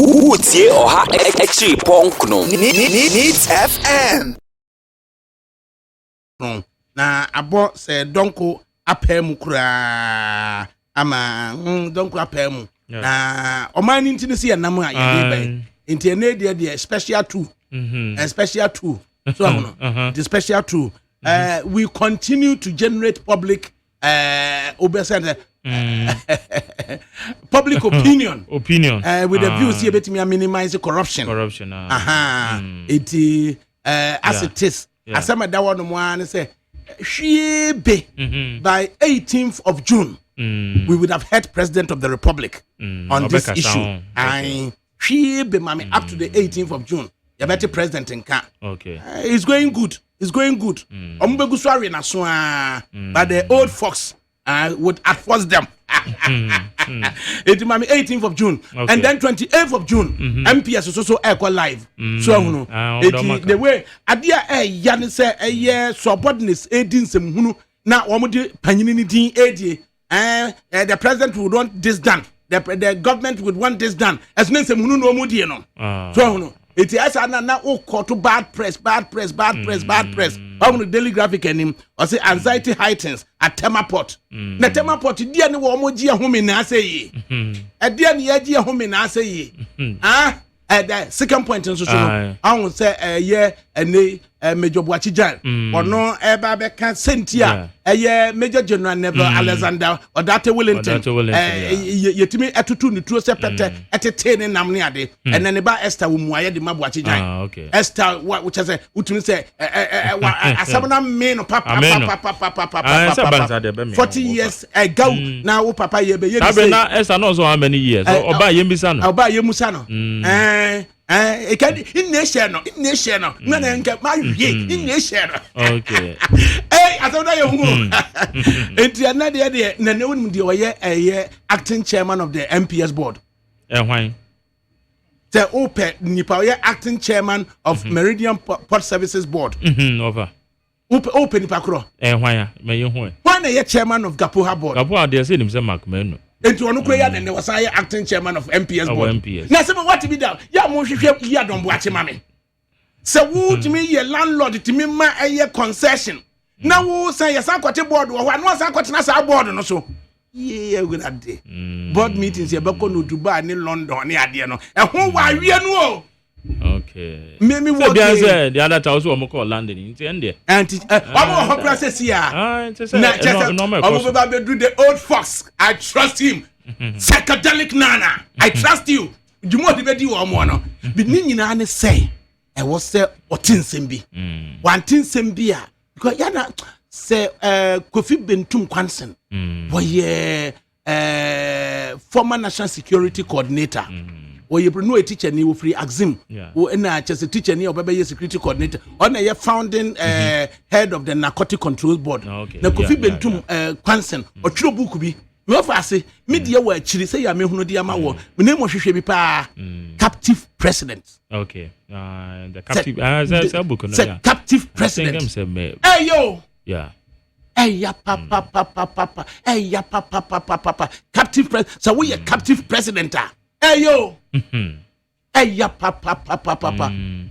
Utie oha echi ponkno. Needs FM. Na abo se donko apemu kura ama donko apemu na omani ntini si yanam a yebe nti ene de special 2 special 2 so the special 2 we continue to generate public public opinion with the view see betimi minimize corruption it as it is asema da wono mo an say hwiebe by 18th of June we would have had President of the Republic on this issue and hwiebe mami up to the 18th of June you better President nka it's going good ombegu so are na so but the old folks would enforce them. It mami 18th of June and then 28th of June MPS is also equal live so the way adia yan say subordinates edin sem hunu na omo panyini din edie the president would want this done the government would want this done as nem sem hunu no omo die no so it is na to bad press on the Daily Graphic and him or say anxiety heightens at Temaport na Temaport dia ne wo mo gia home na say ye dia ne ya gia home na say ye the second point so I won say yeah Major Boachijan or no eba be can sentia Major General Neville Alexander or Data Wellington yetimi etutu ni tuo sepete etete nam ne ade and then eba Esther Umuaye de Mabuachijan Esther which say utumi say asabana me no papa 40 years ago now wo papa ye be ye say na Esther no so how many years oba ye mbisa no e can in nation no na nka ma wie in nation okay asawda ye hu enti anade de na ne wonum de oye acting chairman of the MPS board hwan the open nipa oye acting chairman of Meridian Port Services board over open nipa kro hwan ya me ye hu hwan na ye chairman of Gapoha board Gapoha de say nim say Mark Menu enti onu kro ya ne was acting chairman of MPS board na say what be that ya mo hwehwe ya don boache mame say wo timi ye landlord timi ma eye concession na wo say ya sakote board wo hwa no sakote na sa board no so yeah we that day board meetings ye be ko no Dubai ni London ni ade no ho wa wie no o okay me what say the other house we call London nti ende anti omo ho process here no omo ba do the old fox I trust him psychedelic nana I trust you jumo de be di wo mo no bi ni nyina ne say e wo say otinsem bi wantinsem bi a because yana say Kofi Bentum Kwansen boy former national security coordinator or you know a teacher ni free Axim or na just a teacher ni obebe security coordinator on a founding head of the narcotic control board na Kofi Bentum Kwansen or tro book bi me fa say media wa chiri say ya me hunu dia ma wo me name hwehwe bi pa captive president okay the captive say book no ya captive president hey yo papa captive president so we a captive president hey yo papa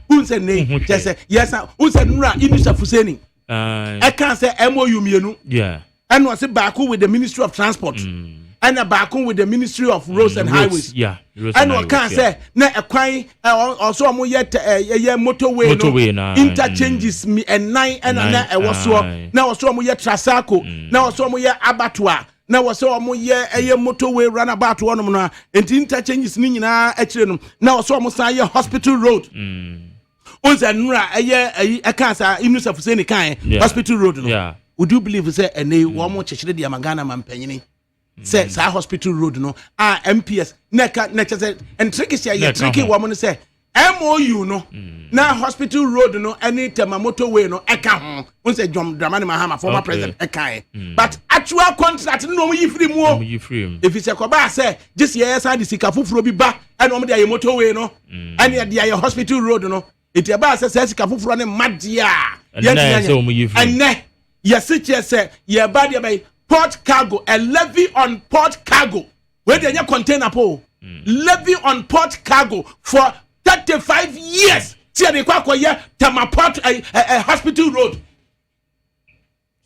who say ne just say yes who say nura Inusa Fuseni I can say MOU mienu and was back with the Ministry of Transport and a back with the Ministry of Roads and Highways and what can say na ekwan also omo yet motorway no interchanges me and 9 and na e woso na also omo yet Trasaco na also omo yet Abattoir na wose omo ye motorway runabout one no interchanges ni nyina akire no na wose omo san ye hospital road onza nura e kan sa Inusa Fuseni kan hospital road no would you believe say ene wo mo chechire de Magana mampanyini say sa hospital road no MPS na say and tricky say tricky wo mo no say MOU no na hospital road no any tema motorway no eka ho won say John Dramani Mahama former president eka but actual contract no mo yifri mu if you say ko ba say this year say sika fufuro bi ba and o mo dey motorway no and dey your hospital road no it ba say sika fufuro ne madia and yes it say ye ba dey by port cargo a levy on port cargo where dey container po levy on port cargo for 35 years. See the Kwakoye Tamaport a hospital road.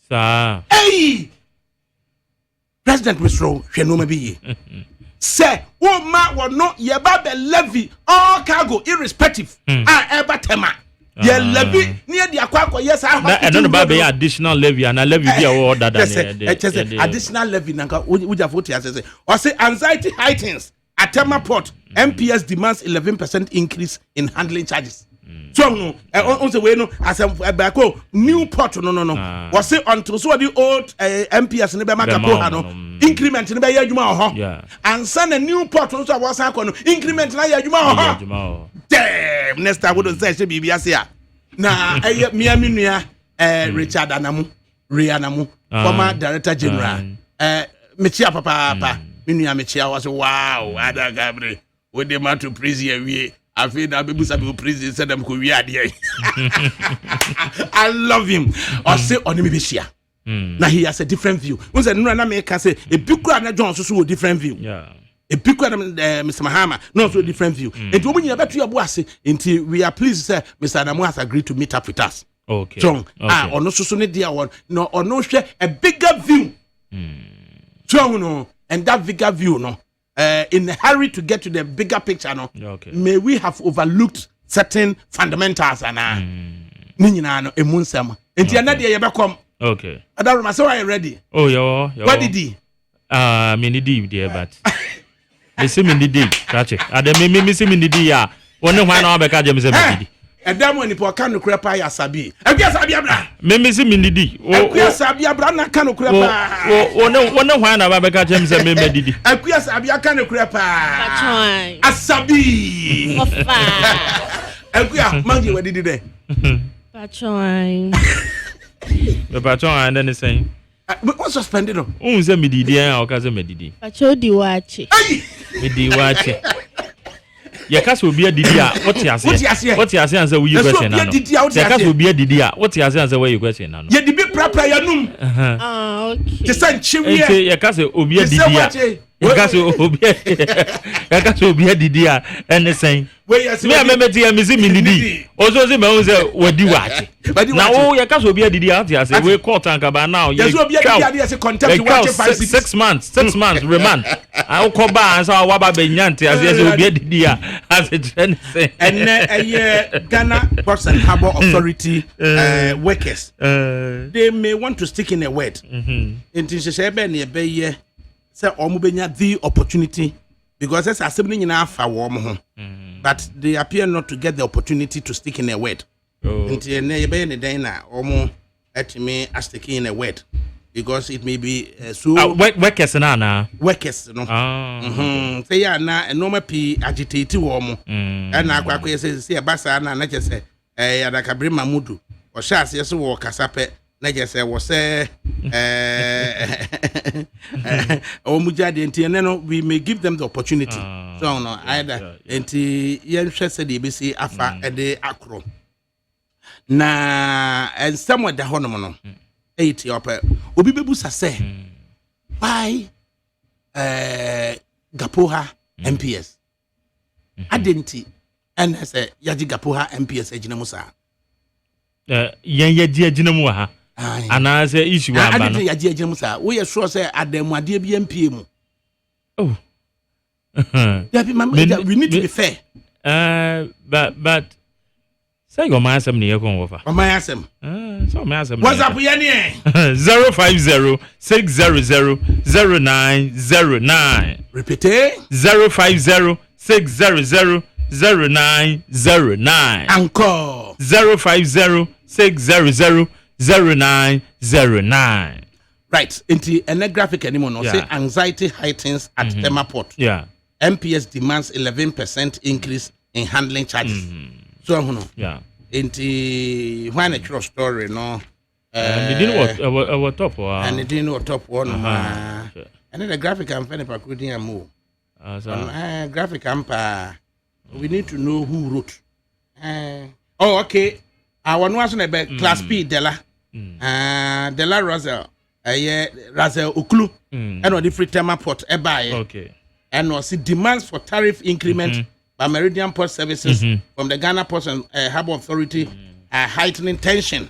Sir. Hey, President Misro, Shenumabi. Say, woman will not yeba levy all cargo irrespective. Ever tema. Ye levy near the Aquaco, yes, I don't know additional levy and a levy be order additional levy. Would have what he or say anxiety heightens at Tema Port. MPS demands 11% increase in handling charges. So no, on the way no, as a back new port no. Was say until so the old MPS in the Bamaka increment in the Bayajuma, yeah, and send a new port also was increment na Yajuma. Damn, next time would say she be here. Na Miaminia Richard Anamu, Rianamu, former Director General. Michia Papa, Minia Michia was wow, Adakabre, with the man to prison we. I feel that people say prison said them could be here. I love him. Or say on him share. Now he has a different view. Once a no make can say a big crowd John so a different view. Yeah. A big crowd Mr. Mahama, no so a different view. And when you about to your boss until we are pleased to say Mr. Adamu has agreed to meet up with us. Okay. So or no so need dear one, no or no share a bigger view. So no, and that bigger view no. In a hurry to get to the bigger picture, no. Okay. May we have overlooked certain fundamentals and Nina no emunsam. Enti anade ye bekom. Okay. Adakabre, so are you ready? Oh, yo. What did he? Me need dear, but they see me need catch it. Me see me need ya. One no one be catch me Adam when ipo kan krepa ya sabi. Akwa sabi abra. Me see me need. Akwa sabi abra na kan krepa. One no one be catch me say me didi. Akwa sabi kan krepa. Asabi. Ofa. Akwa mangi we didi there. Patron. The patron and then saying What's suspended? Oh, say me didi o ka say me didi. Patron di wache. Me di wache. Ya kasa obi adidi a what you say answer we question na no. Ya kasa obi adidi a what you say answer we question na no. Ye di bi prapra ya num. Okay. Te san chiwie. Ente ya kasa obi adidi a. Ya kasa obi adidi a anything. Me amemeti ya misi mi didi. Ozo se me o say wadi wache. Na o ya kasa obi adidi a ti say we court anka ba now. Ya so obi adidi a say contempt wache 6 months remand. I ko ba answer wa ba be nyante as obi adidi a as anything. And Ghana Ports and Harbour Authority workers they may want to stick in a word. Enti se be na be ye say omo benya the opportunity because as assembly nyina fa wo mo ho. But they appear not to get the opportunity to stick in a word. Enti na ye be ne den na omo atime stick in a word because it may be so workers na workers no say ya na normal p agitate wo mo na akwa say basa na je say Adakabre Mamudu o sha se so wo kasape na je say wo say o mujade enti no we may give them the opportunity so no either enti yen hwe say dey be say afa e dey akro na and somewhere da hono no 80 up obi bebusa say why Gapoha MPS adenti and say yaji Gapoha MPS ejina musa yen yaji ejina mu ha ana say issue amba no adenti yaji ejina musa we are sure say ademu ade bi MPA mu oh we need to be fair but say your man some near come over. My asem. So my asem. What's up here near? 050-600-0909. Repeat. 050-600-0909. Encore. 050-600-0909. Right. Into a graphic anymore. No. Say anxiety heightens at Tema Port. Yeah. MPS demands 11% increase in handling charges. So yeah. Into when a true story no. And they didn't what top and they didn't know top one. And then the graphic I'm finna packing and move. Graphic ampa. We need to know who wrote. Oh okay. I want to about Class P Della. Della Razel. Razel Uklu. And on the free Tema Port. Okay. and also demands for tariff increment by Meridian Port Services from the Ghana Ports and Harbour Authority are heightening tension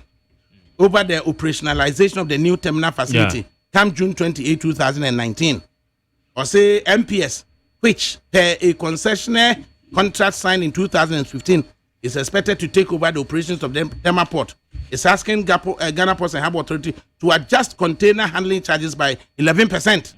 over the operationalization of the new terminal facility come June 28, 2019. Or say MPS, which per a concessionaire contract signed in 2015 is expected to take over the operations of the Tema Port, is asking Ghana Ports and Harbour Authority to adjust container handling charges by 11%.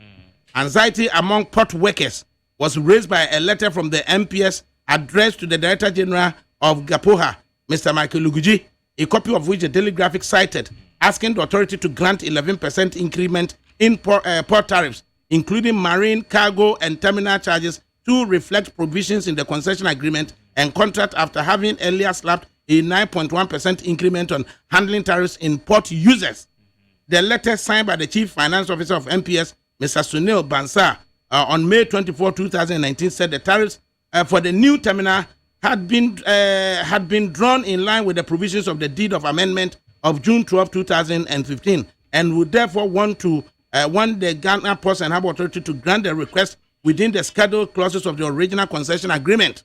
Anxiety among port workers was raised by a letter from the MPS addressed to the Director General of GAPOHA, Mr. Michael Luguji, a copy of which the Daily Graphic cited, asking the authority to grant 11% increment in port tariffs, including marine, cargo, and terminal charges, to reflect provisions in the concession agreement and contract after having earlier slapped a 9.1% increment on handling tariffs in port users. The letter signed by the Chief Finance Officer of MPS, Mr. Sunil Bansal, on May 24, 2019, said the tariffs for the new terminal had been drawn in line with the provisions of the deed of amendment of June 12, 2015, and would therefore want the Ghana Ports and Harbour Authority to grant the request within the scheduled clauses of the original concession agreement.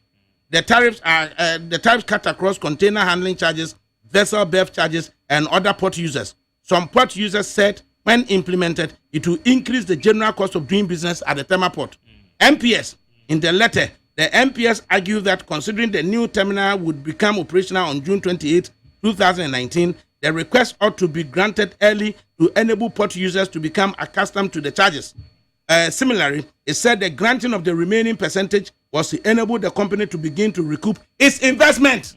The tariffs cut across container handling charges, vessel berth charges, and other port users. Some port users said, when implemented, it will increase the general cost of doing business at the Tema Port. MPS, in the letter, the MPS argued that considering the new terminal would become operational on June 28, 2019, the request ought to be granted early to enable port users to become accustomed to the charges. Similarly, it said the granting of the remaining percentage was to enable the company to begin to recoup its investment.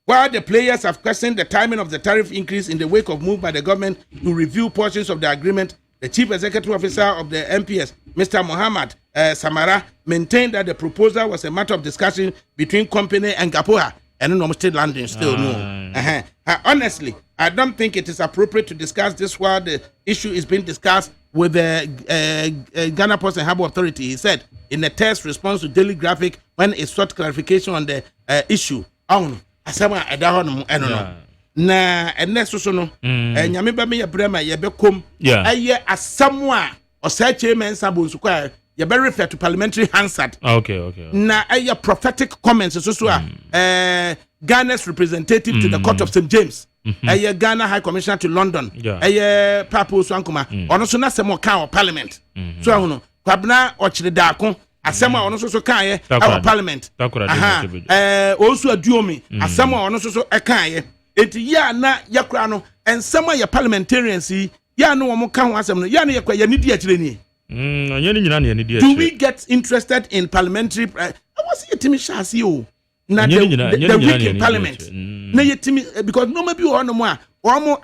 While the players have questioned the timing of the tariff increase in the wake of move by the government to review portions of the agreement, the Chief Executive Officer of the MPS, Mr. Mohammed Samara, maintained that the proposal was a matter of discussion between company and GAPOHA. And no state landing still no. Honestly, I don't think it is appropriate to discuss this while the issue is being discussed with the Ghana Ports and Harbour Authority, he said in a text response to Daily Graphic when it sought clarification on the issue. Asama edaho no na enne soso no nyame ba me ye brema ye bekom aye asamwa osache mensa bonsuko ye be refer to parliamentary Hansard. Okay. Na aye prophetic comments so Ghana's representative to the Court of St. James. Aye Ghana High Commissioner to London. Aye Papa Oswankoma. Ono so na semo kan parliament. So ahuno kwabna ochire daako asema ono so kan ye our parliament. Osu aduomi asema ono so kan ye. Enti ya na yakra no ensema ya parliamentarians ya no wo kan ho asem no ya no yakwa ya nidi akire ni. Do we get interested in parliamentary what's your team shasi o na the week in parliament na your team because no maybe one more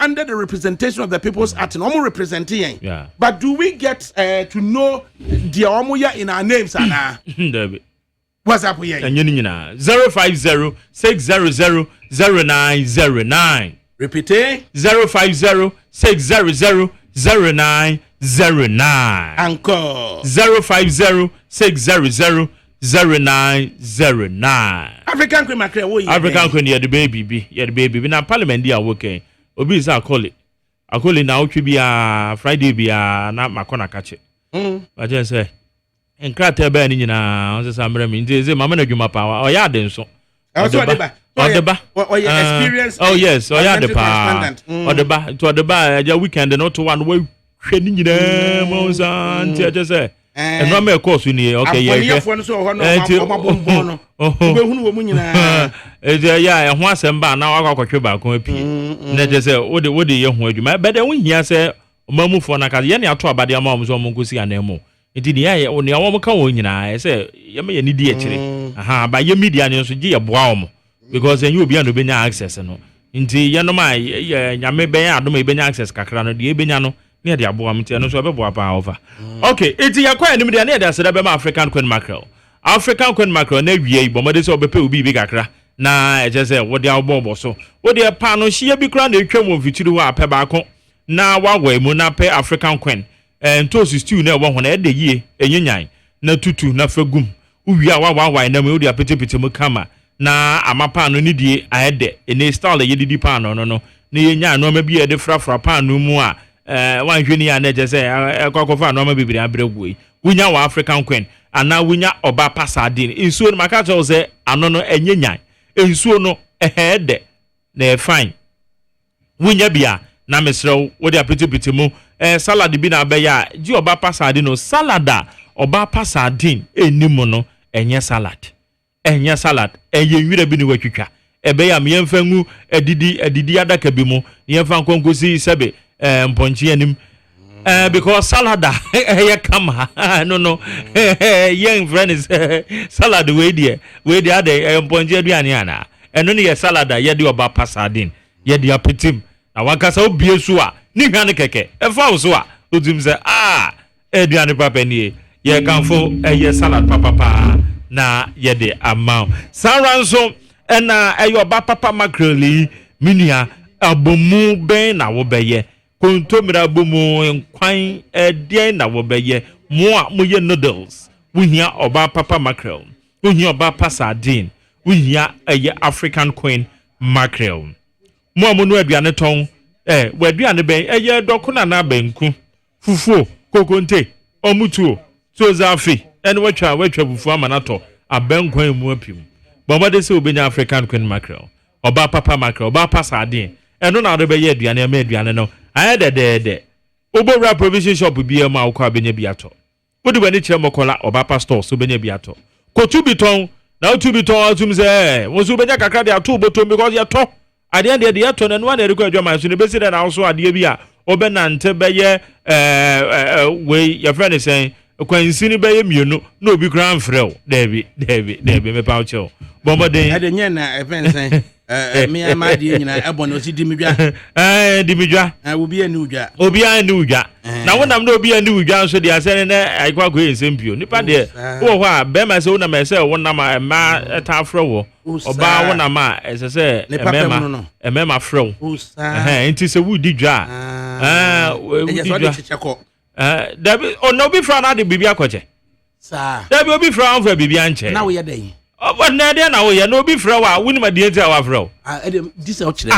under the representation of the people's act no representing but do we get to know the omoya in our names ana what's up here 050-600-0909 repeat 050-600-0909 encore 050-600-0909 African Queen Mackerel wo African Queen ye the baby na parliament dia working obi is I call it na otwe bia Friday bia na makona kache I just say enkrata ba ni nyina on say samre mi ndeze mama na dwuma pa o ya den so Odeba experience yes o ya de pa Odeba to Odeba ja weekend no to one we hwe ni nyina mo san ti just say and no me course ni okay yeah for so ho no mabombo no we hunu wo mu nyina ya ho asem ba na wa kwatwe ba kon apie na je say wo de ye ho adwuma be de wo hia say mamufo na ka ye ne ato abade ama mo so mo nkosi anemo enti ni ya ne awom ka wo nyina say ye me ye ni di akire ba ye media ne so gi ye boa wo because en you obi an obenya access no enti ye no ma nyame ben adom e benya access kakra no de e benya no ne de aboa mte no so be boa pa over okay enti yakwa enim de na de aseda be ma African Queen Mackerel na wie bomode so be pe obi bi kakra na eje say wo de abobo so wo de pa no hie bi kra na etwa mo fitiri wo apɛ ba ko na wawa emu na pe African Queen toast stew na wo ho na de yie enyenyan na tutu na fagum uwi a wawa na me wo de apetepete mu kama na amapa no ni die aede ene style ye didi pa no na ye nya no ma bi e de frafra pa no mu a one hwini ya na je say akwakofa no ma bibiri abregu wunya wa African queen ana wunya oba pasadin insuo no maka cho say ano no enyenyan insuo no ehede na fine wunya bia na mesrew wo de apetipeti mu salad bi na beya ji oba pasadin no salada oba pasadin enimu no enye salad enye nwira bi ni watwitwa ebeya me yemfa ngu adidi adaka bi mu yemfa nkonkosi sebe mponchi anim because salada ye kama no young friend is salad we dey ade mponchi aduane ana eno ne ye salada ye de oba pasadin ye de apetim na wankasa obie so a ni hwane keke efa so a odim se aduane papa nie ye kanfo ye salad papa na ye de amount saranso ena oba papa makreli minia abomu ben na wo beye kontomira abomu nkwan den na wo beye mo a mo ye noodles wuhia oba papa mackerel wuhia oba pasadin wuhia African queen mackerel mo amonu aduane ton waduane ben dokuna na benku fufuo kokonte omutuo sozafi ene watwa fufuo amanato abenkwan mu apim Baba say obenya African queen mackerel oba papa mackerel oba pasadin eno na be ye aduane ma aduane no ayede obowra provision shop bi ma akwa benya bi ato wodi bani kire mokola oba pastor so benya bi ato kotu biton na otu biton atum say won so benya kakra de ato botom because ye to ade de ato na no na rekwa adwama so ne besi de na so ade bi a obenante be ye we your friend is saying kwansini be ye mienu na obi kran frɛw David me pa uche bombo den ade nye na event say me ama de nyina ebon o si dimidwa dimidwa obi ani udwa na wonam na obi ani udwa nso de asene na aikwa ko ensempio nipa de wo ho a be ma se wonam ese wonam ma eta frɛw oba wonam a ese se emema frɛw enti se wudi dwa wudi dwa Dabi obi fra na de bibia kwache sa Dabi obi fra on fra bibia nche na wo ye den na de na wo ye na obi fra wa wunim de enti a wa fra this o chire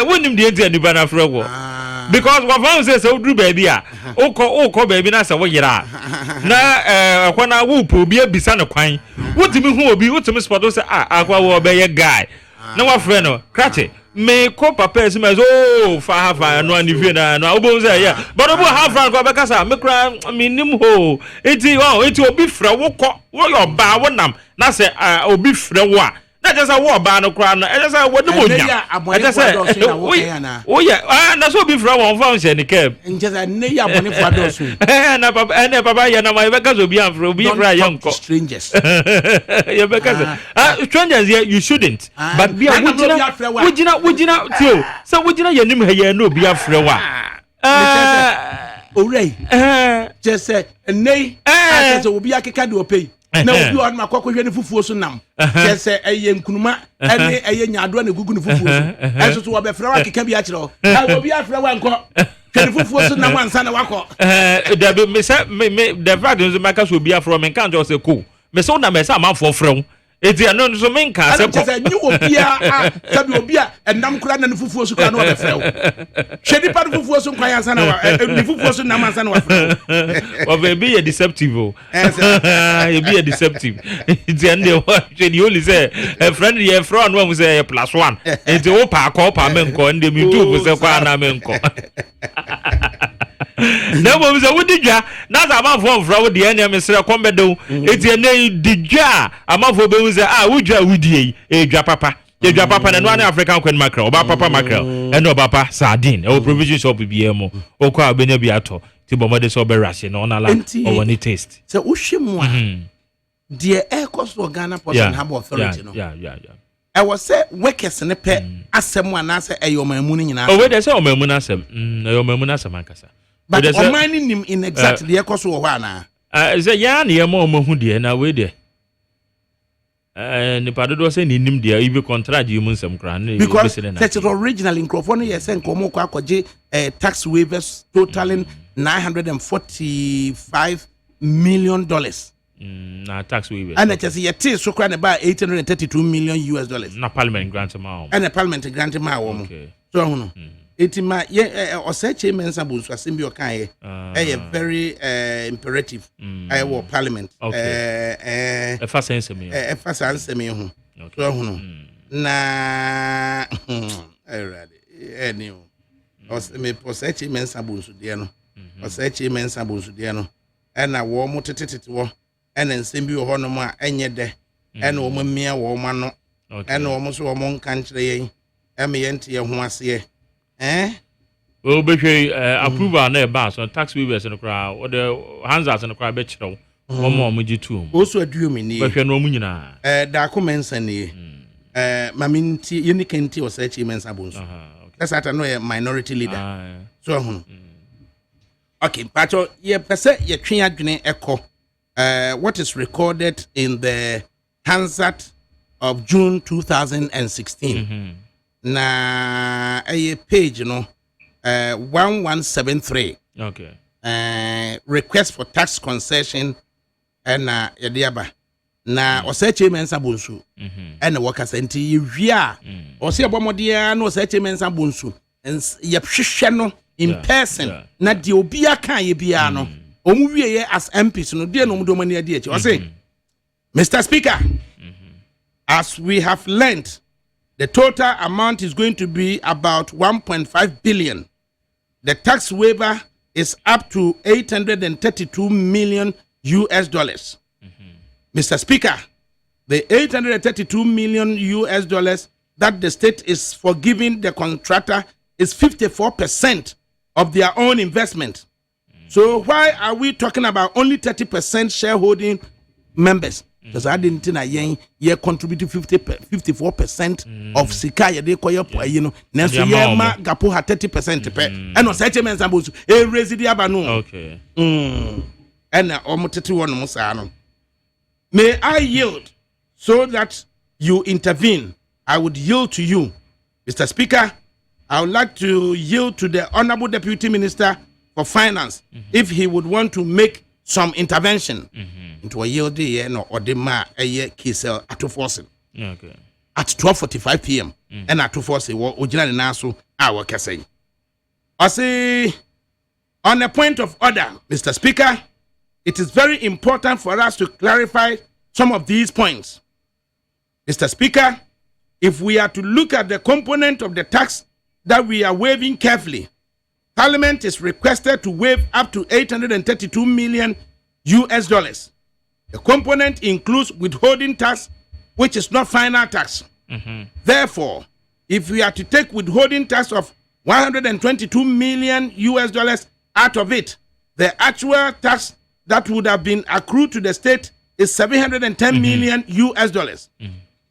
wunim de enti a nipa na fra wo because what found say so dru baby a ukọ baby na say wo yira na akwana wo po obi abisa ne kwan wotimi hu obi wotimi spot say akwa wo be ye guy na wa fra no krache me ko papa esima so fa no anivie na no obo say yeah but obo half franc ko be kasa me kra minim ho eti obi fra wo ko wo yo ba wo nam na say obi fra wo a na just wo ba no kra no just wo dem onya just oh yeah na so obi fra wo fa nse ni keb just na ya boni for adosu na papa ya na ma be kasa obi an fra obi fra yanko strangers you be kasa strangers you shouldn't but be wujina tio so wujina yanim ha ya no obi afra wa orei just say nei ase obi akeka de opei na obi on makoko hwe ne fufuo so nam just say eye nkunuma ene eye nyaado na gugu ne fufuo so eso so wo be fra wa akeka bi akire o obi afra wa nko hwe ne fufuo so nam ansa na wakọ da me say me the fact is maka so obi afra me kan just say cool me so na me say amafo frɛ eti ano so men ka se ko se nyu obia sabi obia enam kura na fufuo so kura na obe frɛw hwedi pa fufuo so nkwan ansa na wa ni fufuo so nam ansa na wa frɛw o be be deceptive o e be deceptive eti ande o hwedi only say friend ye frɔ no am say +1 eti wo pa men ko ande mi tu bo se kwa na men ko na mo se wudi dwa na za amafo fra wo de ene mesere kombedo eti ene digwa amafo be wuze wudwa wudie edwa papa na no na African queen mackerel oba papa mackerel ene oba papa sardine o provision shop bia mo okwa obenya bi ato ti bomode so be rase no na la o woni taste se wohwemu a de e cost Ghana Port and Harbour Authority no I was say workers ne pe asem ana say eyomamu ni nyina we dey say omamu na asem eyomamu na asem ankasa but omani nim in exactly the cost wo ho ana say ya na ye ma omahu de na we dey ni padodo say ni nim de ibe contract you mun sem kra na because such original microphone yes nkomo kwa akwaje tax waivers totaling $945 million na tax waivers and it is yet so kra na ba $832 million na parliament grant ma and the parliament grant ma wo okay so Etima or such a men's abuse as in your kind, a very imperative. I will parliament. Okay. A fast answer me. A fast answer me. Na anyway. Or me possess a men's abuse, dear. Or such a men's abuse, dear. And I war motivated war, and then send you honor and yet there, and woman mere woman, and almost woman country, and me enter your once here. Well, be approve our near bars on tax weavers in the crowd, or the hands out in the crowd, bet you one more with you too. Also, a dream in but you're no munina. There comments and Maminti, unique or such immense abuse. That's at a minority leader. So, okay, Pacho, ye pese ye triagene echo. What is recorded in the Hansard of June 2016? Na a page, 1173. Okay. Request for tax concession and yadiaba. Na oseche mensa bunsu. And the workers enti yia. Ose abomodia no oseche mensa bunsu. And yephwehwe in person. Na de obi aka ye bia no. Omu wieye as MPs no de no mu do mani ade echi. Ose Mr. Speaker, as we have learned, the total amount is going to be about 1.5 billion. The tax waiver is up to 832 million US dollars. Mr. Speaker, the 832 million US dollars that the state is forgiving the contractor is 54% of their own investment. So why are we talking about only 30% shareholding members? Because I didn't think ye contributed 54% of Sika ye koye you know. Nanso ye ma gapo ha 30% pe. And no such men sambo e raise the abanu. Okay. And omotete won mo sa no. May I yield so that you intervene? I would yield to you, Mr. Speaker. I would like to yield to the Honorable Deputy Minister for Finance if he would want to make some intervention into a yield or the ma a year kisel at 2:40. Okay. At 12:45 p.m. And at 2:40, what originally nasu our kase. I say on a point of order, Mr. Speaker, it is very important for us to clarify some of these points. Mr. Speaker, if we are to look at the component of the tax that we are waiving carefully, Parliament is requested to waive up to 832 million US dollars. The component includes withholding tax, which is not final tax. Therefore, if we are to take withholding tax of 122 million US dollars out of it, the actual tax that would have been accrued to the state is 710 million US dollars.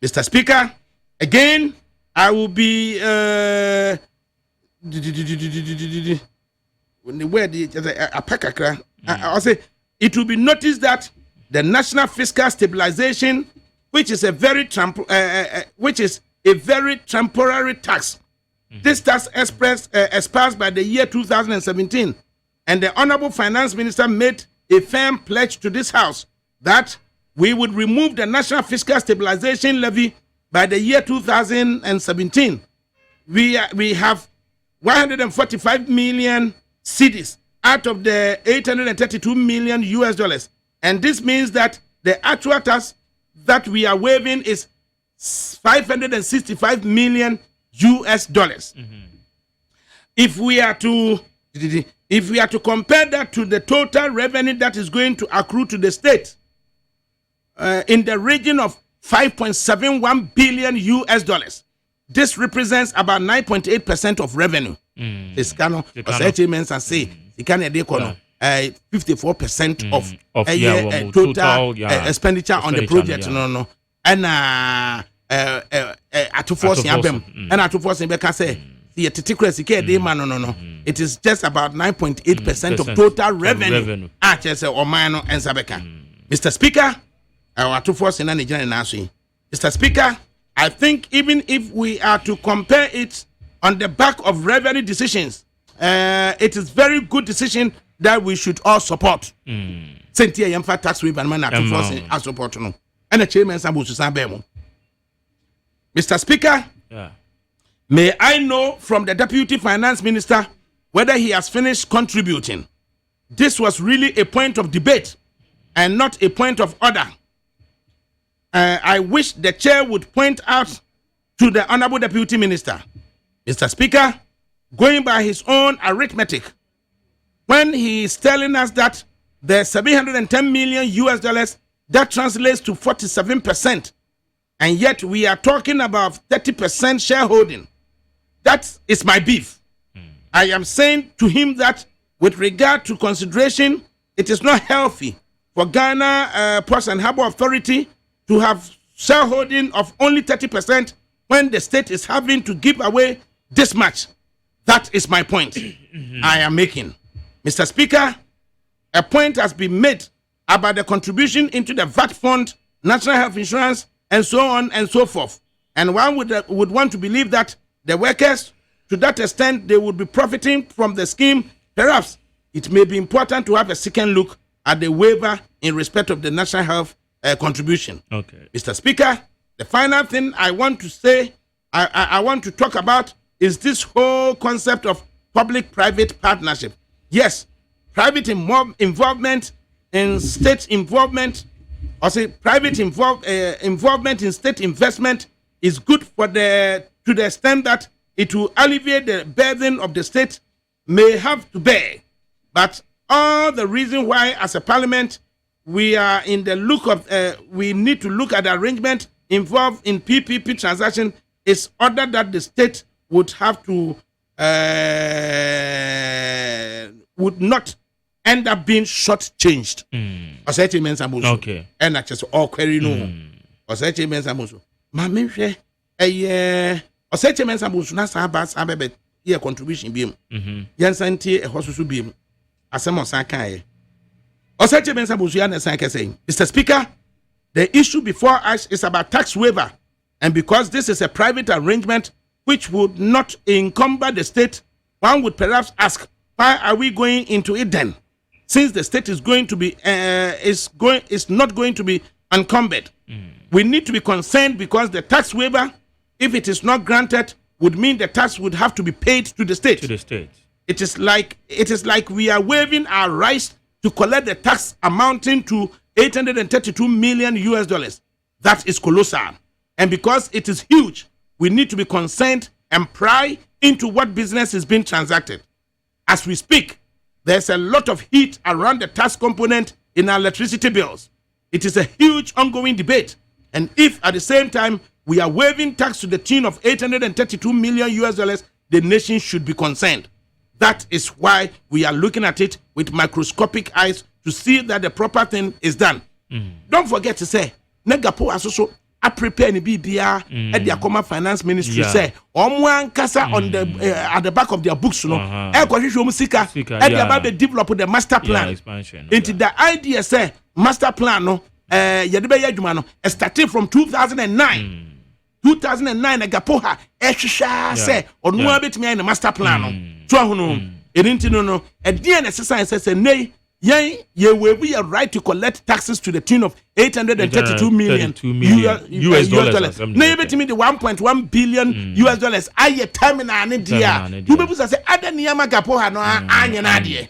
Mr. Speaker, again, I will be I'll say it will be noticed that the National Fiscal Stabilization, which is a very temporary tax, this tax expires by the year 2017, and the Honorable Finance Minister made a firm pledge to this House that we would remove the National Fiscal Stabilization Levy by the year 2017. We have 145 million cedis out of the 832 million US dollars. And this means that the actual tax that we are waiving is 565 million US dollars. If we are to compare that to the total revenue that is going to accrue to the state in the region of 5.71 billion US dollars, this represents about 9.8% of revenue. This cano, and say, the Canada 54% of total expenditure on the project. No. And at 240 and at 240 because say the titicracy no. It is just about 9.8% of total revenue. Or minor and Sabeka. Mr. Speaker, our 240 and Mr. Speaker, I think even if we are to compare it on the back of revenue decisions, it is very good decision that we should all support. Sentia Yamfa tax waiver and man at support no. And the chairman Sabu Susabemo. Mr. Speaker, May I know from the Deputy Finance Minister whether he has finished contributing? This was really a point of debate and not a point of order. I wish the chair would point out to the Honorable Deputy Minister, Mr. Speaker, going by his own arithmetic, when he is telling us that the 710 million US dollars, that translates to 47%, and yet we are talking about 30% shareholding. That is my beef. I am saying to him that with regard to consideration, it is not healthy for Ghana Ports and Harbour Authority to have shareholding of only 30% when the state is having to give away this much. That is my point I am making. Mr. Speaker, a point has been made about the contribution into the VAT fund, national health insurance, and so on and so forth. And one would want to believe that the workers, to that extent, they would be profiting from the scheme. Perhaps it may be important to have a second look at the waiver in respect of the national health contribution. Okay. Mr. Speaker, the final thing I want to say, I want to talk about is this whole concept of public-private partnership. Yes, private involvement in state involvement, or say private involvement in state investment is good for to the extent that it will alleviate the burden of the state may have to bear. But all the reason why, as a parliament, we are in the look of we need to look at the arrangement involved in PPP transaction is order that the state would have to would not end up being shortchanged. Okay. And I just all query no. Or say my mention or say na sa here contribution beam. Yansanti a hospital beam. Asemo Sakai. Or say Mr. Speaker, the issue before us is about tax waiver. And because this is a private arrangement which would not encumber the state, one would perhaps ask, why are we going into it then? Since the state is going to be is not going to be encumbered. We need to be concerned because the tax waiver, if it is not granted, would mean the tax would have to be paid to the state. To the state. It is like we are waiving our rights to collect the tax amounting to 832 million US dollars. That is colossal. And because it is huge, we need to be concerned and pry into what business is being transacted. As we speak, there's a lot of heat around the tax component in our electricity bills. It is a huge ongoing debate. And if at the same time we are waiving tax to the tune of 832 million US dollars, the nation should be concerned. That is why we are looking at it with microscopic eyes to see that the proper thing is done. Don't forget to say, Negapo Asoso, I prepare any BBR at the Akoma Finance Ministry say, Kasa on the at the back of their books, and they about to develop the master plan. Expansion. Into the idea say master plan no starting from 2009. 2009 Agapoha Eshisha say on no bit me in master plan. So no a DNA exercise says nay. Ye will be a right to collect taxes to the tune of 832 million US dollars. Maybe to me the 1.1 billion US dollars. I terminal and dear. You people say other Niyama Gapoha no anyanadie.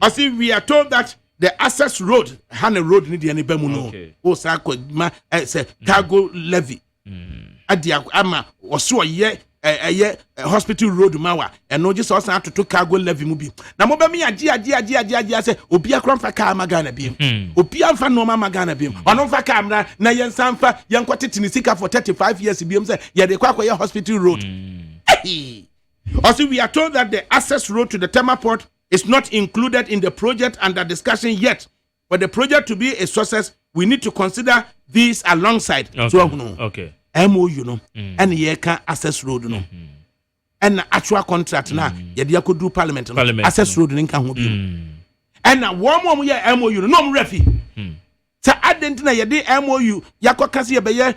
I see we are told that the access road, Hana Road, Nidiani Bemuno, Osako, say cargo levy. Adia Ama or so a hospital road mawa and no just also have to take cargo levy mubi. Na mo be me adia say obi akron fa car magana biem. Obi amfa no magana biem. Ono fa camera na yen sanfa yen kwatete ni sika for 35 years biem say ye de kwa hospital road. Also we are told that the access road to the Tema port is not included in the project under discussion yet. For the project to be a success, we need to consider these alongside. Okay. So okay. MOU no and ye can access road no and actual contract na ye dey could do parliament no access road no kan ho bi and na one more ye MOU no refi sa adent na ye dey MOU yakoka se ye be ye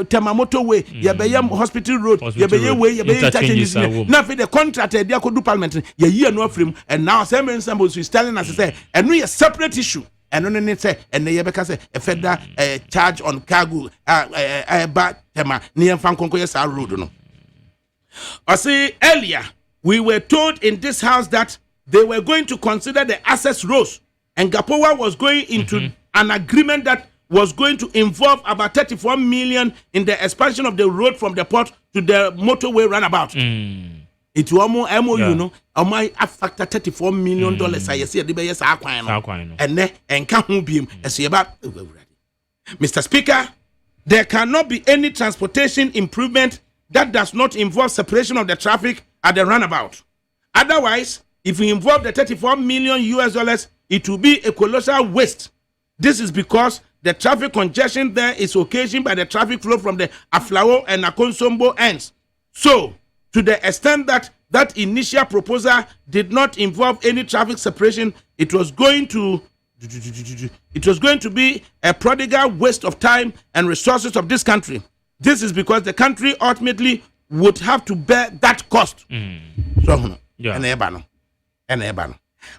Temamoto way ye be ye hospital road ye be ye way ye be interchanges na fi the contract ye dey could do parliament ye year no afrim and now some ensemble is telling us say and no separate issue. And on it say, and the Yabaka a federal charge on cargo, but Tema, near Fanconcoyas road. No, I see earlier, we were told in this house that they were going to consider the access roads, and Gapowa was going into an agreement that was going to involve about 34 million in the expansion of the road from the port to the motorway runabout. It was more MOU, no, my factor $34 million. I see the best and then and can't be about Mr. Speaker. There cannot be any transportation improvement that does not involve separation of the traffic at the runabout. Otherwise, if we involve the $34 million US, it will be a colossal waste. This is because the traffic congestion there is occasioned by the traffic flow from the Aflao and Akonsombo ends. So, to the extent that that initial proposal did not involve any traffic separation, it was going to be a prodigal waste of time and resources of this country. This is because the country ultimately would have to bear that cost. So,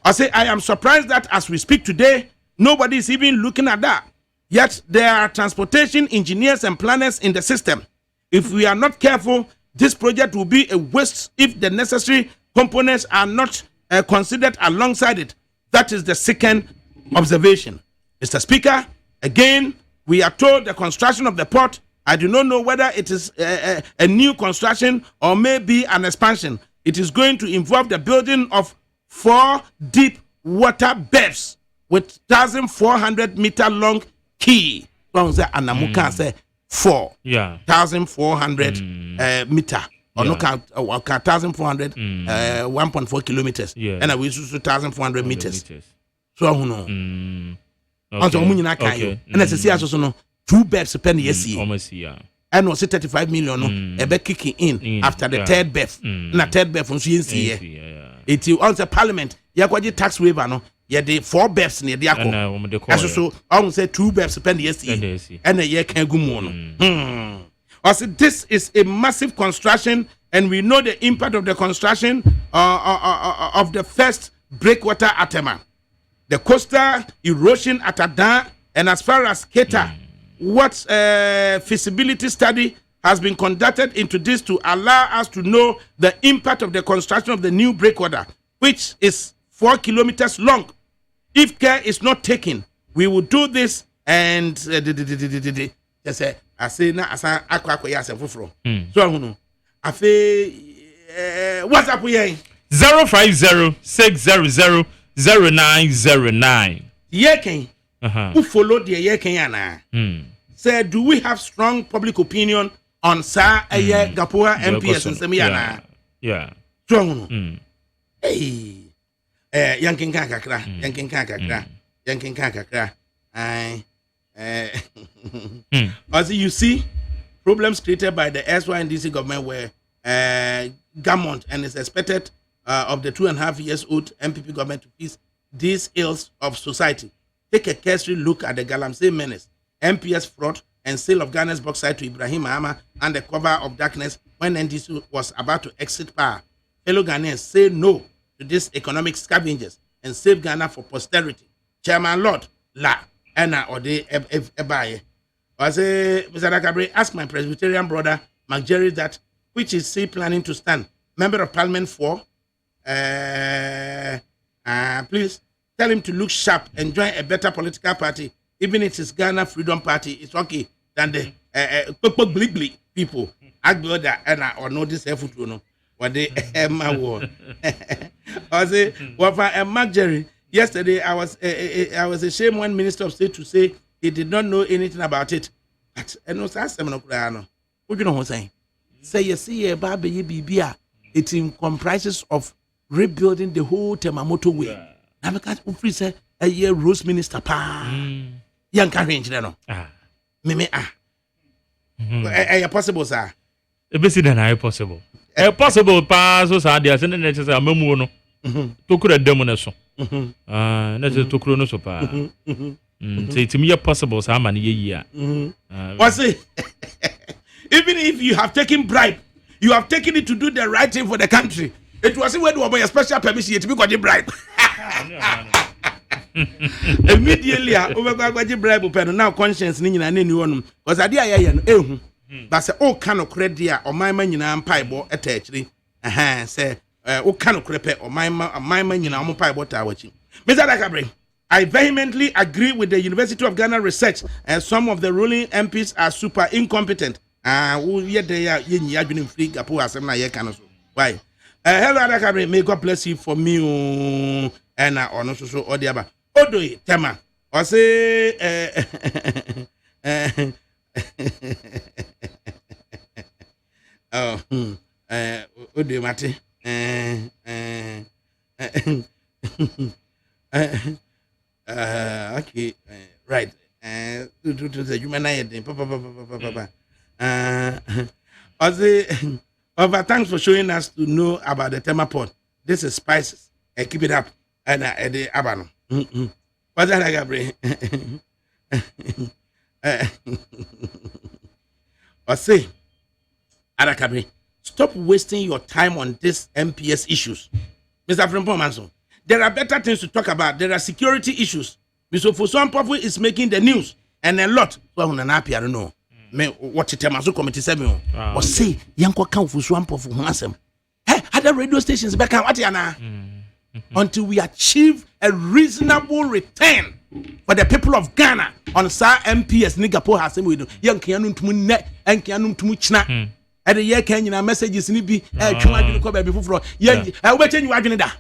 I say I am surprised that as we speak today, nobody is even looking at that. Yet there are transportation engineers and planners in the system. If we are not careful, this project will be a waste if the necessary components are not considered alongside it. That is the second observation. Mr. Speaker, again, we are told the construction of the port, I do not know whether it is a new construction or maybe an expansion. It is going to involve the building of 4 deep water berths with 1,400 meter long quay. Anamuka say 1,400 meter. Or no count 1,400 1.4 kilometers. And we use 2,400 meters. So I know. Okay. And as I say, no 2 berths per year. And was 35 million no kicking in after the third berth. Na third berth from CNC. It is on the parliament. Yakwaji tax waiver no. Yeah, the 4 berths near the Ako. So I will say 2 berths per year. And a year can go on. Also, this is a massive construction, and we know the impact of the construction of the first breakwater Atema, the coastal erosion at Adan, and as far as Keta, what feasibility study has been conducted into this to allow us to know the impact of the construction of the new breakwater, which is 4 kilometers long. If care is not taken, we will do this and I say na asa akwa ya asefoforo. So ahunu. Afi what's up we 050-600-0909. Yeken. Who follow the yeken yana? Say, do we have strong public opinion on Sa Gapoa MPS and Semiana? Yeah. So ahunu. Hey. Yankin kakra. Also, you see, problems created by the SYNDC government were Gamont, and it's expected of the 2.5 years old MPP government to fix these ills of society. Take a cursory look at the Galamsey menace, MPS fraud, and sale of Ghana's bauxite to Ibrahim Mahama and the cover of darkness when NDC was about to exit power. Fellow Ghanaians say no to these economic scavengers and save Ghana for posterity. Chairman Lord La. Anna or the Ebaye. I say, Mr. Adakabre, ask my Presbyterian brother, McJerry, that which is he planning to stand? Member of Parliament for? Please tell him to look sharp and join a better political party. Even if it's Ghana Freedom Party, it's okay than the people. I go that Anna or know this effort, you know. What they Emma war. I say, what for McJerry? Yesterday, I was ashamed when Minister of State to say he did not know anything about it. But I know what you know what I'm saying? Say you see a baby BBA. It comprises of rebuilding the whole Temamoto way. Now because Ufri say a year Rose Minister pa. Young can range no. Meme possible sir. Than I possible. Possible pa so sad there send the say amemu no. To kura demo na so. Na to kuro no so pa. Say to me possible say man ye What's it? Even if you have taken bribe, you have taken it to do the right thing for the country. It was when you have special permission to be got bribe. Immediately over got bribe now conscience ni nyina na ni wonum. Cause ade aya no but say o kano credit a o man nyina mpaebo etachiri say o kano crepe o man nyina o mpaebo ta wachi. Mr. Adakabre, I vehemently agree with the University of Ghana research and some of the ruling MPs are super incompetent. Yet they are in free gapo asem na ye kano so. Why? Hello Adakabre, may God bless you for me and ono so odiaba. Odoi tema. O say Odoi mate. Okay, right. To the human over thanks for showing us to know about the Tema pot. This is spices. Keep it up. And the abano. What's that, Adakabre? I say, Adakabre, stop wasting your time on these MPS issues. Mr. Frimpong Manson, there are better things to talk about. There are security issues. Mr. Fosuampofu is making the news and a lot. So I'm happy, I don't know. Me watch it so committee 7 or say yanko kan Fosuampofu ho asem. Hey, other radio stations back what yana until we achieve a reasonable return for the people of Ghana on sa MPS Nigapo asem we do. Yankianu ntumu ne enkianu ntumu china. E de ye kan nyina messages ni bi twa adwene ko ba bi foforo. Ye we change adwene da.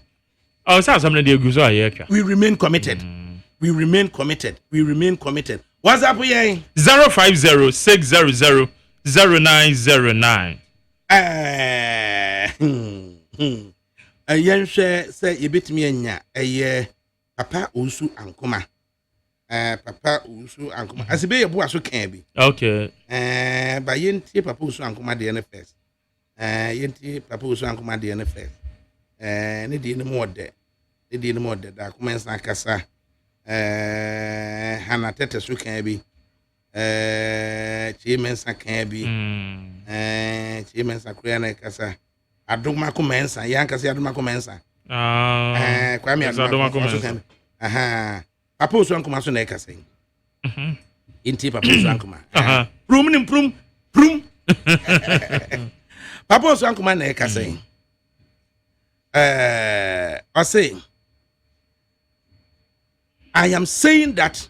Oh, so something they go so here. We remain committed. We remain committed. We remain committed. What's up here? 050-600-0909. Yen say you bit me anya. Papa Usu Ankoma. Papa Usu Ankoma. Asibe ye bo aso kan bi. Okay. Ba yenti Papa Usu Ankoma de na first. Yenti Papa Usu Ankoma de na first. Ne di ne mo de. Ne di ne mo de da commence na kasa. Hana tete so kan bi. Chimensa kan bi. Chimensa kuya na kasa. Aduma ko mensa, yan kasa aduma ko mensa. Kwa mi aduma ko mensa. Papa Usu Ankoma so na kasa. Inti Papa Usu Ankoma. Prum. Papa Usu Ankoma na kasa. I say, I am saying that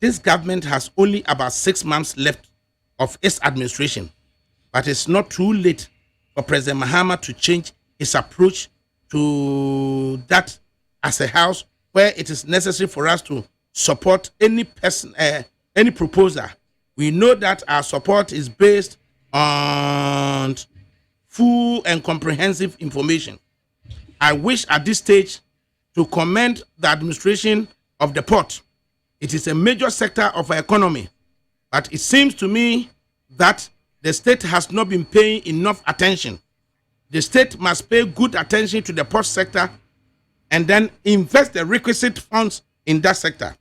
this government has only about 6 months left of its administration, but it's not too late for President Mahama to change his approach to that as a house where it is necessary for us to support any person, any proposer. We know that our support is based on full and comprehensive information. I wish at this stage to commend the administration of the port. It is a major sector of our economy, but it seems to me that the state has not been paying enough attention. The state must pay good attention to the port sector and then invest the requisite funds in that sector.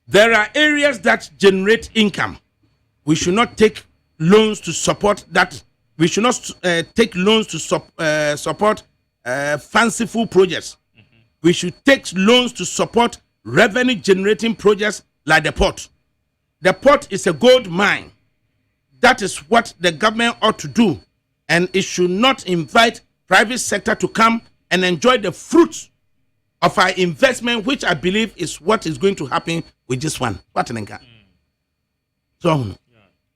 There are areas that generate income. We should not take loans to support that. We should not take loans to support fanciful projects. We should take loans to support revenue generating projects like the port. The port is a gold mine. That is what the government ought to do, and it should not invite private sector to come and enjoy the fruits of our investment, which I believe is what is going to happen with this one. What an encounter. So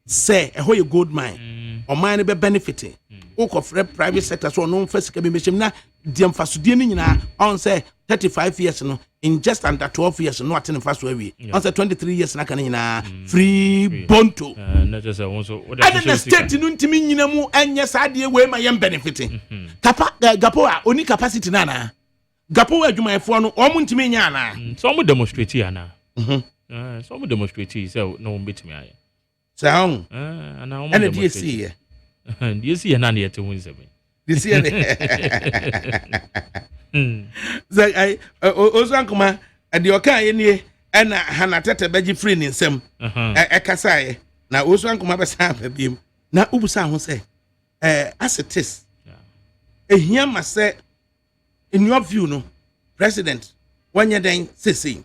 say a whole gold mine or mine be benefiting. Of private sector so no first can be mentioned na dem fasudie ni nyina on say 35 years no in just under 12 years no attend first we on say 23 years na kan nyina free bonto na just also and the state no ntimi nyina mu anya saade we ma yem benefiting kapa gapo a oni capacity na na gapo adwumayefo no o mu ntimi nya na so mo demonstrate ana so mo demonstrate so no betimi aye so ana o mo demonstrate and you see an idea to win seven. This year, I Osankuma at the Oka and Hana Tete Beji free in some Ekasai. Now Osankuma Basam beam. Now Ubusa who say, as it is, a here must say, in your view, no, President, when you're then sissy.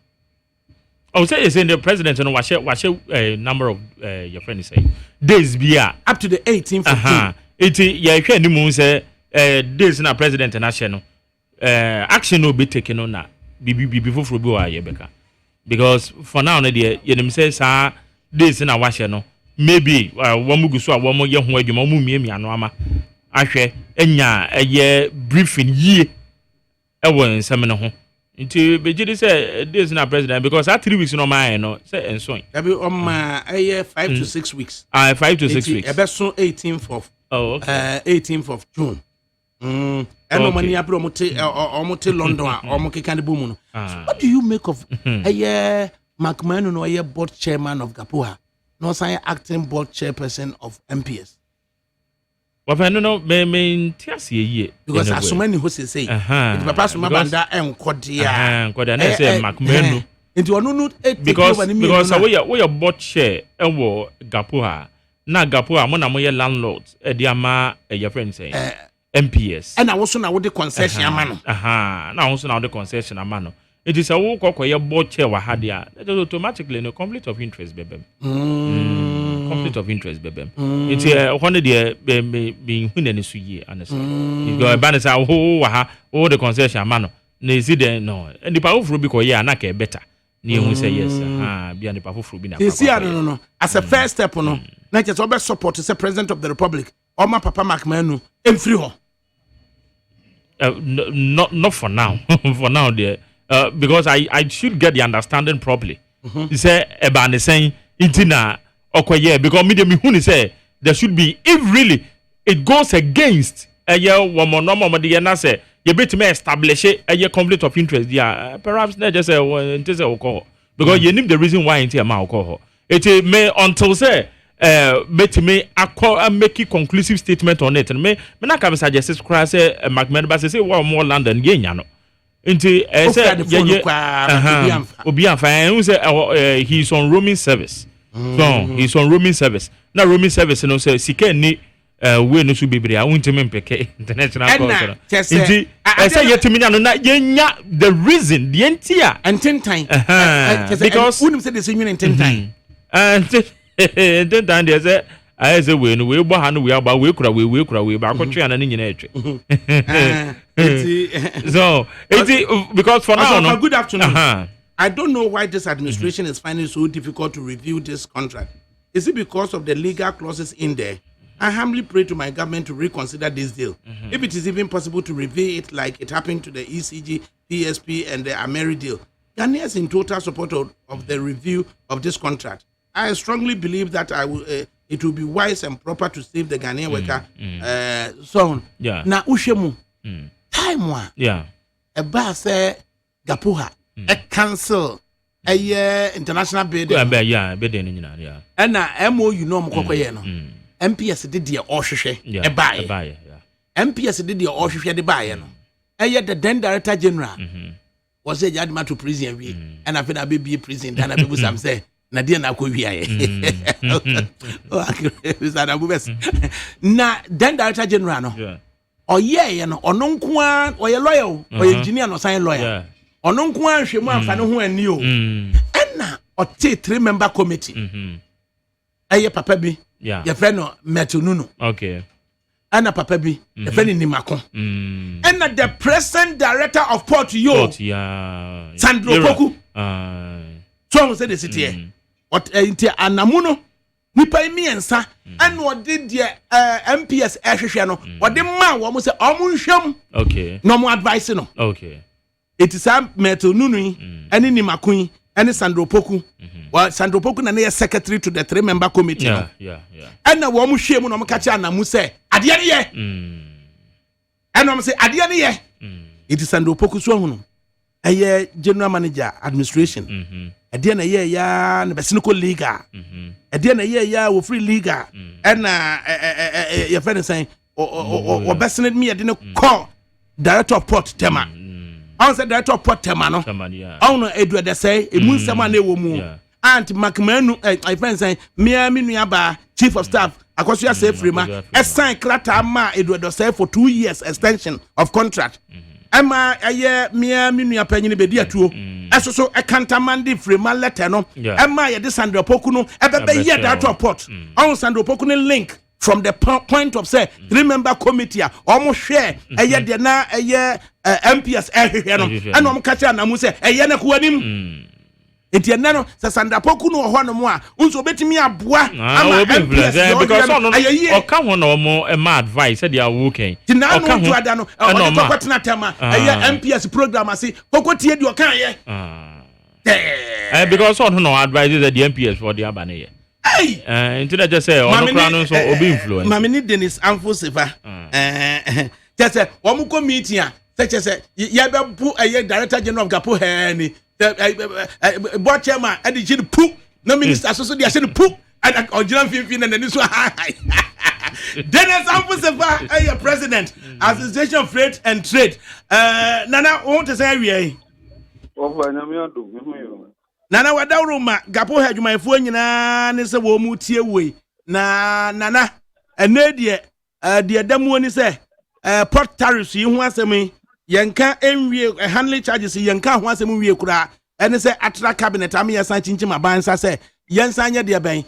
Oh, say is in the president and watch a number of your friends say days be up to the 18th of June. It yeah, you can moon say days na president and national action will be taken on that before for Rebecca. Because for now, you say, sir, days in a washer no. Maybe one mugu so one more young way you mummy and mama. I share a year briefing ye a one seminar home. Into Bejidi say days in a president because I 3 weeks no my no say and so on. A year 5 to 6 weeks. 5 to 6 weeks. A best 18th of 18th of June. And no money up or London or Moki Boom. What do you make of a year McMahon or a year board chairman of Gapuha? No sign acting board chairperson of MPS. Well, I don't know, may year because as so many who say, Papa Sumabanda and Kodia, McMahon. Into no because we are board chair and war Gapuha. Na Gapuha, Monamoya landlords, a diama, your friend say. MPS. And I also now the concession amano. Now also now the concession amano. It is a walk or your board chair wahadia. That is automatically no conflict of interest, baby. Conflict of interest, baby. It's one of the being winning this year, honestly. You go a banner say, oh, the concession amano. They see there no. And the power of Rubico, yeah, not better. You will say yes, beyond the power of Rubina. You see, no. As a first step, no, not just over support to say President of the Republic or my Papa McMahon, in free. Not for now. For now, dear. Because I should get the understanding properly. He said about the saying intina okoye because me who say there should be if really it goes against a year one more normal the say you better me establish a year conflict of interest. Yeah, perhaps not just a alcohol because you need the reason why into alcohol. It may until say. Bet me I make a conclusive statement on it and me na can suggest cry say McMahon but say one more land and gain no into say obi fine who say he's on roaming service so he's on roaming service now roaming service no say sika ni we no so bebre a won't me peke international call into say yetimi nya no na yenya the reason the entire and 10 time because who say the same in 10 time and then they say I say we no we bo ha no we aba we kura ba ko twa na ni nyina etwe so it because for now no good afternoon I don't know why this administration is finding it so difficult to review this contract. Is it because of the legal clauses in there? I humbly pray to my government to reconsider this deal. If it is even possible to review it like it happened to the ECG, PSP and the Ameri deal. Ghanaians in total support of the review of this contract. I strongly believe that it will be wise and proper to save the Ghanaian worker. So, na ushemu time wa. Yeah. A bar say Gapuha a cancel a international bid. Yeah, bidding yeah. And na MOU no mkokoye no. MPS did the Oshishe a buy. MPS did the Oshishe the buy no. Yet the then Director General was a judgment to prison and I feel I be prison and I be some say. Nadia na ko wiaye na then Director General no oye no ono nko a oye lawyer o engineer no sign lawyer ono nko a hwemu amfa ne ho ani o na o 3-member committee eye papa bi your friend no Metununu okay ana papa bi your friend ni Nimako na the present director of port Sandro Poku so say the city here what into anamuno nipa miensa and what did the MPS ehwehwe no what the man wo say omunhwem okay no more advice no okay it is am meto nunu ene Nimakun ene Sandro Poku well Sandro Poku na secretary to the 3-member committee yeah and na wo hwem no ka cha anamu say ade ne ye and no say ade ne ye it is Sandro Poku so hu no eye general manager administration ade na ye ya na besinico liga ade na ye ya wo free liga and your friend saying o besine me ade ne call director of port tema on say director of port tema no on no edu de say e mun sama na ewo mu aunt McMahon my friend saying me nua ba chief of staff akoso ya say free ma e sign krata ma edu de say for 2 years extension of contract Emma aye mia minua panyin be dia tuo eso so e kantamande frema letter no Emma ye de Sandra Poku no ebebe ye that report on Sandra Poku no link from the point of say 3-member committee omo hwe eye de na eye MPS ehwehwe no ana omo ka cha na mu say eye na ko anim enti ena no se Sandra Poku no ho no mo a unso betimi aboa ama MPS because o ka ho no mo ma advice dey awoken o ka ho ada no o dey kwatena tema eye MPS program ase kokotie di o kan ye because on no advice is the MPS for the abane ye enti na just say on no no so obi influence mama ni Dennis Amfosifa just say o mu committee a say ye be bu eye director general of Gapo he board chairman and the poop no minister so they say poop and original 15 and then so Dennis Amfosifa president Association of Freight and Trade nana want to say we nana wadawroma Gapo adwumayefo nyina ne se wo mu tie we na nana ene de damu ni se port tariffs yi ho asem yenka enwie handling charges yenka ho asem wie kura ene se atra cabinet am yesan chinchim abansa se yensan ye de ben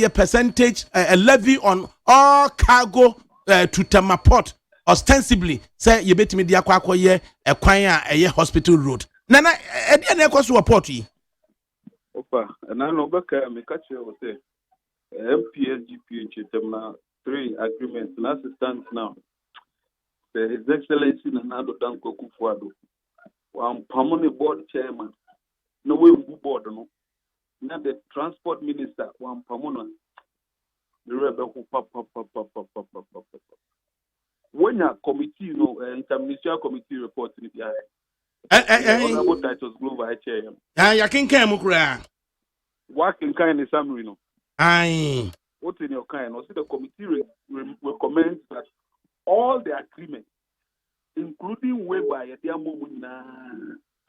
percentage a levy on all cargo to Tema Port ostensibly say ye betimi de akwakoye ekwan a hospital road nana e na ekoso port yi opa na no baka me ka che o say MPS GPH Tema 3 agreements na assistance now His Excellency Nana Danko Kufuado, one permanent board chairman, no way board, no, not the transport minister, one permanent. The rebel who pop. When your committee, interministerial committee report in the honorable titles global HM. I can come, What in kind of summary, no? Aye. What in your kind? Or see the committee recommends that all the agreements, including whereby the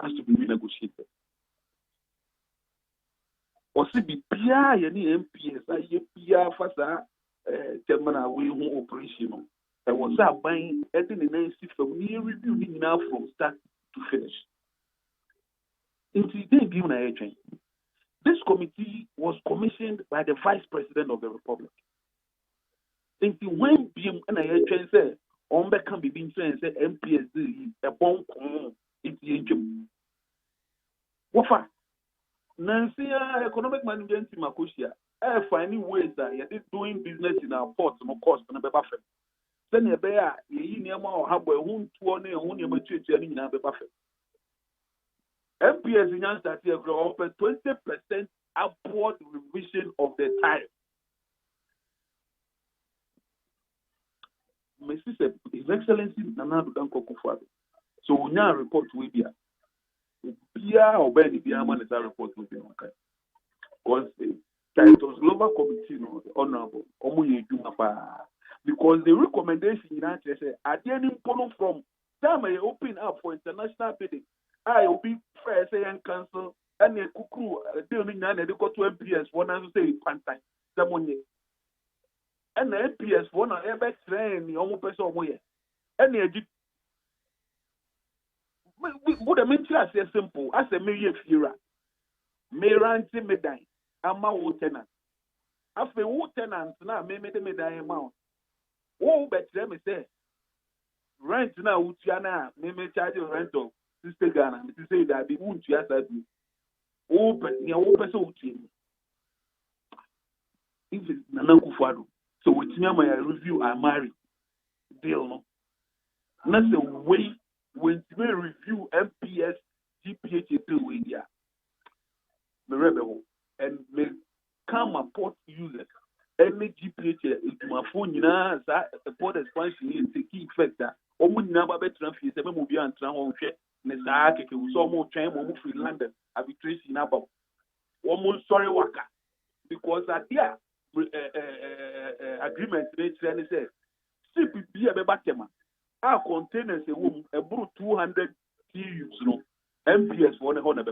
has to be renegotiated. Or see the PI any MPS, I fasa terminal way home operation. I was buying anything in NC from near reviewing now from start to finish. This committee was commissioned by the Vice President of the Republic. When BM and I say, on back can be being said, MPS a bomb, it's the Wafa Nancy, economic management in Makushia, finding ways that you're doing business in our ports, no cost, and a buffer. Then a bear, you near more have a wound to one on your mature journey in a buffer. MPS in answer to grow up 20% upward revision of the tariff. His Excellency Nana Danko Kufuado. So we now report to Ibia. Ibia or Benny Biaman is a report to Ibia. Because it was global committee, no, honorable, because the recommendation in answer say, are there any problem from time I open up for international bidding? I will be fair, say, and cancel, and a cuckoo, dealing and they go to MPS, one and say, Pantai, someone. And the MPS one on ever train the only person way. And the would a mention as simple as a million fira. Meranti medai, ama tenant. After tenants now, me medai amount. Oh, but let me say, rent now, Utiana, me charge rental, Sister Ghana, to say that the wound you have oh, but your person if it's Nana Kufuado. So with me, my review, I marry. Deal, no? That's the way when we review MPS, GPH, India. The rebel and may come a port users. Any GPH into my phone, the port expansion is the key factor. Omu never better fees, the movie and Tran check, Nesaki, who saw more train, more free London, arbitration about. Almost sorry, Waka. Because at there, agreement they say CPP a batema our containers a brew 200 TUs no MPS for the honor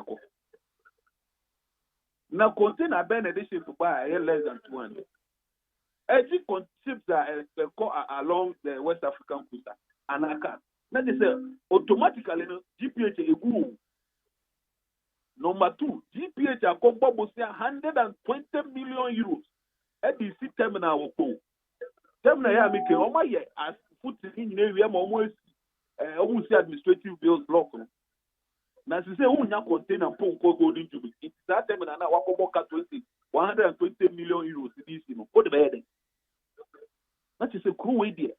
now container ben edition to buy less than 200 ships are along the West African coast and That is automatically no GPH a go. Number 2, GPH a combo 120 million euros. At the sea terminal will terminal ya make o ye as foot in area almost administrative bills block. Na se say unya container pon ko golden to be. It's that terminal na wakobo ka 120 million euros this no. What the bed? That is a cool way there.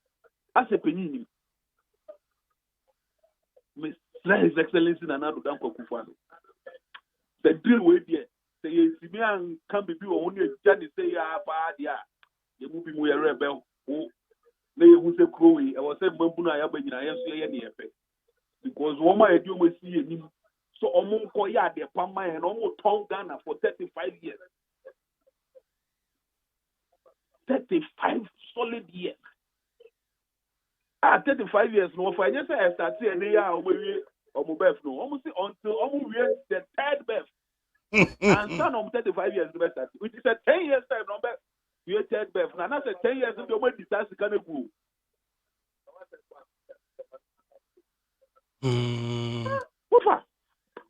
As a penny. Miss His Excellency Nana Danko Kufano. The deal way there. Say Simeon can be only Johnny say bad ya. You move him a rebel. Oh, they who say Crowy. I was saying Mabuna Yabina, I see any effect. Because one my do we see him. So Omo Koya de Pama and almost tongue Ghana for 35 years. 35 solid years. 35 years no for just I start saying they are omo birth no almost until almost the third birth. And son of 35 years the best, which is a 10 years time number you third birth. Now that's a 10 years the way disaster can go.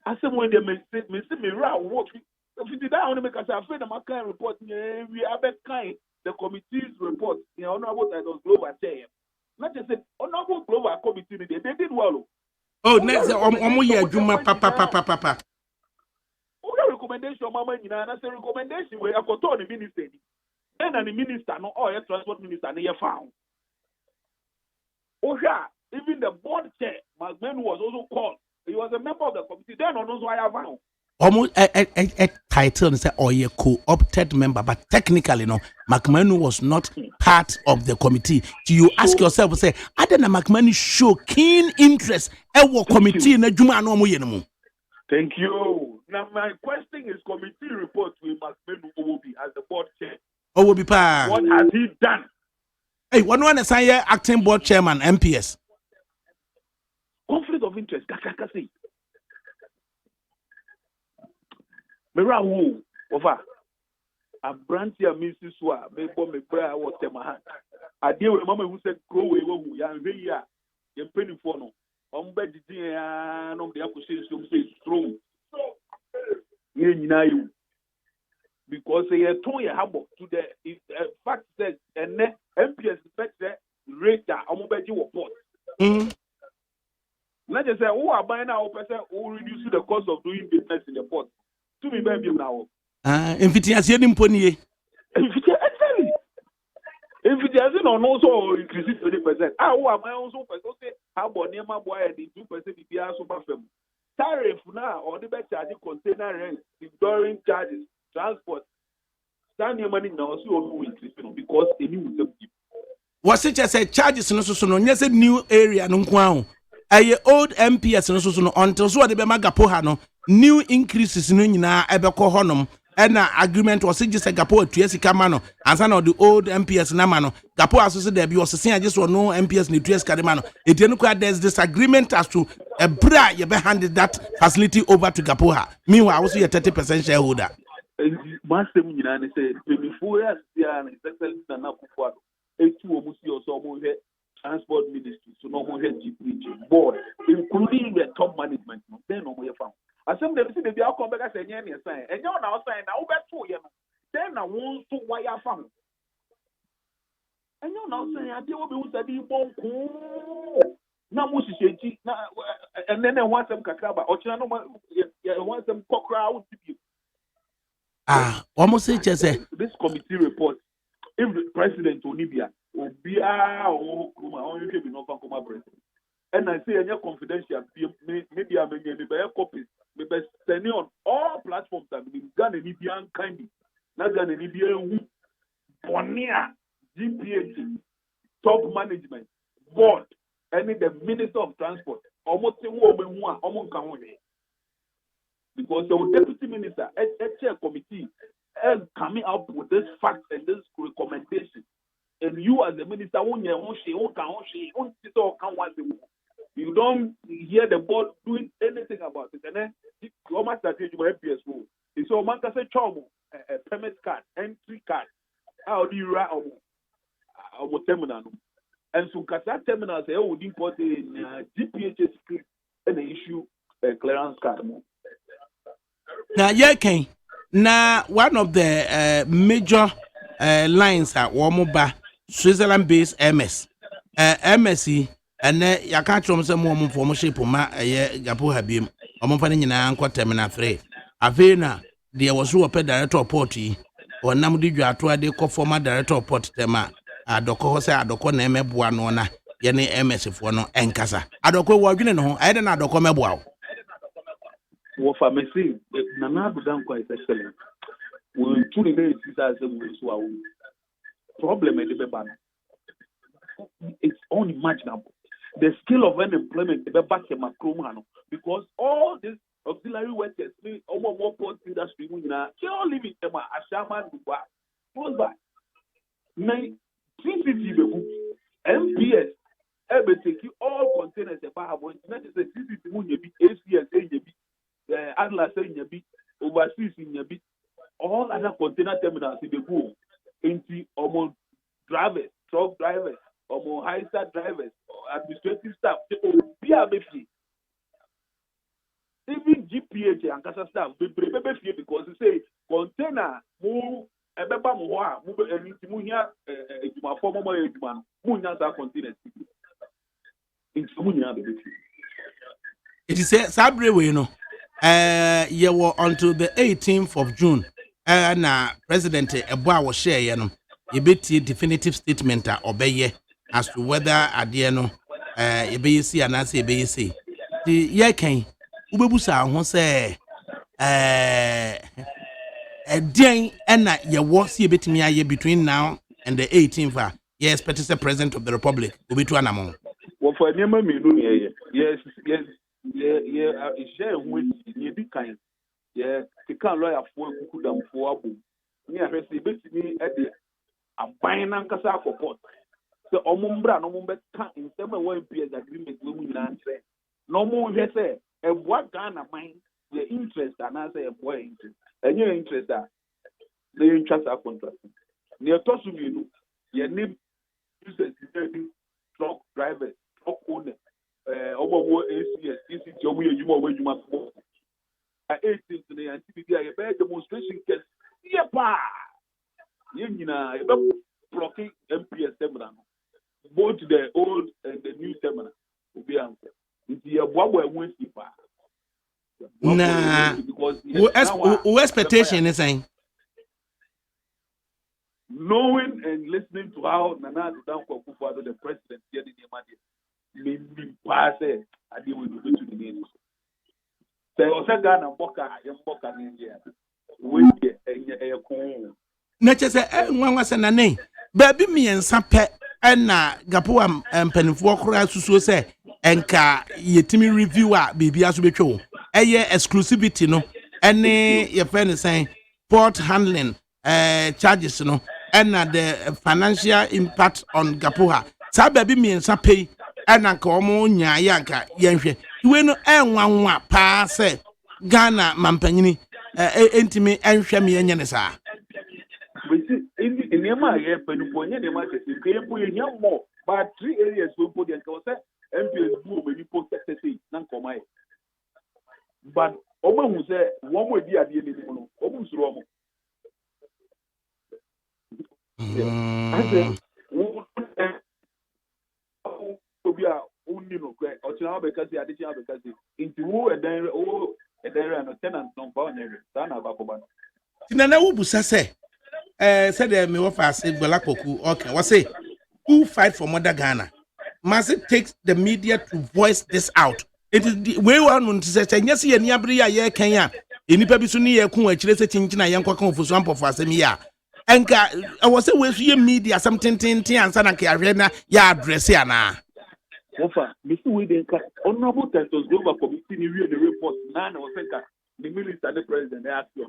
I said when they me round what if you did that only because I feel my kind report we have a kind the committee's report in honorable titles global chair. Not just say honorable global committee they did well. Oh, next year Juma papa. Oh, recommendation mama you know say recommendation we have got the minister. Then and the minister no or transport minister they found. Oh yeah, even the board chair Magmen was also called. He was a member of the committee. Then on those why I found. Almost a title and say or a co-opted member, but technically no, McMahon was not part of the committee. So you ask yourself, say, I don't know McMahon show keen interest at what committee na Juma no mo yenemu. Thank you. Now my question is committee report with McMahon Owobi as the board chair. Owobi pa. What has he done? Hey, one assign acting board chairman MPS. Conflict of interest, kakakasi. Mera wo over a branch ya Mrs. Swa me bo me bra wo tema ha ade we mama who said grow we wo ya nwe ya ye penny for no omba didi ya no de akosi so say strong ye nyina you because ye ton ye habo to the fact that and MPS better rate that omobaji wo port let's just say who are buying our person who reduce the cost of doing business in the port. To me, baby, now. Invitation imponier. Exactly. Invitation on also increases 20%. Who am I also say how about near my boy and the 2% if you are super firm. Tariff now or the best charging container rent, during charges, transport. Stand your money now, so you increase because a new was it just a charges no yes a new area no kwao. A old MPS no until so the Magapo no new increases no nyina ebeko honom and agreement was just a gapo tuesi kamano and some of the old MPS na mano gapo aso there be was saying just no MPS ni tuesi kademano it there's disagreement as to a bra you be handed that facility over to gapo meanwhile also a 30% shareholder master nyina ne say 24 years ya na especially na kufuado etu omusi oso transport ministry so no more GPG board including the top management then no more found as some they see they be come back say any sign and you now sign now beto you know then na won so wire found and you now say ade obi who said bonku na mo sisi na and then want some kakraba o china no want some kokra out to almost say this committee report if the president Onibia Obia or only be no president. And I say any confidential maybe I may be copies, maybe sending on all platforms that be Ghana Libyan kindly, not Ghana Libyan Bonia, GPH, top management, board, any the Minister of Transport, almost a woman almost because the deputy minister, chair committee, coming up with this fact and this recommendation. And you as the minister, you don't hear the board doing anything about it. And then you almost start to MPS rule. So man can say a permit card, entry card. How do you write our terminal? And so Kasa terminals say would import a GPHS script and issue a clearance card. Now, yeah, Ken. Now, one of the major lines at Womoba, Switzerland-based MS, MSC, and ya can't show some more information for my Gapu Habim, or Mompany Uncle Terminal 3. Avena, there was who a director of Porty, or Namudi Jatua de former director of Port Tema, Adoko Hosa, Adoko Neme Buanona, Yene MS if one and Casa. Adoko Wagin, I don't know Adoko Mebua. What I may say, Nana Budan quite excellent. We truly made it as a problem at the ban. It's unimaginable. The scale of unemployment, the back in Macron, because all these auxiliary workers, more port industry, they all live in Tema, Ashaman, close by. Now, CCTV, MPS, everything, all containers about not the CCTV, ACS, Atlas in your beat, overseas in your beat, all other container terminals in the go into almost drivers, truck drivers, almost high star drivers, administrative staff, even GPH and Casa staff, because they say container move a beba moa, move a munya, a former munya containers. It's munya. It is a Sabre, you know. You were until the 18th of June. Na President Eboa was share, you know, a bit definitive statement obey as to whether Adiano, a BC and as a BC. The Yakin, Ubebusa, who say, a day and you will see a bit me between now and the 18th. Yes, but it's the President of the Republic, Ubituanamo. Well, for Nema, yes. Yeah, share with you be kind. Yeah, the can lawyer for Kukudam for Abu. Near her, see, me at the a buying Ankasa for pot. So, Omumbra, no more in 7 years agreement with women. No more, they say, and what Ghana mind the interest and answer a boy interest. And your interest are the interest are contracting. Near Tosu, your name uses truck drivers, truck owners. ACS, at 18th and a demonstration case. Yepa! Yenina, blocking MPS terminal. Both the old and the new terminal will be answered. It's the Wawa Wednesday. Nah, what expectation is saying? Knowing and listening to how Nana Danko Kufado, the president, getting the money. Maybe pass it. I deal with the names. There was a gun and Boca in India. With a cool. Nature said, one was an name. Baby me and Sampe and Gapuam and Penfokra to say, and car yetimi reviewer, baby as we show. A year exclusivity, no, and your friend is saying port handling charges, no, and the financial impact on Gapuha. Sa baby me and Sampe. Ana ka omo nya ya ka yenhwe we no enwanwa pa se Ghana mampanyini entimi enhwe me enye ne saa in nema ye penupo nye nema se ke po ye nya mo but 3 areas we put the say MPS bu me ni post say na komai but omo hu say wo mo di ade ni no omo suro omo Obia only no cry or to have because the addition of because into who and then and tenant no bound Sana Bakoban. Tinana Ubusa say said me offer say Bolakoku okay what say who fight for mother Ghana must it take the media to voice this out. It is the way one to say yes ye niabri ya Kenya enipa bi so ne ye ku akire se chinchina ye nkwa kan ofusu ampofo asem ya enka I was say we so media something ansa na ka ahwe na ya address ya na Ofa, Mr. Widen, Honorable Tentos Global Committee, the report, none was the minister, the president, they asked you.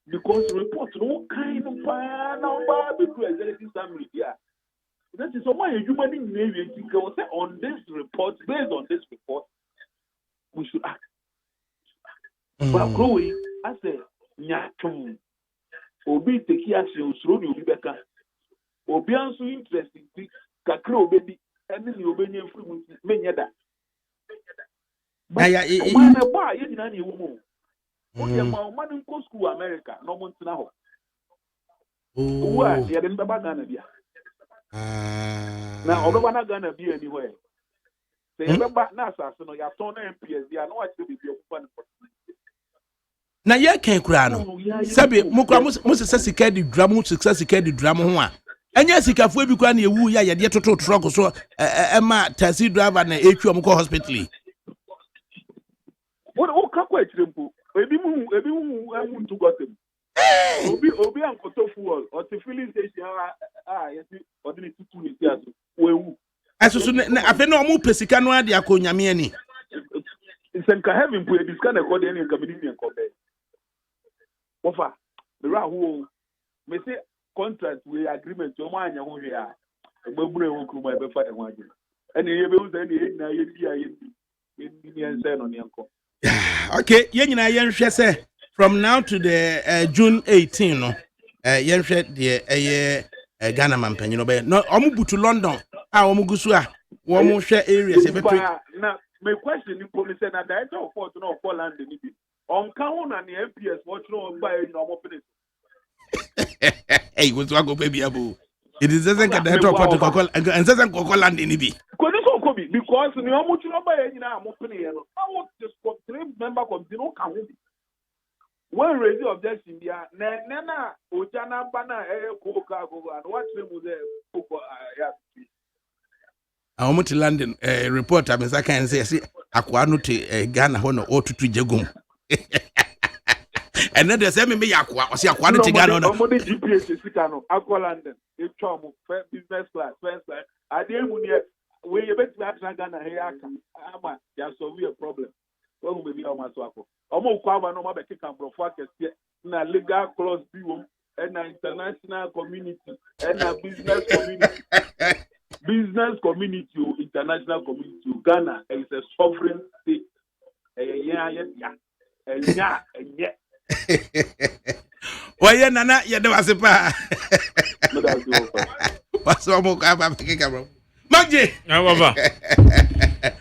Because reports no kind of number between executive family here. That is why a human being can say on this report, based on this report, we should act. But growing, I say, Nyatum, Obi take action, slowly, Rebecca. obi anso interesting ti kakra obedi ene ni obenye free mu menye da ya man e ba ye nyina na ewo mu o de ma o man nko school America no mo ntina ho wa ye de mbaba Ghana bia na obaba na Ghana bia ni ho e se ye baba na asase no ya ton na MPS bia na wa che bi okupa ne na ye kan kura no sabe mukura musesa sika di drum musesa sika di drum ho a enya sikafu bi kura na ewu ya ye de toto truck so ma taxi driver na etwa am ko hospital o ka kwa tirempo ebi mu amu ntu gotem obi ankoto fuel o ti filling station yesi o de tutu ni ti aso wewu asusu na afi na omu pesika no ade akonyame ani senka heaven pu e diska na ko de ni nka bidi mi nko be wofa me ra ho me say contract we agreement o ma anya ho hwe a egbabure ho kuma e be fa e ho age ene ye be uza ene ye na ye bia ye ni ense no ne nko okay ye nyina ye nhwe se from now to the June 18 no ye nhwe de Ghana mampanyi no be no omubutu London a omugusu a wo mo hwe areas e be na my question ni police na director of port no for land ni bi on kan ho na ne MPS watch no gba e no mo finish hey go to go baby abo it is doesn't get director of port ko and doesn't go land ni bi ko ni so ko bi because ni omo tro ba e nyina mo finish no how just ko three member committee no kan ho bi when raise objection dia na oja na ba na ko ka go and what them there ko ya Awomuti London report amesa kan say akwa no te Ghana ho no otutu jegum and then they say me yakwa o say akwa no te Ghana no mo de GPS sika no akwa London e twa mo business class first class ade mu ne we ye beti atra Ghana he aka ama ya solve a problem wo mo be o so akọ omo kwa ba no ma be kika brofo akese na legal clause bi wo and international community and business community business community, international community, Ghana is a sovereign state. Why nana ya de wasipa. Waso mo ka ba kika bro. Magje. Baba.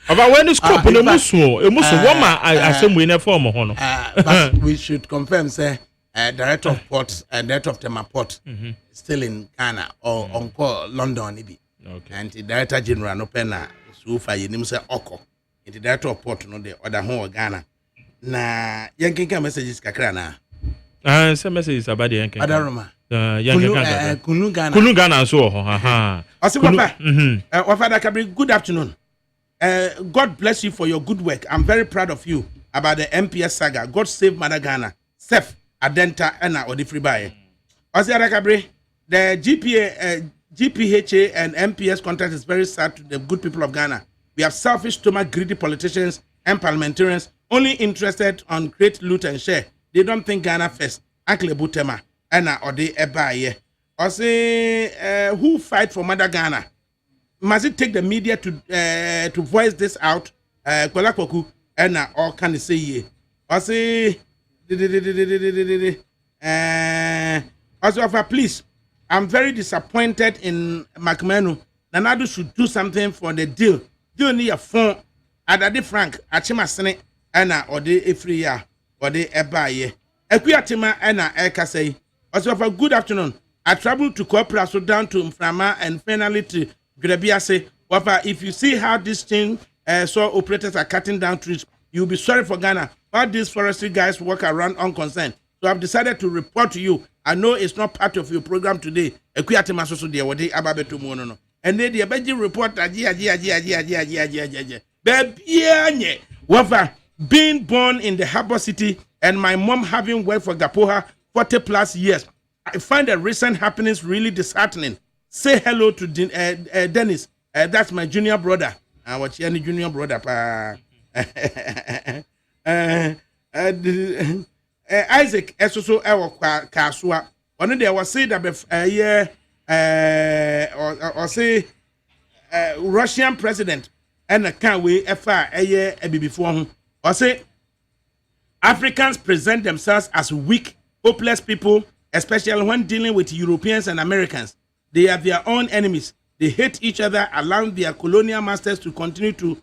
Baba when scope no muso woma asemu in form ho no. But we should confirm say director of ports and director of Tema Port still in Ghana or on call London ibi. Okay. And the director general no pena so far yenim say oko. The director of port no the other ho Ghana. Na yankinka messages kakra na. Some messages about the yankinka. Adaroma. Kunu Ghana so ho ha. Wafa Adakabre, good afternoon. God bless you for your good work. I'm very proud of you about the MPS saga. God save Mother Ghana. Sef Adenta Ena Odifribaye. Adakabre, the GPHA and MPS contract is very sad to the good people of Ghana. We have selfish, stomach, greedy politicians and parliamentarians only interested on create, loot, and share. They don't think Ghana first. Uncle Butema, Anna or the Ebaye. Or say, who fight for Mother Ghana? Must it take the media to voice this out? Kwalakoku, Anna, or can they say ye? Or say, also, please. I'm very disappointed in McMenu. Nanadu should do something for the deal. Deal near phone. Adade Frank, Achima Sene, Anna, or the Efria, or the Ebaye. Ekuyatima, Anna, Ekasei. Also, for good afternoon. I traveled to Kopra, down to Mframa, and finally to Grebiase. Wafa, if you see how this thing, so operators are cutting down trees, you'll be sorry for Ghana. All these forestry guys walk around unconcerned. So I've decided to report to you. I know it's not part of your program today. Ekuyatima so dear wode ababeto mono no. And then the Beji report Baby Wafa being born in the harbor city and my mom having worked for Gapoha 40 plus years. I find the recent happenings really disheartening. Say hello to Dennis. That's my junior brother. What's your junior brother? Isaac Esoso Ewa Kasua. One day I was say that or say Russian president and a can't wait a year before him. Or say Africans present themselves as weak, hopeless people, especially when dealing with Europeans and Americans. They are their own enemies. They hate each other, allowing their colonial masters to continue to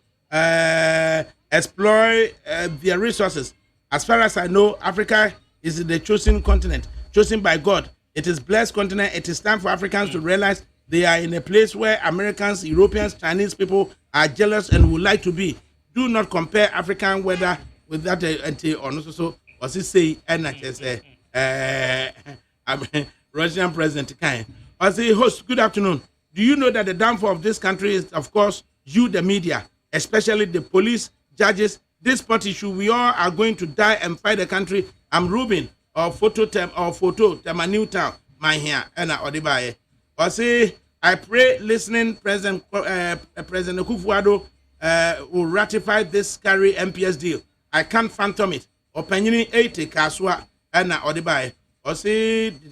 exploit their resources. As far as I know, Africa is the chosen continent, chosen by God. It is blessed continent. It is time for Africans to realize they are in a place where Americans, Europeans, Chinese people are jealous and would like to be. Do not compare African weather with that so was it say Russian president kind. I say, host, good afternoon. Do you know that the downfall of this country is, of course, you, the media, especially the police, judges. This part issue, we all are going to die and fight the country. I'm Ruben or photo Tema Newtown, my here and Odibaye. I say, I pray listening President Kufuado will ratify this carry MPS deal. I can't phantom it. Opinion 80 Kaswa and Odibaye. I say, good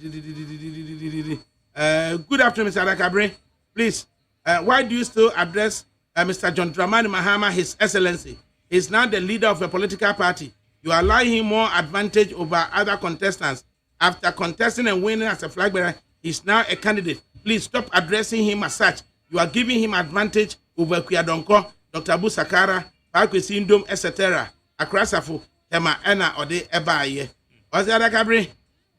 afternoon, Mr. Adakabre. Please, why do you still address Mr. John Dramani Mahama, His Excellency? He's now the leader of a political party. You allow him more advantage over other contestants. After contesting and winning as a flag bearer, he's now a candidate. Please stop addressing him as such. You are giving him advantage over Kuyadonko, Dr. Abu Sakara, Pakwesi Indom, etc. Akrasafu, Tema Ena Ode Ebaye. Adakabre,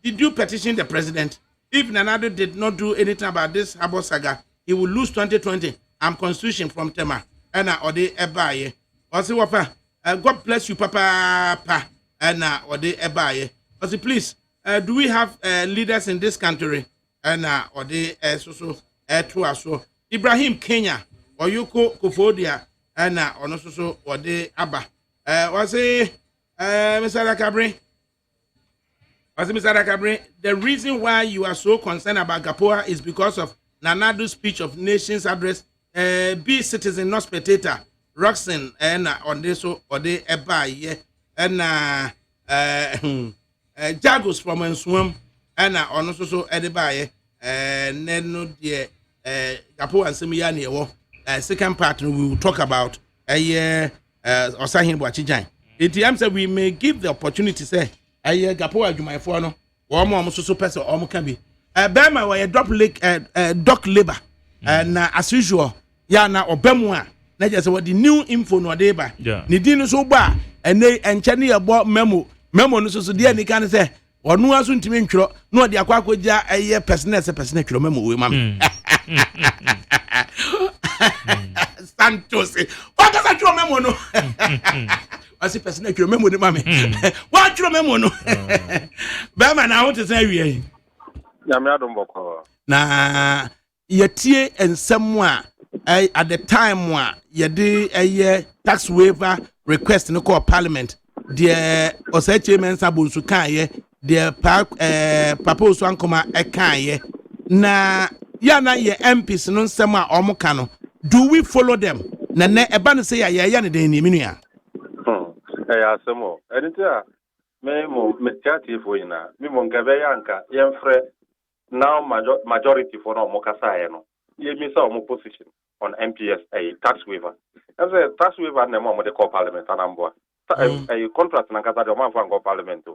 did you petition the president? If Nanado did not do anything about this Habo saga, he will lose 2020. I'm constitution from Tema Ena Ode Ebaye. God bless you, Papa. And Ode Ebaye. Please, do we have leaders in this country? And Ode so Ibrahim Kenya, Oyuko Kofodia, and Onososo Ode Abba. Mr. Adakabre, the reason why you are so concerned about Gapoa is because of Nanado's speech of nations address. Be citizen, not spectator. Roxanne and on this or the Ebaye and Jagos from Enswam and on also Edebaye and then no dear Gapo and Semiani. Second part we will talk about a year or Sahin Wachijan. In terms that we may give the opportunity, say a year Gapo as you my phone or more so person or can be Bama where a drop lake dock labor and as usual, Yana or Bemwa. Na just what the new info no dey ba ni din so ba ene enche ne yebo memo no so dey ni kan say onu aso ntimi ntwro no dey akwakoja eye person twro memo we mam Santos what does twro memo no asi person twro memo ni mam what twro memo no ba ma na what say wie ya me adom boko na yetie ensem a at the time yede a tax waiver request no call parliament the osache mensa bonsu kan ye the papa osu ankoma e kan ye na ya na ye MPs no nsem a omoka no do we follow them na eba no say ya ne den ni menua ya asemo enita me mo metiati fo ina me mo ngabe yanka yemfre now majority for no mokasa ye no ye mi sa omo position on MPS a tax waiver. As a tax waiver na mo de call parliament anamboa. A contract na kasa de mo fa go parliament.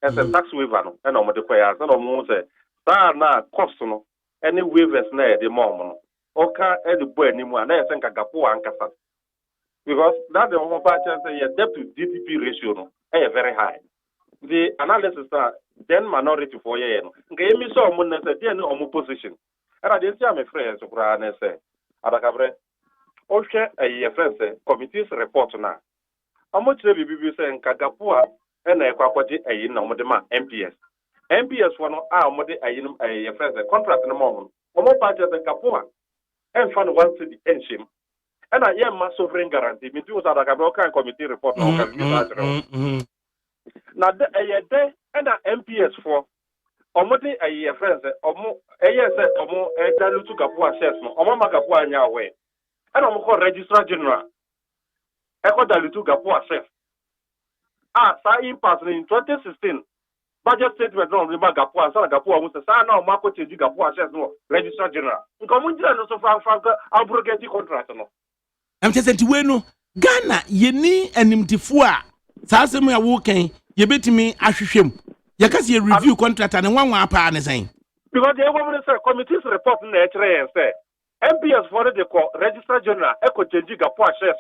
As a tax waiver no na mo de kwaya so no mo say na cost no any waivers na e de mo no. Oka e de bo animu na e se nka gapo ankasa. Because that the mo pa say your debt to GDP ratio no e very high. The analysis are then minority for ye no. Nka emi so mo na say dey no mo position. Era dey see am friends so kura na say Adakabre, Osha a friend committee's report na. How much the BBC and Kagapua and a quaquati a nomodema MPS. MPS one our mode a friend contract in the moment. Omo party the Kapua and fund one city enshim. And I am my sovereign guarantee. Me do Adakabre committee report now. Now a day and a MPS for Omode a friend omo omo dalutu Kapua shares no omo Kapua nya we and omo call registrar general eko dalutu Kapua shares sa impasse in 2016 budget statement no remember Kapua sa Kapua mo sa na omo ko change Kapua shares no registrar general nko mo njira no so fa abrogate contract no am chesenti we no Ghana yeni animtifo a sa asem ya wo kan yebetimi ahwehwem. You can see a review contract and one apa and saying. Because the woman said committee's report in the and say MPS for the Register General Echo Jenjiga Poa shares.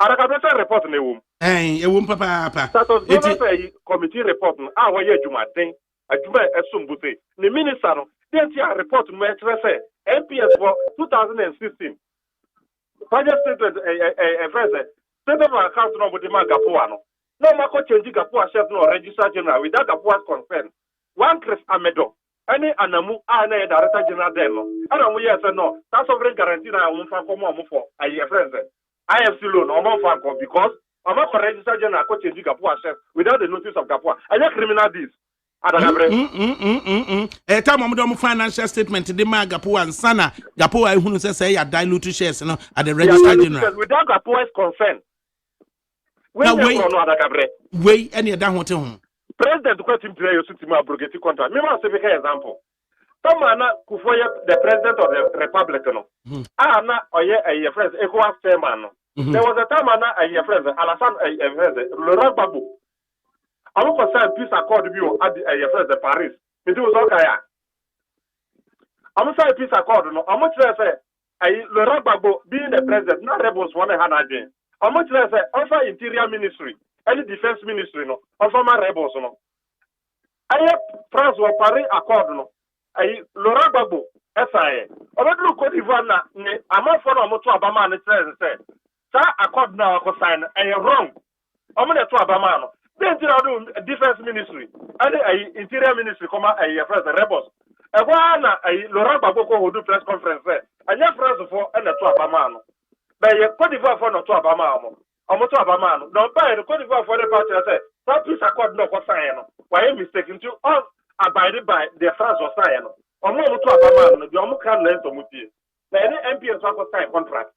Adakabre report in the womb. Eh, papa. That was a committee report. Our year Juma thing. A Juma Esumbute. The minister, the report to say MPS for 2016. Budget statement a president. State of account number the Magapuano. No Marco Chenji Gapua shares no Register General without Gapua's consent. One Chris Amedo. Any Anamu Ane Director General Demo. I don't know yes or no. That's sovereign guarantee I won't for more for a president. I have still no more because I'm not for Register General Chenji Gapua shares without the notice of Gapua. I just criminal this. Time I'm financial statement the Gapo and Sana Gapo I who say ya dilute shares no at the Register General. Without Gapo's consent. Wait, any of that what President question play your suit abrogate contract. Me want to make an example. Tamana Kufoya, the president of the Republic, Anna or a friend, ECOWAS chairman. There was a time Anna a friend, Alassane a friend, Laurent Gbagbo. I want to sign peace accord view at the friend Paris. It was okay. I'm going to sign peace accord. No, I'm going to say Laurent Gbagbo being the president, not rebels one hand again. I'm going to say also Interior Ministry. Any defense ministry no on former rebels no aye France wa Paris accord no aye Laurent Gbagbo SIA obedu Cote d'Ivoire na ne amafo na omoto abama ne say sa accord na ko sign aye wrong omo na to abama no then do defense ministry and aye interior ministry come aye France rebels e wa na aye Laurent Gbagbo ko hold press conference anya France for na to abama no but ye Cote d'Ivoire for na to abama mo Omoto Abamano. Now, by the Cote d'Ivoire for the party, I said, that peace accord no was signed. Why mistaken to all abided by the France was signed. Omoto Abamano, the Omukan lens of Muti. Now, any MPS was signed contract.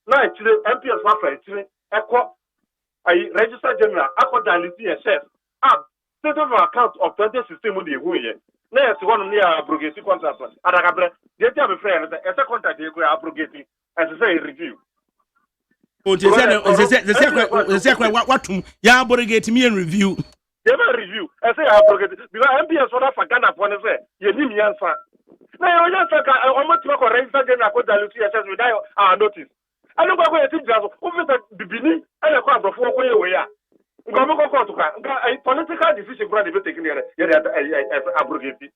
Now, actually, MPS was actually a Register General, Acordality and Chef, state of account of 2016 with the Huye. Now, it's one near abrogating contract. Adakabre, they tell me, friend, as a contract, they go abrogating, as I say, review. What ya abrogate me and review. They will review. I say abrogate because MPS for that for Ghana for say you need me answer. Now you just say I want to go Register General code dilution SS without our notice. I don't go to think just over the Bibini and the crowd before we are. Political decision for the taking abrogate.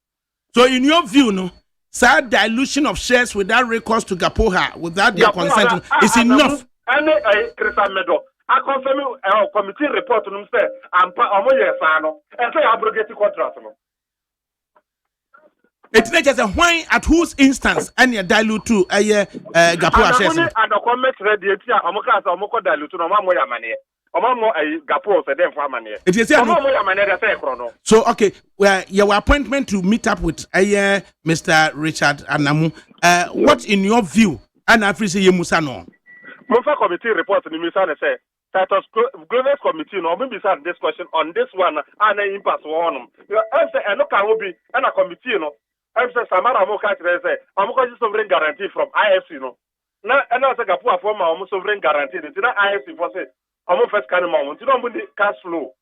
So in your view, no, sad dilution of shares without recourse to Gapoha without their consent is enough. And Chris Amedo, I confirm our committee report to them say, I'm and say abrogate contract. It's not just a why at whose instance and you dilute to a Gapoha shares. And the comment ready, Omoka, Omoko dilute, no more money. Omo Gapo for them for money. It is so okay, well, your appointment to meet up with Mr. Richard Anamu. What in your view, and I say you musano? Mofa committee report in the Misana say that was global committee no maybe start this question on this one and impact one. I say no can be and a committee no. I say Samara Moka say Amoka sovereign guarantee from IFC no. Na and I say Gapu form our sovereign guarantee. It's not IFC for say Amo first kind of moment. You don't the cash flow.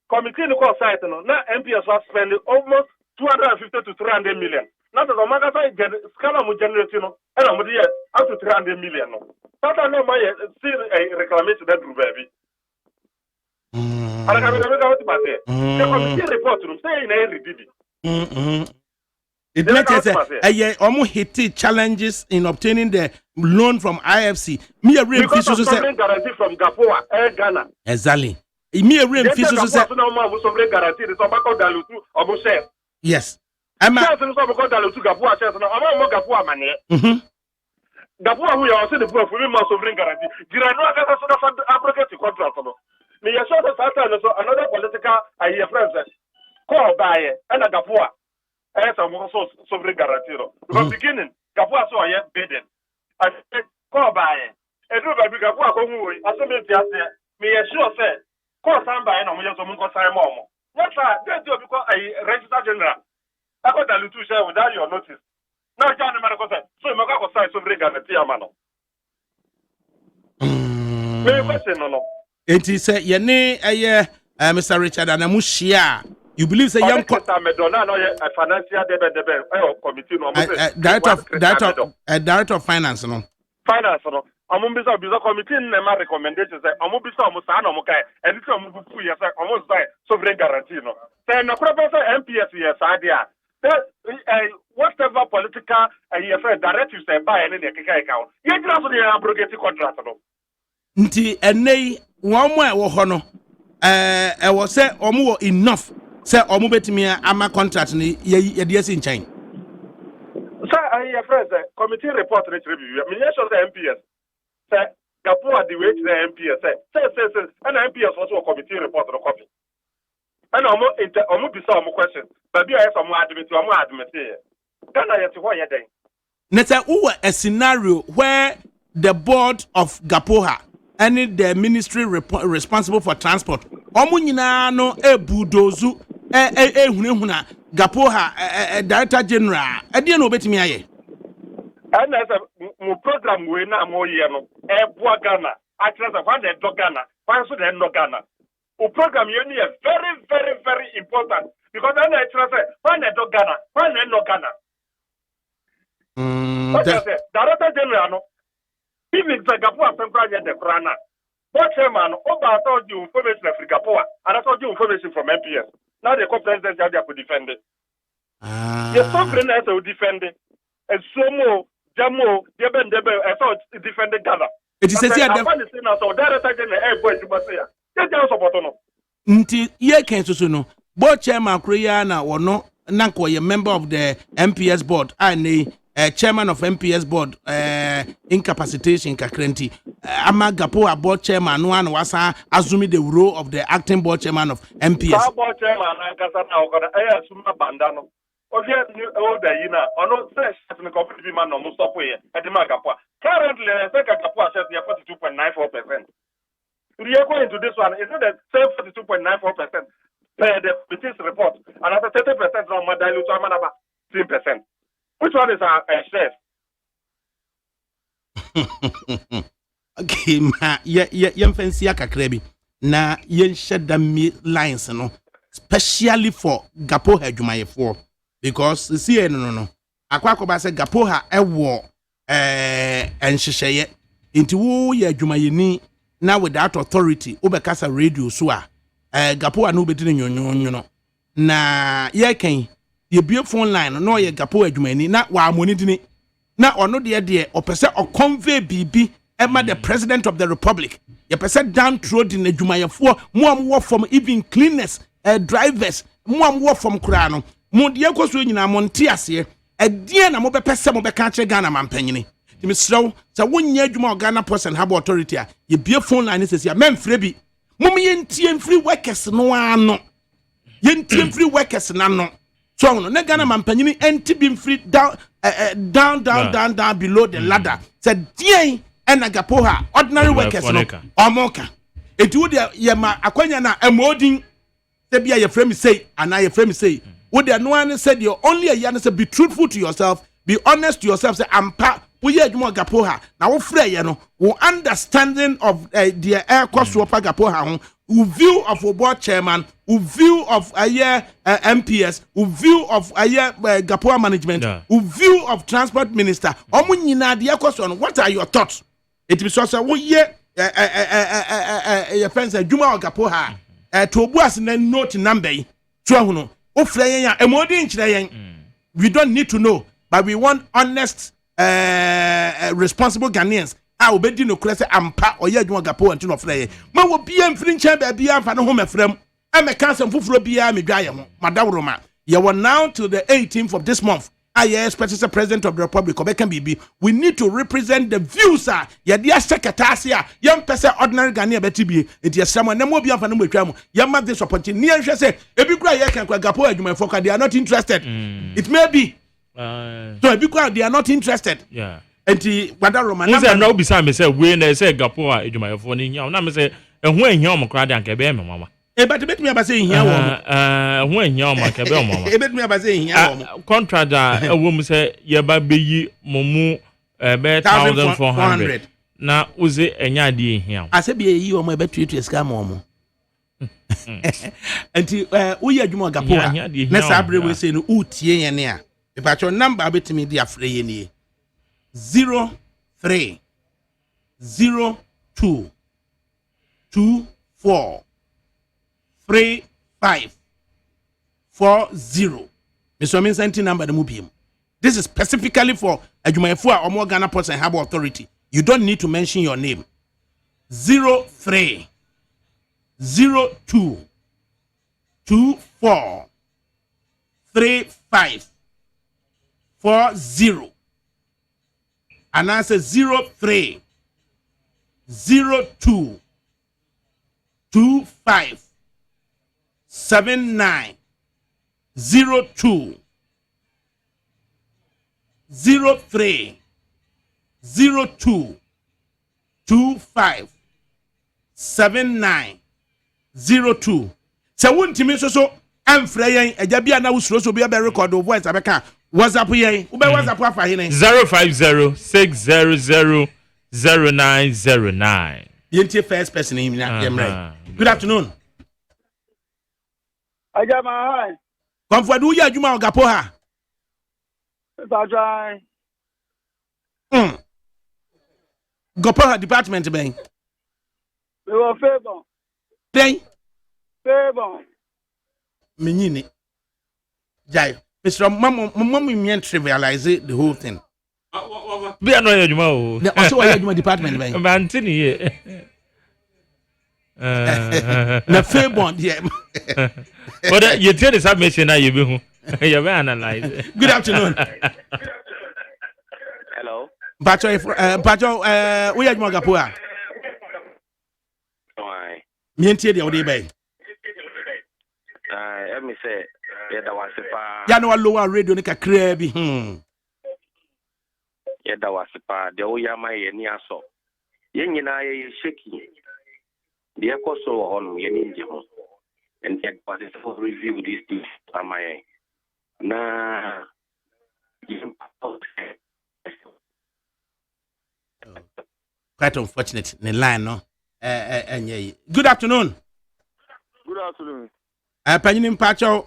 Committee no call site no. Na MPS was spending almost 250 to 300 million. Not as a magazine scala mu generate no. And I'm up to 300 million no. That I know my still a reclamation that do baby. I can't remember what about it. The committee report to them say in every did. It makes almost hit challenges in obtaining the loan from IFC. Me a real because of sovereign guarantee from Gapoa, Ghana. Exactly. Me a real fish to say. Sovereign guarantee the tobacco dilutu or share. Yes. I'm not going to dilutu Gapoa shares. I'm not Gapoa money. Gapoa who are saying the proof we must sovereign guarantee. Girano has a abrogate contract. Me a short of another political friends call by and a Gapoa. As a sovereign guarantee. From beginning, Gapoa saw a bidding. I said, call by it. And do by Gapoa come away. I said, me a sure said, call somebody and I'm going to sign more. That's why they do because a Register General. I got a little share without your notice. Now, John America said, so I'm going to sign sovereign guarantee. It is Mr. Richard Anamushia You believe say young financial committee no director of finance no. Finance no. Bisa committee na recommendations say bisa sa na kai and this pu yes say sovereign guarantee no. Say na MPS yes adia. Whatever political directives say by any keka account. You just dey abrogate contract no. Nti enei one more wo ho no was say omo enough say omo betimi ama contract ni ye de esi nchen. Sir, your friend committee report review. Me sure the MPS say Gapua the way to the MPS say and MPS also a committee report no copy. And omo bisa omo question. But be I some admit here. Ghana yet what you doing? Neta a scenario where the board of Gapoha and the ministry responsible for transport omo nyina no bulldozu hunehuna Gapoha director general e dey no betimi aye and as a program we na mo ye no boa Ghana actually when they do Ghana when so they no Ghana o program you need very very very important because then I say when they do Ghana when they no Ghana director general no even the Gapoha central the Krana but chairman over told you information from Gapoha and I told you information from MPS. Now the co-president they could defend it. The sovereign has to defend it. And so more, Jamo, Deben, I thought defended Ghana. It is a Nti ye ken so no. Both chairman Korea na wono nanko ye member of the MPS board and chairman of MPS board incapacitation kakrenti ama Gapoha board chairman no an wasa assuming the role of the acting board chairman of MPS. Board chairman ankasa na okoda asuma bandano. Oje o da yina ono say the company man no stop here e dey Gapoha. Currently I think Gapoha shares near 42.94%. We are going to this one, is it the same 42.94% per the business report and after 30% from dilute to about 10%. Which one is our chef? Okay, ma ye fancy kakrebi na ye sheda me lines no specially for Gapoha adwumayefo because see no akwakoba say Gapoha ewo enhyehyeye nti wo ye adwumayeni na without authority obekasa radio so a Gapoha no bedi nyonyo na ye kan ye bie phone line no ye Gapoha adwumani na wa amoni dini na ono de opese o convey bibi ema the president of the republic ye pese down road in adwumayefo mo am from even cleaners drivers mo am from kura no mo de ekoso nyina mo nte ase edie na mo be pese mo be ka kire Ghana mampanyini timi srew sa wonya adwuma Ghana person have authority a ye bie phone line sese a memfre bi mo me yentie free workers no ano yentie free workers na no so no na Ghana mampanyini enti bi free down down below the ladder said die and Gapoha ordinary workers no omoka enti wo de ye ma akwanya na emodin se bia ye frame say and ye frame say wo de no an said you only a year say be truthful to yourself, be honest to yourself, say ampa we ye adwuma Gapoha na wo frɛ ye no wo understanding of the air cost of Gapoha ho who view of a board chairman, who view of a year MPS, who view of a year Gapoha management, who view of transport minister. Omunyina the question, what are your thoughts? It is also what year your friends Juma Gapoha to Obuas and note number. So we don't need to know, but we want honest, responsible Ghanaians. I will no class ampa or ye Juma Gapoha and no flay. Man will be in French be am for home from. I'm a council for be me dry Madame Roma. You are now to the 18th of this month. I expect the president of the republic of BB. We need to represent the views, sir. Ya dear secretary, young person, ordinary Ghanaian BTB. It is someone no more be for no travel. Young man, this opportunity. Near say, if you cry, can Gapoha, you may focus. They are not interested. It may be. So if you cry, they are not interested. Yeah. And the Madame Roma. No, beside me, say, when they say Gapoha, you may phone in your name, say, and when you're crying, I can be mama. But bet me about saying here, when you're my cabin, bet me about saying here, contract a woman say, yeah, baby, Momu, 1,400. Now, was it any idea here? I said, be you on my battery to scam, Momo. Enti we ya adwuma gapo a na sabre we say no utie yen ne a if I your number betimi dia frɛ ye nie 03 02 24 35 40 Mr. Minsanti number the mubiem. This is specifically for adwumayefo a omo Ghana Ports and Harbour Authority. You don't need to mention your name. 03 02 24 35 40 and I say 03 02 25 79 02 03 02 25 79 02 so wontimi so amfra yen agya bia na wusuro so bia be record voice abeka WhatsApp yen ube WhatsApp afa hene 050600909 yentie first person him na yemre. Good afternoon. Ajama hi. Comfort do ya adwuma ogapo ha. Tajai. Gopo ha department ben. We were favor. Ben. Favor. Menyini. Jai. Mr. Mama me trivialize the whole thing. Be no ya adwuma o. The also ya adwuma department ben. Ba ntini ye. Na favor there. But you tell the submission now you be who. You be analyze. Good afternoon. Hello. Pacho we ya adwuma ogapo ha. Why? Mientie de odi ben. Let me say, yeda wasipa. Ya no lower radio ne kakra bi. Yeda wasipa. De oyama ye ni aso. Ye nyina ye shaky. De ekoso honum ye ni nje ho. And yet was it for review this thing am I. Na quite unfortunate in the line no. Good afternoon. Good afternoon. Panyin Pacho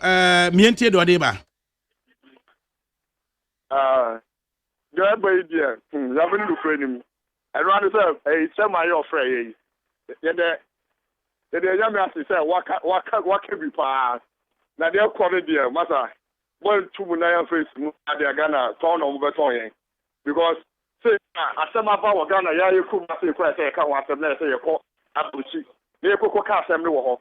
mientie do de ba. Go by dear. You have been friend. I want to say, say my your friend. The young man say what can be pass. Na dey call there, master. One two na face na dey Ghana turn on beton because say asema ba wa Ghana ya yeku ma say kwa say ka wa asem na say yeko abuchi. Na yeko ka asem ni wo ho.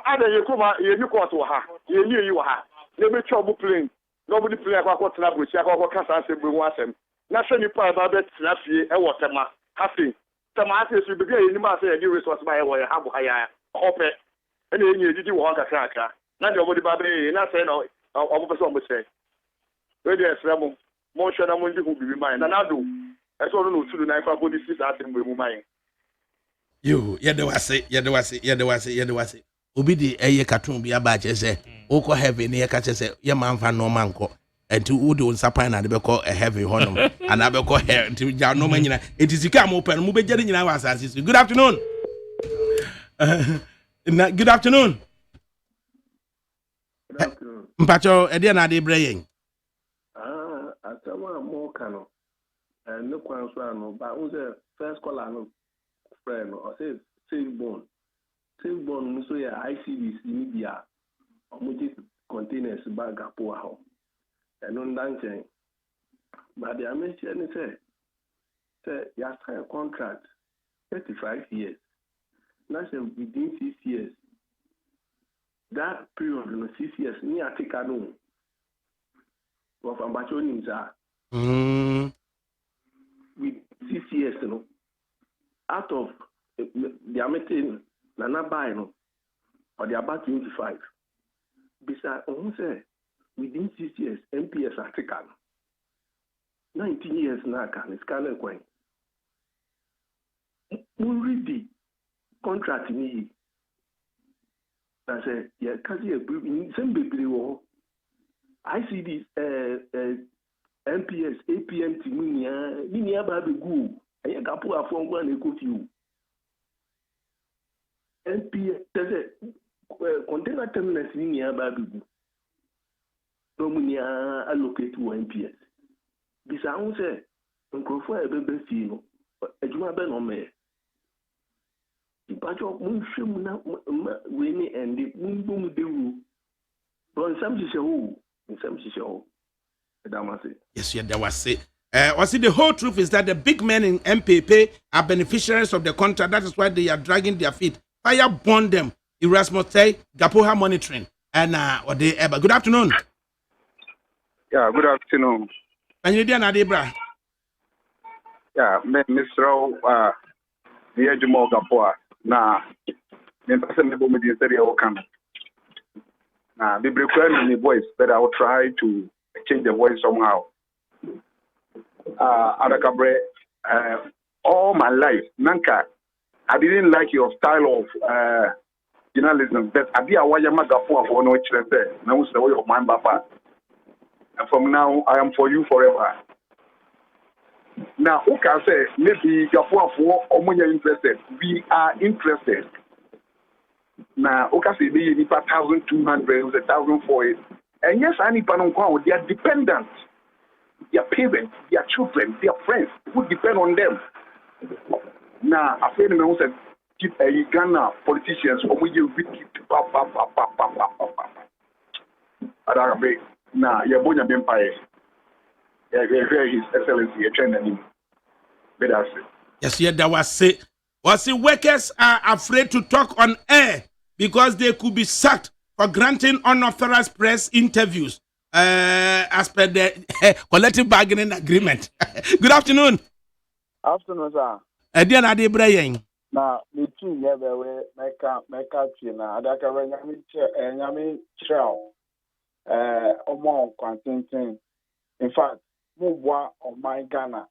Ada yeku ma ye ni court wo ha. Ye ni yi wo ha. Na be trouble plane. Nobody play akwa tena abuchi akwa ka sa asem bu asem. Na se ni pa ba be tena fie e wo tema. Happy. Tema ase su be ye ni ma say ye resource ba ye wo ha bu ha ya. Ope. Ene ye ni ejiji wo ha kakra. Na de obodi ba be na say no obo person mo say. We dey esremo. Mo hwe na mo ndi hu bibi man. Na na do. Eso no tulu na ifa body sit atem mu man. Yo, yede wase. Obi di eye cartoon bi aba che se. Oko heaven ne ka che se ye manfa no manko. Enti wode onsapan na de be call a heavy honum. And I be call hair enti ja no man nyina. Enti sika mo pen mo be jere nyina wa asase. Good afternoon. Good afternoon. Mpacho ede na de breyen. Asama mo kano. No kwan so ano ba unse first call ano friend or say save bone no so ya ICBC media omuji containers bag apo aho eno ndanchen but the mention say ya sign contract 35 years now say within 6 years that period no 6 years ni atika no of ambacho ni za with 6 years, you know, out of the meeting, Nana buy, no, or the about 25. Besides, say within 6 years, MPS African 19 years now can it's kind of going. We read the contract me. I say, yeah, because you same baby war. I see this MPS, APM, Minia Baby Goo, and you can put a phone one and go to you. MPS, container terminals ni ya ba bi no mu ni allocate to MPS bisa hu say nkrofo e be fi no adwuma be no me ipacho mun hwem na we ni ende mun bom dewu don sam shisho yes, yeah, that was it. The whole truth is that the big men in MPP are beneficiaries of the contract. That is why they are dragging their feet. Fire burn them. Erasmus Tay, Gapoha monitoring. And good afternoon. Yeah, good afternoon. And you did Adebra. Yeah, Mr. The Edgemore Gapoa. Nah, the person who made the study of Okam. Nah, they require me voice, but I will try to change the voice somehow. Adakabre, all my life, Nanka, I didn't like your style of journalism, but I did a Wayama Gapoa for no children. Now, the way of my papa. And from now, I am for you forever. Now, who can say maybe Gapoa for Omoya interested? We are interested. Now, who can say they need 1,200, 1,004? And yes, I need Panonquan, they are dependent. Their parents, their children, their friends who depend on them. Now, I feel me said, keep a Ghana politicians or we you wicked Adakabre. Now, you're born a empire. His Excellency, a trend. Yes, yeah, that was it. Was the workers are afraid to talk on air because they could be sacked for granting unauthorized press interviews. As per the collective bargaining agreement. Good afternoon. Afternoon, sir. Edian Adebra. Now, the two never were make up na Adakabre nyami chel omo kwantintin. In fact, mubwa on my Ghana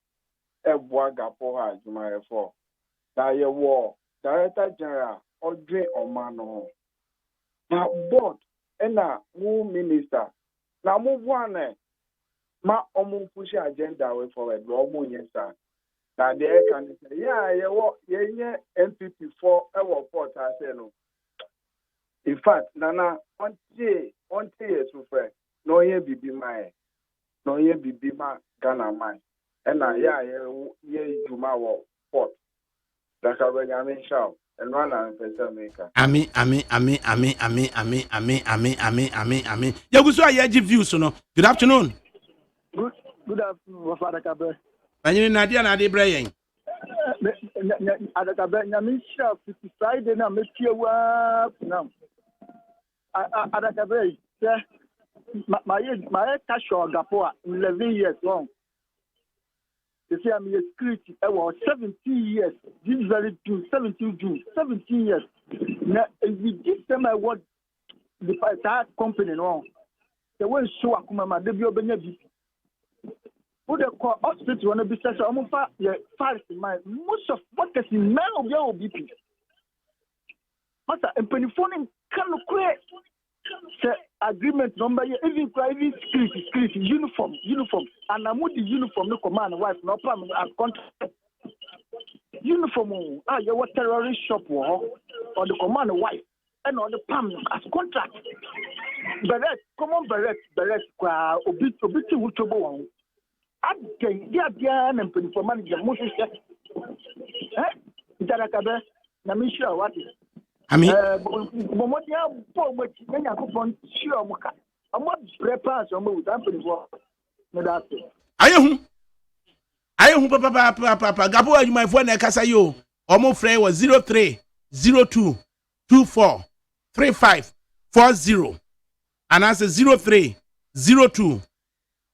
ebwa Gapoha Jumaye for. Na ye war Director General Audrey Omano. Now board ena who minister. Now move one ma push agenda way forward. Yes, sir. Now the can say, yeah, yeah, MPP for our port. I say no. In fact, Nana, one day, so fair. No, ye be my, no, ye be my Ghana mine. And now, yeah, Juma port. That's how I mean, shout. And one and person maker. Ami. Yaguso ayaji views no. Good afternoon. Good afternoon, Father Kabe. And you Nadia Adebra. Adakabre nyami sha Friday na me piewa na. Adakabre my casual Gapoa 11 years long. You see, I'm a security. I was 17 years. This very June, 17 June, 17 years. Now, with this time, I want the entire company wrong. They won't show up. My debut of the put the call hospital on a business. I'm far in my most of what is in man of your BP. Master, and penny can create agreement number even private security uniform and I'm with the uniform no command wife no problem and contract uniform you what terrorist shop or the command wife and on the palm as contract beret common beret kwa obi wu tobo won again dia na mpani for manager mo hwehwe Adakabre na me sure what is Ami. Momodia Pomach, Yakupon, sure Moka. I'm not prepared to move that for that. I am Papa Gapoa, you my phone, Casayo. Omo Frey was 0302 24 35 40. And answer 0302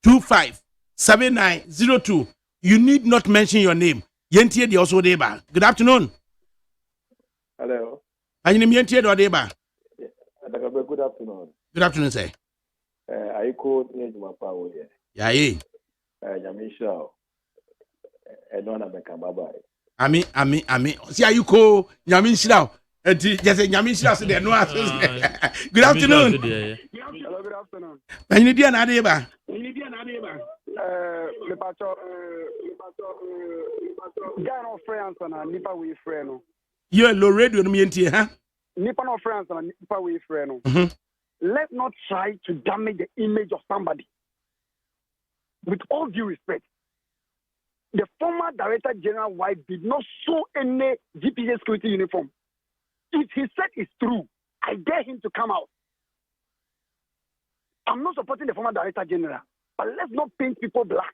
25 7902. You need not mention your name. Yentie de also deba. Good afternoon. Hello. And you mean Deba? Good afternoon. Good afternoon, sir. I called my power here. Yeah, Yamisha. And one of the Kambaba. Ami. See how you call Yamisha. Just a Yamisha said, no. Good afternoon. Hello, good afternoon. And you did an Adeba. Ghana friends and Nipa we friend. You're low radio, huh? Nipa no friends and Nipa we friend. Let's not try to damage the image of somebody. With all due respect, the former Director General wife did not show any GPA security uniform. If he said it's true, I dare him to come out. I'm not supporting the former Director General, but let's not paint people black.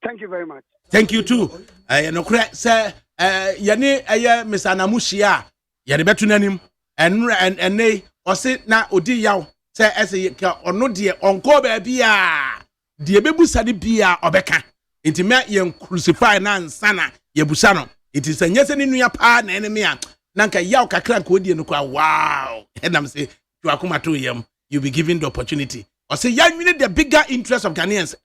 Thank you very much. Thank you too. No correct sir. Yani Mr. Namushia. Yade betu nanim. And they or say na odi yaw. Say ese ono de onko ba bia. De bebusa de bia obeka. Inti me ye crucify na nsana ye busa no. It is nyese ni nua pa na enemy a. Nanka yaw kakra nko odi no kwa wow. And I'm say you akoma to yam. You be given the opportunity. Or say ya need the bigger interest of Ghanaians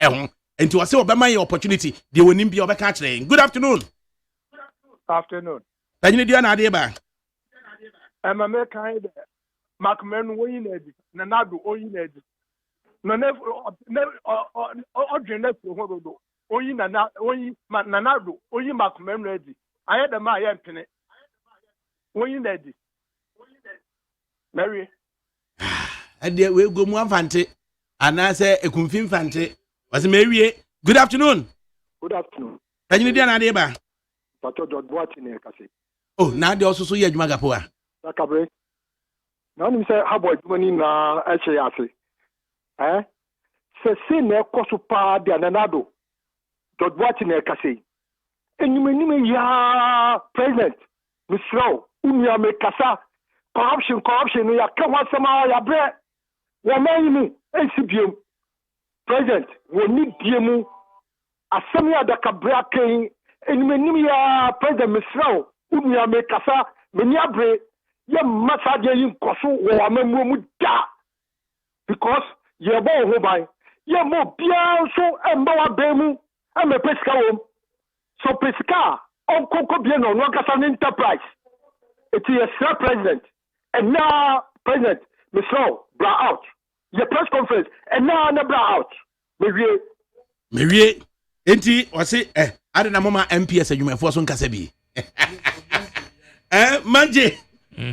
and to say obama your opportunity they will be obeka today. Good afternoon. Afternoon. Tanyini dia na adeba. I'm American. Macman Wayne Eddy. Nanado Oyin Eddy. No never ordinary Hodo. Oyin Nanado Oyin Macman Eddy. I had a my penny. Oyin Eddy. Mary. And there we go more fante. And I say a confirm fante. Was Mary. Good afternoon. Good afternoon. Tanyini dia na adeba. Pato watching here, Cassie. Oh, now they also so ye Magapoa. Adakabre. Now you say how about money na HAC? Se ne kosupa de ananado. Dot watching here, Cassie. And you mean ya president. Mr. Umia me kasa. Corruption, ya kawa sama ya bre. Wa mai NCBM. President, we need diemu. Asemi Adakabre akai. And many President Mr. Umia me kasa. Many abre. Ye masaje yin koso wo amemu da. Because ye bo ho ban. Ye mo bia so emba wa bemu. Ame pesika wo. So pesika on koko bia no kasa enterprise. It is a president. And now, President, Mr. Bra out. Your press conference. And now, bra out. Maybe. Enti, was it? I don't know, Mama MPS, you may force on Kasabi. Manje,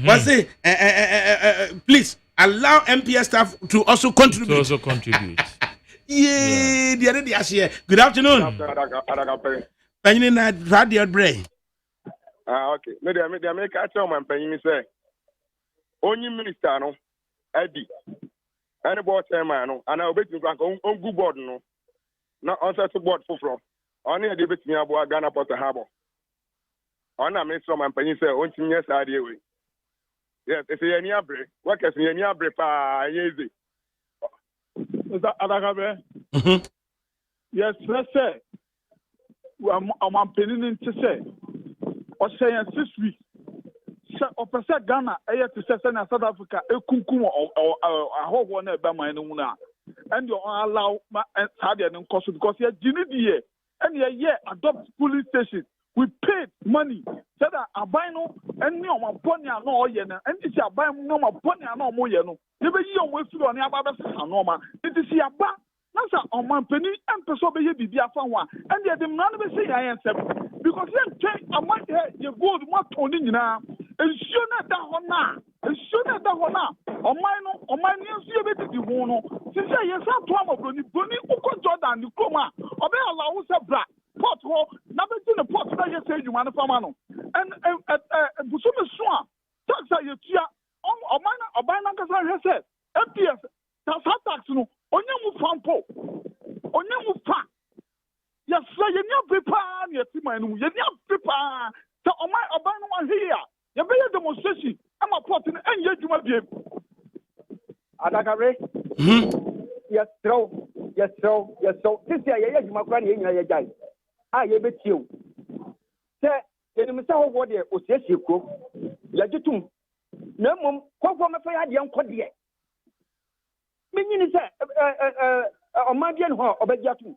was it? Please allow MPS staff to also contribute. Yeah, the other day, good afternoon. Penny na radio brain. Okay. Maybe I make a tell my penny say. Only minister no, Eddie. Any board chairman no, and I'll bet you on good board no. Not answer to board for from. Only a debate me about Ghana Port Harbor. On a minister my penny say, on years idea way. Yes, it's a year break. What is a year break? Easy. Is that Adakabre? Yes, let's say. I'm penning to say. Or say in 6 weeks. Or percent Ghana, to say South Africa, a kunkum or a whole one at Bama and you allow my Sadia and cost because you're Ginidia and you're adopt police station. We paid money. Said I buy no and no my pony are no yen and it's a buy no my pony are no more yeno. Never you with you on the Ababa Sanoma. It is your back. Nasa on my penny and Pesobe be the Afanwa and yet the man will say I answer because then I might have your gold more toning now. And sure that honor, and sure that honor, or mine, you bet the wono. Since I yes, I'm Tom of Bunny, Uko Jordan, the Coma, or they allow us a black pot hole, never in the pot that you say you want to famano. And Busuma Swan, tax are your tia, or mine, or by Nankasa said, FPS, that's how tax no, on your fampo, on your fa. Yes, sir, you're not prepared, yes, man, you're not prepared. So, on my abandon one here. You be a demonstration. I'm a pot in any you might be. Adakabre? Yes, so. This year, you might run in your guy. I bet you. Say, the Mr. Wadi was yes, you cook. Legitum. No, mum, come from a fire, young Codia. Meaning, a Madian Hall of a Yatu.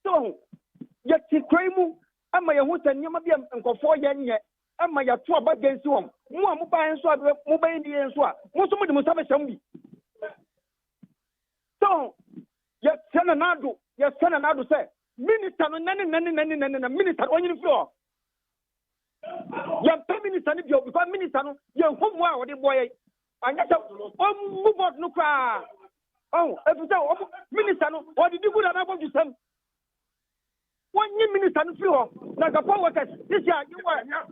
So, yet, Kramu, and my host and Yamabiam and for 4 years yet. I'm my 2 against one. More mobile and swap, mobile and swap. Most of them must have a zombie. So, yes, Senado say, Minister, Minister on the floor. Your Prime minister ni bio because minister no ye hom wa wo de boy anya se move out no kra oh if you say minister no what did you good na go do sem one minister no free ho na ga power workers this year you were nya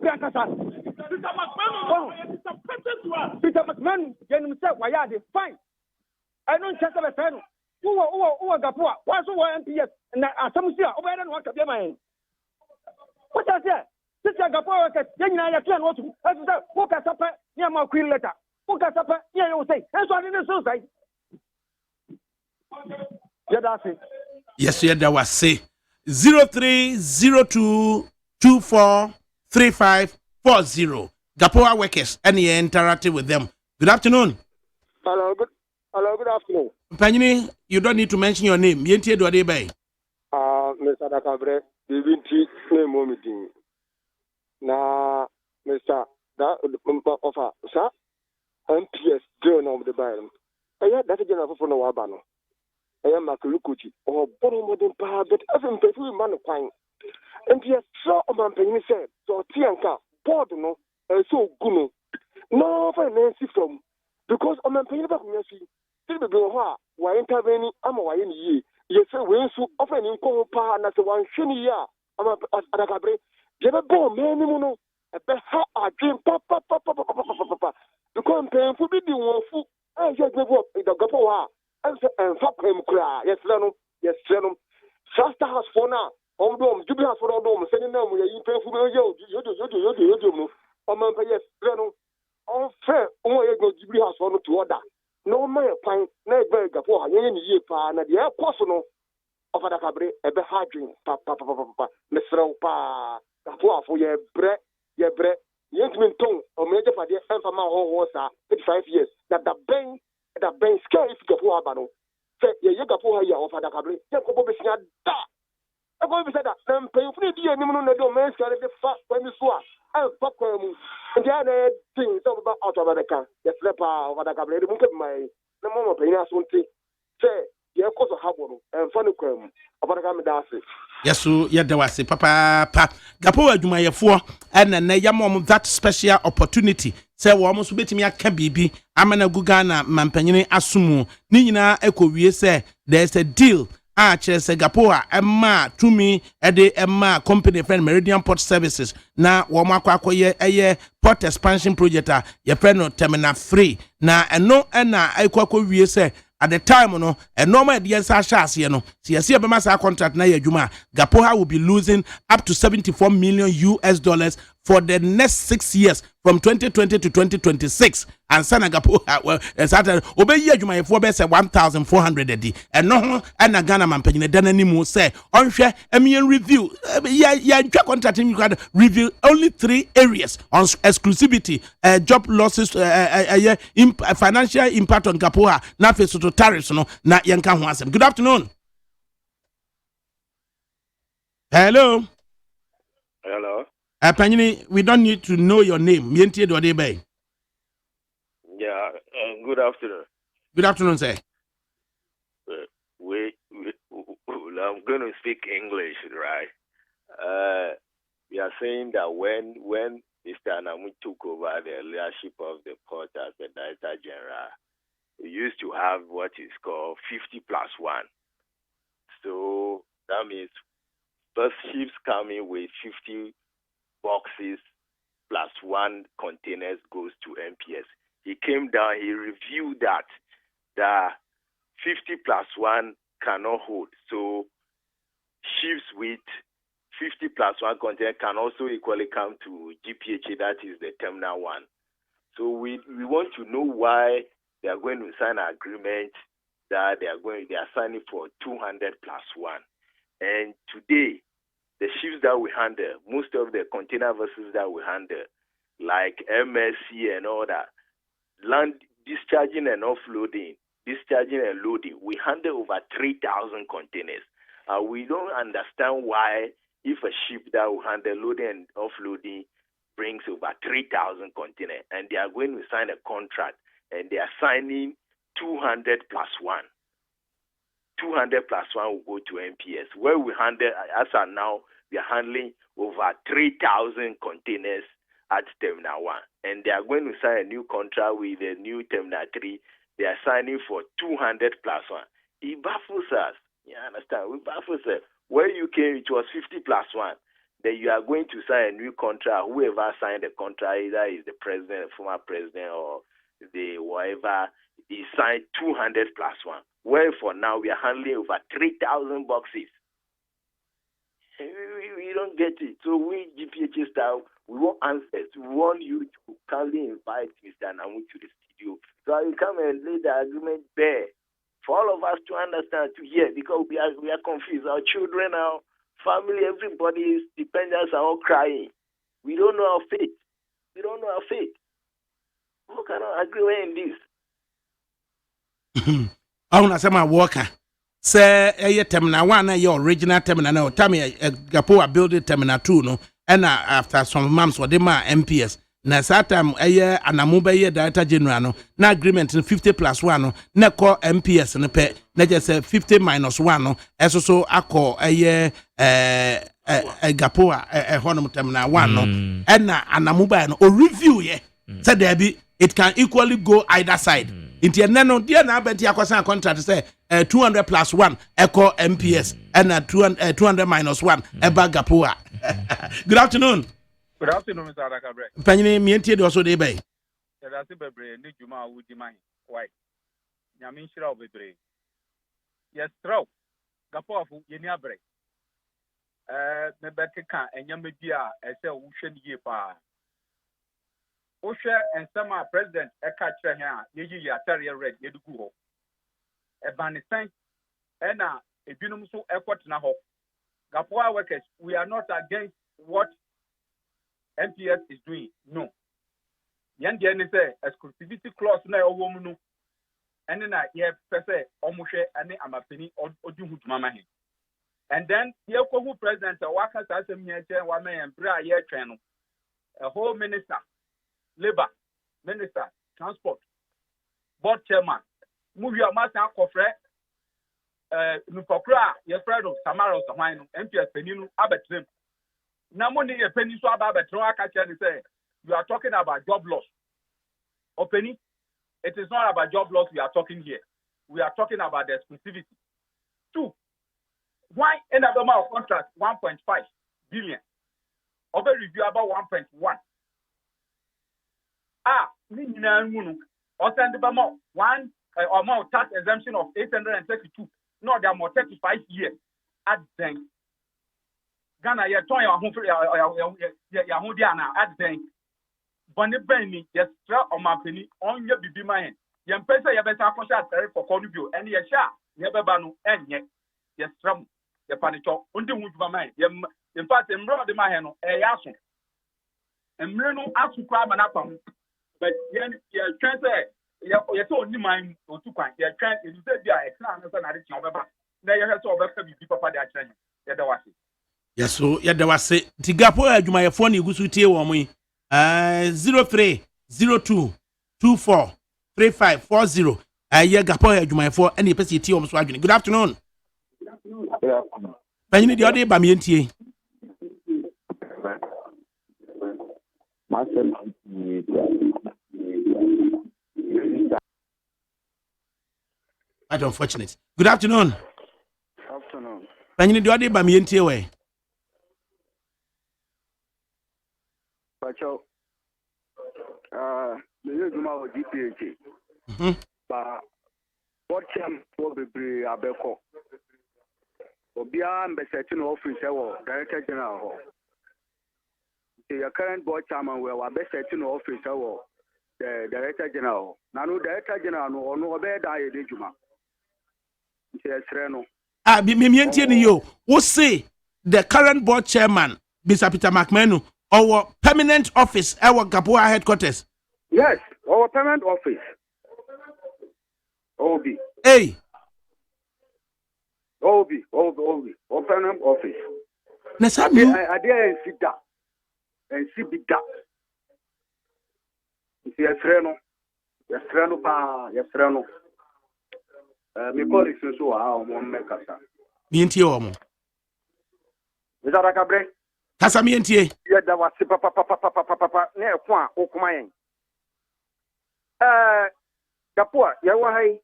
prakasa Peter McMahon yen say why are they fine I don't check the pen who ga power why so MPS na asam sia obere no ka be man what is that this year ga power workers yen na ya plan what to as say who ka sapa near my queen letter who ka sapa near you say and so I didn't so say yeah that's it. Yes, yeah, that was say 0302243540. Gapoa workers, and you interacted with them. Good afternoon. Hello, good afternoon. Panyini, you don't need to mention your name. Yenti do ade bay. Mr. Adakabre, the vinti name momidin. Na Mr. Da offer, sir. MPS journal of the Bible. That's a general for no abano. I am Makulukuchi or Bono Modern Power, but as in Pefu Manuquine. MPS saw a man paying said, so Tianka, Pordono, and so Guno. No financing from because a man paying back mercy. Still be why intervening, I'm a wine ye. Yes, we so often in Congo Pa, and as a one shiny ya. I'm a Adakabre. You have a bomb, man, no. A better I dream, papa. The campaign for be the one fool. I just gave up in the Gapoa. And fuck him cry. Yes, Lenum. Shasta has for now. Jubilee has for all dome. Sending them with you pay for you. Yes, Lenum. All fair. Only go Jubilee has for to order. No man fine. Never Gapoa. Any year pa. And the air personal of Adakabre. A be hard drink. Papa. Mr. Pa. Gapoa for your bread. Yentmin tongue or major for the Emperor horse 35 years. That the bank. That bank scare if Gapoa Bano. Say, Yagapoa here of Adakabre. Jacobo Bessia da. I'm going to say that. Then pay for the dear Nimun and the domain scare the fast when you swap. And fuck them. And the other things about out of Adaka. The slipper of Adakabre. Look at my no more pain as one thing. Say, yeah, cause of Habon and funny crime of Adakam Darcy. Yes, so yeah, there was a papa Gapoa Jumayefo and then Yamom that special opportunity. Say we almost bet me a kabibi. Amana Gugana Mampanyini Asumu. Nina Eko we say there's a deal. Chese Gapoa Emma to me Emma company friend Meridian Port Services. Na wama kwa ye port expansion project ye friend terminal 3. Na eno ena Eko we say at the time, no, and normal the answer shas, see a massa contract na Juma. Gapoa will be losing up to $74 million for the next 6 years from 2020 to 2026. And Sana Gapoa, well, Saturday, obey Juma for best 1,400 a day. And no, and a Ghana man paying a done anymore say, on share a million review. Yeah, contracting you got review only 3 areas on exclusivity, job losses, financial impact on Gapoa, not face to tariffs, no, not Yanka Hansem. Good afternoon. Hello. Panini, we don't need to know your name. Mientie do de bay. Yeah, good afternoon. Good afternoon, sir. I'm going to speak English, right? We are saying that when Mr. Anamu took over the leadership of the port as the Director General, we used to have what is called 50+1. So that means first ships coming with 50 boxes plus 1 containers goes to MPS. He came down, he reviewed that the 50+1 cannot hold. So ships with 50+1 container can also equally come to GPHA, that is the terminal 1. So we want to know why they are going to sign an agreement that they are signing for 200+1. And today, the ships that we handle, most of the container vessels that we handle, like MSC and all that, land discharging and offloading, discharging and loading, we handle over 3,000 containers. We don't understand why if a ship that will handle loading and offloading brings over 3,000 containers, and they are going to sign a contract, and they are signing 200+1. 200+1 will go to MPS, where we handle, as of now, we are handling over 3,000 containers at Terminal 1. And they are going to sign a new contract with the new Terminal 3. They are signing for 200 plus 1. It baffles us. You understand? We baffles us. Where you came, it was 50 plus 1. Then you are going to sign a new contract. Whoever signed the contract, either is the president, former president, or the whatever, he signed 200 plus 1. Where for now we are handling over 3,000 boxes. We don't get it. So we GPH style, we want answers. We want you to kindly invite Mr. Namu to the studio so you come and lay the agreement bare for all of us to understand, to hear, because we are confused. Our children, our family, everybody's dependents are all crying. We don't know our fate. We don't know our fate. How can I agree in this? I want to say my worker. Say a terminal 1 your original terminal now. Tell me Gapoa build terminal 2 no. And after some months what they ma MPS. Na that time Anamuba ye director general no. Na agreement in 50 plus 1 no. Na call MPS no pe. Na just say 50 minus 1 no. Eso so ako Gapoa honum terminal 1 no. And na Anamuba no or review ye. Say there be it can equally go either side. Inti eneno dia na abenti akosan contract say 200 plus 1 echo MPS and 200 minus 1 eba Gapoa. Good afternoon. Good afternoon, Mr. Adakabre. Panyini mientie de so dey bay. Yadase bebre ne juma wudi man. Why? Nyame nshira bebre. Yes, throw. Gapoa fu yeni abre. Me beke kan enyame bia ese wo hwe ni pa. Wo hwe ensema president eka kire he a yeyi yatare red yedugu ho. Ebanisan ena ebinum so ekotena ho. Gapoa workers, we are not against what MPS is doing. No. Yan say exclusivity clause na owo mu no. Ene na ye pese omuhwe ane amapeni odi hutuma ma he. And then ye ko hu president waka sa asem nye che wa men bra ye twen no. A whole minister, labor, minister, transport, board chairman, move your master akofre nupokra ye fredo samaro so hwan no MPS peninu abetrem. Now, money a penny so about say you are talking about job loss. Or penny, it is not about job loss we are talking here. We are talking about the exclusivity. 2. Why end up amount of contract 1.5 billion? Over review about 1.1. Or send the one amount tax exemption of 832. No, there are more 35 years. At then. Ghana ye ton ya ho dia na aden boni bani ye stra o mapeni onye bibi man ye mpesa ye beta akosha atare kokko no bio ene ye sha ye beba no enye ye stra mu ye panicho undi hu djuma man ye in fact emro de man no e ya so emre no asukwa ma na pam but ye twen say ye so oni man otu kwan ye twen e say bia e kra no say na de tia obeba na ye he so obeka bibi papa de akere ye da wase. Yes, so yeah, there was a Tigapo Juma your phone you go to 0302243540. Gapo Juma 4 any person tea almost wagging. Good afternoon. Good afternoon. But you need the other Bamienti. Quite unfortunate. Good afternoon. Afternoon. But you need the other Bamienti away. Pacho, the Juma or GPH. But what can be Abeco? Obia Bessetin office or Director General. The current board chairman will Bessetin office or the Director General. Now, Director General or no bed I did Juma. Yes, Reno. Mimienti yo. Who say the current board chairman, Mr. Peter McMenu? Our permanent office, our Gapoa headquarters. Yes, our permanent office. OB. Hey. OB. Our permanent office. I dare sit down and sit big down. Yes, Reno. Yes, Reno. Me colleagues so how one make us. Mienti omo. Is that Adakabre? Kasamientie. Yeah, that was papa near Kwan, Okumayan. Kapua, Yawahai.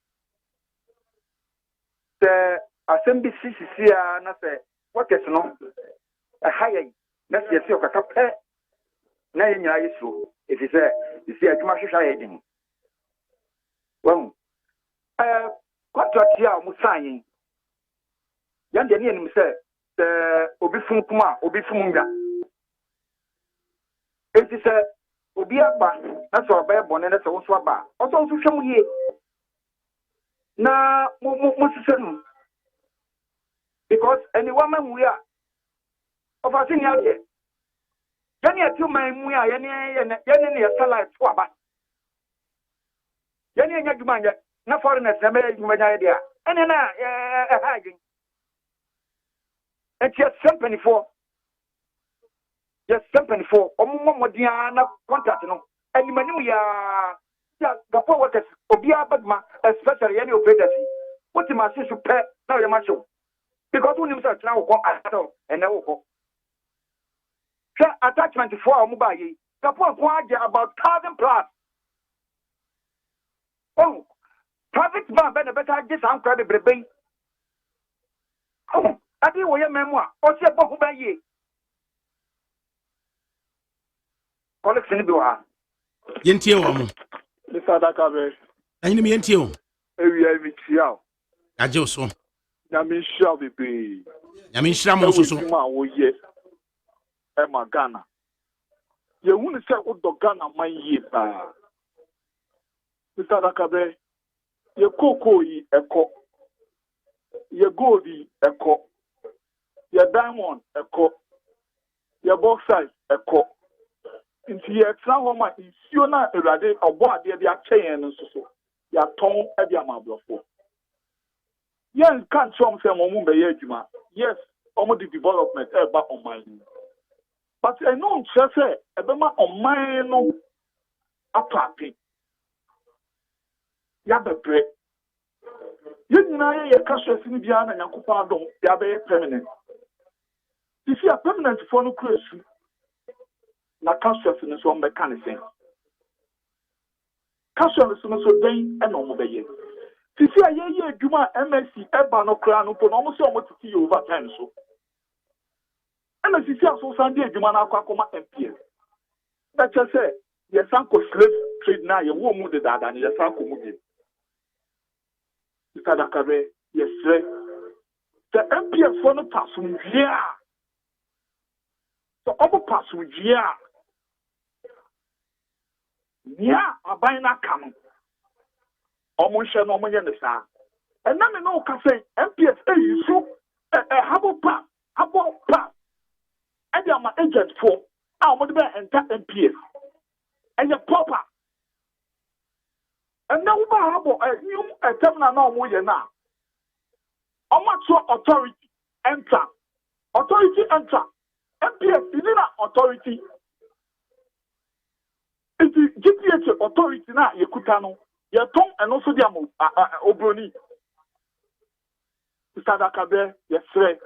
The assembly CCC, and I say, what is no? A higher, that's your silk, a cup. Now, if you say, you see, a commercial hiding. Well, contract here, Musayin. Yan the name say, the Obifun Kuma, Obifunga. It is a Obiaba, that's our bear bonnet, that's also a bar. Also, to show ye. Now, Muslim. Because any woman we are of a senior here. Yanni, 2 men we are, Yanni, a salad swabber. Yanni, Yagman, no foreigners, American idea. And then hiding. And just something for. Just something for Omodiana contact, and you manu ya the forwarders, Obia Bagma, especially any operators. What you must to pay now your macho. Because when you start now, and now attachment for mobile, the point about 1,000 plus. Oh, traffic man better this incredible baby. Oh, I did what your memoir, or say, Bokubaye. Yentie wa mu. Mr. Adakabre. Anyi mi yentie o. Ewi ewi tia. Aje so. Na mi sha bebe. Na mi nhira mo so. Ma wo ye. E ma Ghana. Ye hunu se o do Ghana man ye pa. Mr. Adakabre. Ye koko yi eko. Ye gold yi eko. Ye diamond eko. Ye bauxite eko. Nti ye tra ho ma isuo na Awurade obo ade de akyen no so ya ton e de amabrofo yen kan chom se mo mu be ye adwuma yes omo the development e ba online but I know say e be ma online no apapi ya bebre yen na ye kaso asini bia na Nyankopon adom ya be permanent if you are permanent for no crazy na council no so mechanism council no so den e no mo be ye tisi aye adwuma MSC eba no kra no po no mo so mo titi over time so ana tisi aso san de adwuma na akwa MPS that just say yes anko slave trade na ye wo mu de dada ne yes anko mu bi Adakabre yes the MPS for no pass mu dia so obo pass mu dia yeah, aban na kanu. Omo hye no omo ye ne sa. Enna me no ka say MPS yiso habo pa. E dia ma agent for. Omo de be enter MPS. Enye proper. Enna wo ba habo new etem na omo ye na. Omo to authority enter. MPS is na authority. Iti GPH authority na yekuta no yeton eno so dia mo obroni Adakabre yesre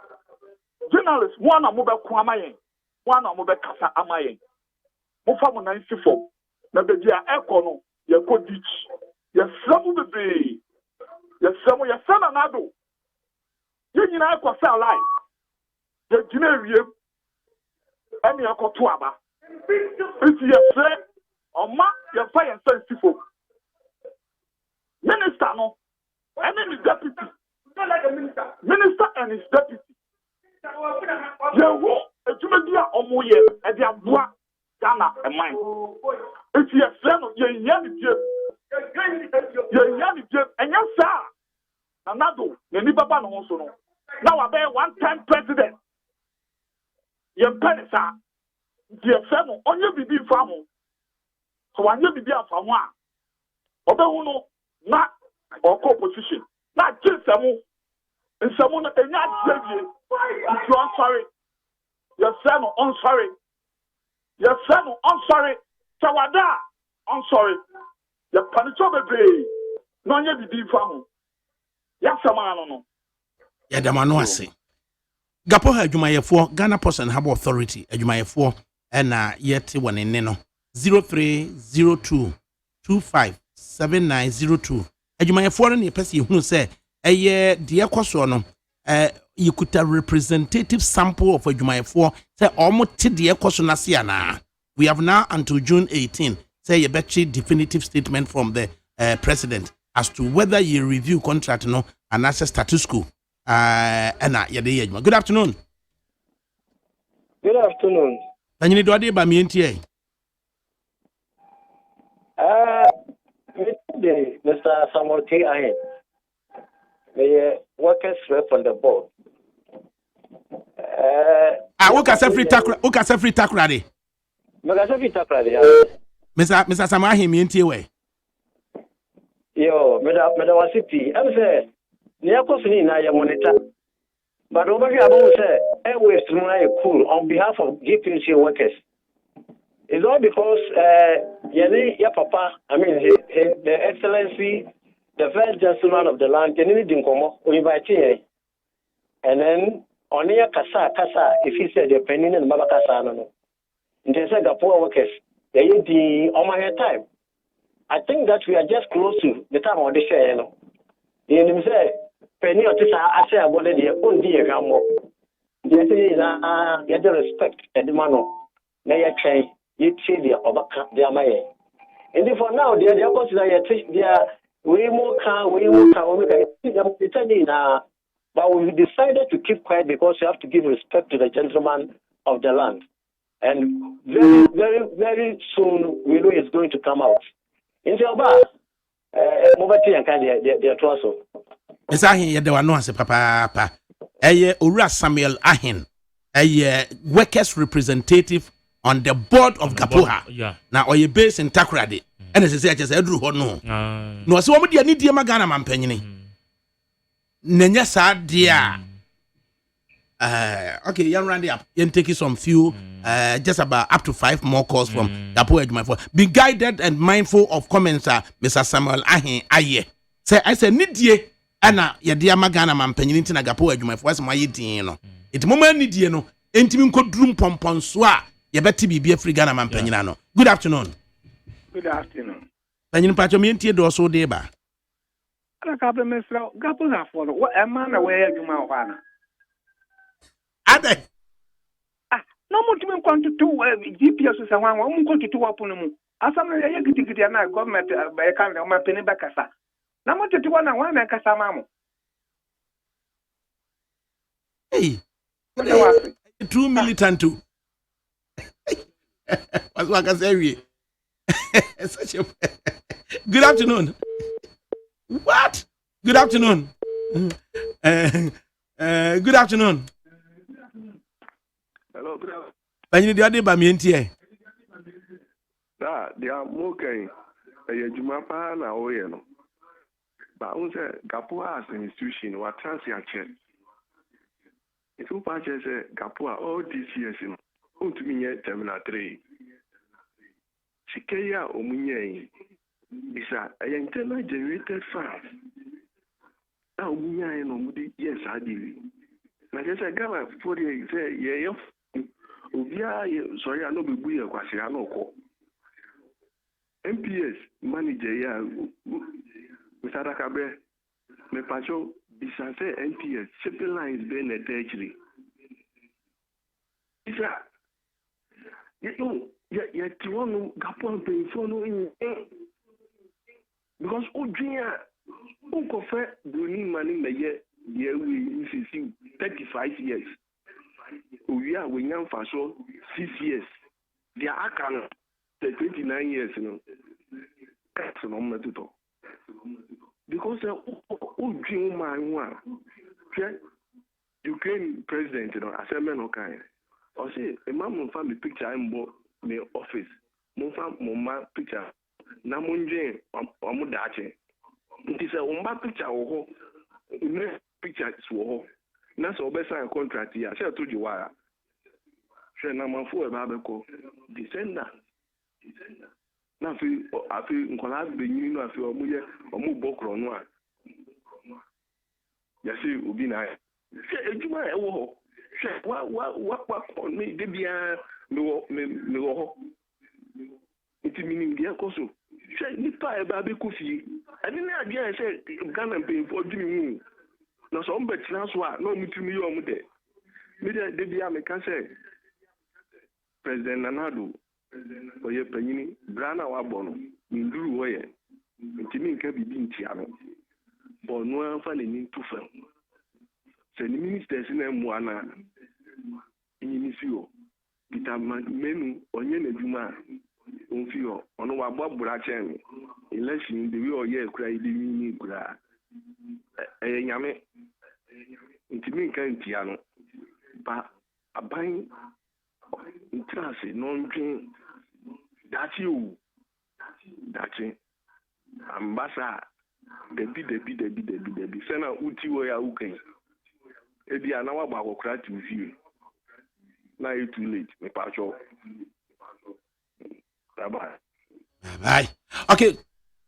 journalist one na mo be ko amayen one na mo be kasa amayen mo fa mo nan sifo na be dia eko no yekodich yesre mo bebe yesre na nado ye nyina eko sa live ye gina wiem eni ekoto aba iti yesre Oma your fire sensitive minister no and then his deputy not like a minister and his deputy you a tumedia omoye e dia boa Ghana e mine if you say no ye nya ni je enya sa anado na ni baba no so no now I be one time president ye penisa ye say no onye bibi famu so when you be afa ho a obehu no na oko opposition na nsemu no enya djie you are sorry your son on sorry tawada on sorry your panicho bebe no anya bibi fa ho ya sama no ya da mano ase Gapoha adwumayefo Ghana Post and Harbor Authority adwumayefo na yete wonene no 0302 257902 adwumayefo no ne pese yehunu se eye de ekoso no you could a representative sample of adwumayefo say omote de ekoso na se ana. We have now until June 18 say you betchi definitive statement from the president as to whether you review contract no and as a status quo. Good afternoon. Good afternoon. And you need to do by me NTA. Mr. Samuel K. Ahen, the workers rep on the board. Who can say free takrade? Mr. Samuel Ahen, me NTA way. Yo, Madam City, I'm saying. Niakosini na ya monitor. But over here, I will say, airways to my cool on behalf of GPC workers. It's all because, ya papa, I mean, the excellency, the first gentleman of the land, Kenini Dinkomo, we invite him. And then, on your kasa, if he said the penny and Mabakasa, no. In the Singapore workers, they the on my time. I think that we are just close to the time of the share, you know. You say, penny or this, I say, I wanted the own dear Gamo. Get the respect and the man. Now you change, you see the overcome their money. And for now, they are considered way more car, but we decided to keep quiet because you have to give respect to the gentleman of the land. And very, very, very soon we know it's going to come out. In the Mobati and their torso. Miss Ahin, there were no answer, Papa. Ura Samuel Ahin, a workers representative on the board of Gapoha. Yeah. Now, or you based in Takrade. And as I just said, no. No, so what do you need, dear Magana Mampenny? Nenya sad, dear. Okay, young Randy up. You take some few, just about up to 5 more calls from Gapoha. Be guided and mindful of comments, Mr. Samuel Ahin. Aye. Say, I said, need ye. Ana ya dia magana mampanyin nti na Gapoha adwumafo asema yedin no enti moma nidie no entimi nkodrum pomponso a ye beti bibia free Ghana mampanyin no. Good afternoon. Good afternoon. Panyin pacho me ntie do so de ba Adakabre mesra Gapoha for what a man away adwuma ho ana ade no mo timi kwanto to GPS se wan mo kwanto to wapono mu asam na ye gidigidi na government e kan na ma peni bakasa na mo tete wana wan kasa mamu. Hey, true militant too. What's what I say? Such a good afternoon. What? Good afternoon. Good afternoon. Hello, good afternoon. Panyi di ade ba mi ntie. They are okay. Juma pa na oye no. But we say Gapoha as an institution, what transfer check. It's all part of Gapoha all these years, you know, to me terminal 3. Sikaya Omunye is an internal generated fund. Now, Omunye and Omudi, yes, I do. Like I said, Gama 48 say, yeah, sorry, I know we will go. MPS manager, yeah. Mr. Adakabre, me pacho bisanse NPS shipping lines being a tertiary. Is that you want to Gapon pay for no in because Ojia Uncofer doing money in the year we see 35 years. We are we young for 6 years. They are 29 years, you know. That's an omen to talk. Because Ukraine president, you know, I said, man, okay. I say, a man will find the picture in my office. Mama picture. Namunje, Amudache. It is a Umba picture or picture is war. That's all best sign contract here. I said to you why. Say, Naman for a Babako. Descender. Na afi nkwala benyin no afi omu bokro no a ya se obi na se ejuma e wo What me debia me ho. Iti minim dia koso. Hwe nipa e ba be kofi. Ani na dia say Ghana pay for dimi hu. Na so mbetina so a na omutimi yo mu de. Me de bia me kan say President Nanado oye panyini brana wa bono nduru wo ye. Ntimi nka bibi ntia no. Bo no anfa na ni tufa. Se ni ministers na mu ana nyini fio. Peter menu onye na djuma onfio ono wa bobura chen election the way oye kura idi ni kura nyame ntimi nka ntia no ba aban ntrase no ntwen dati o dati ambasa debi sena uti wo ya uken ebi ana wa ba kokra tv na it too late me pacho bye. Okay,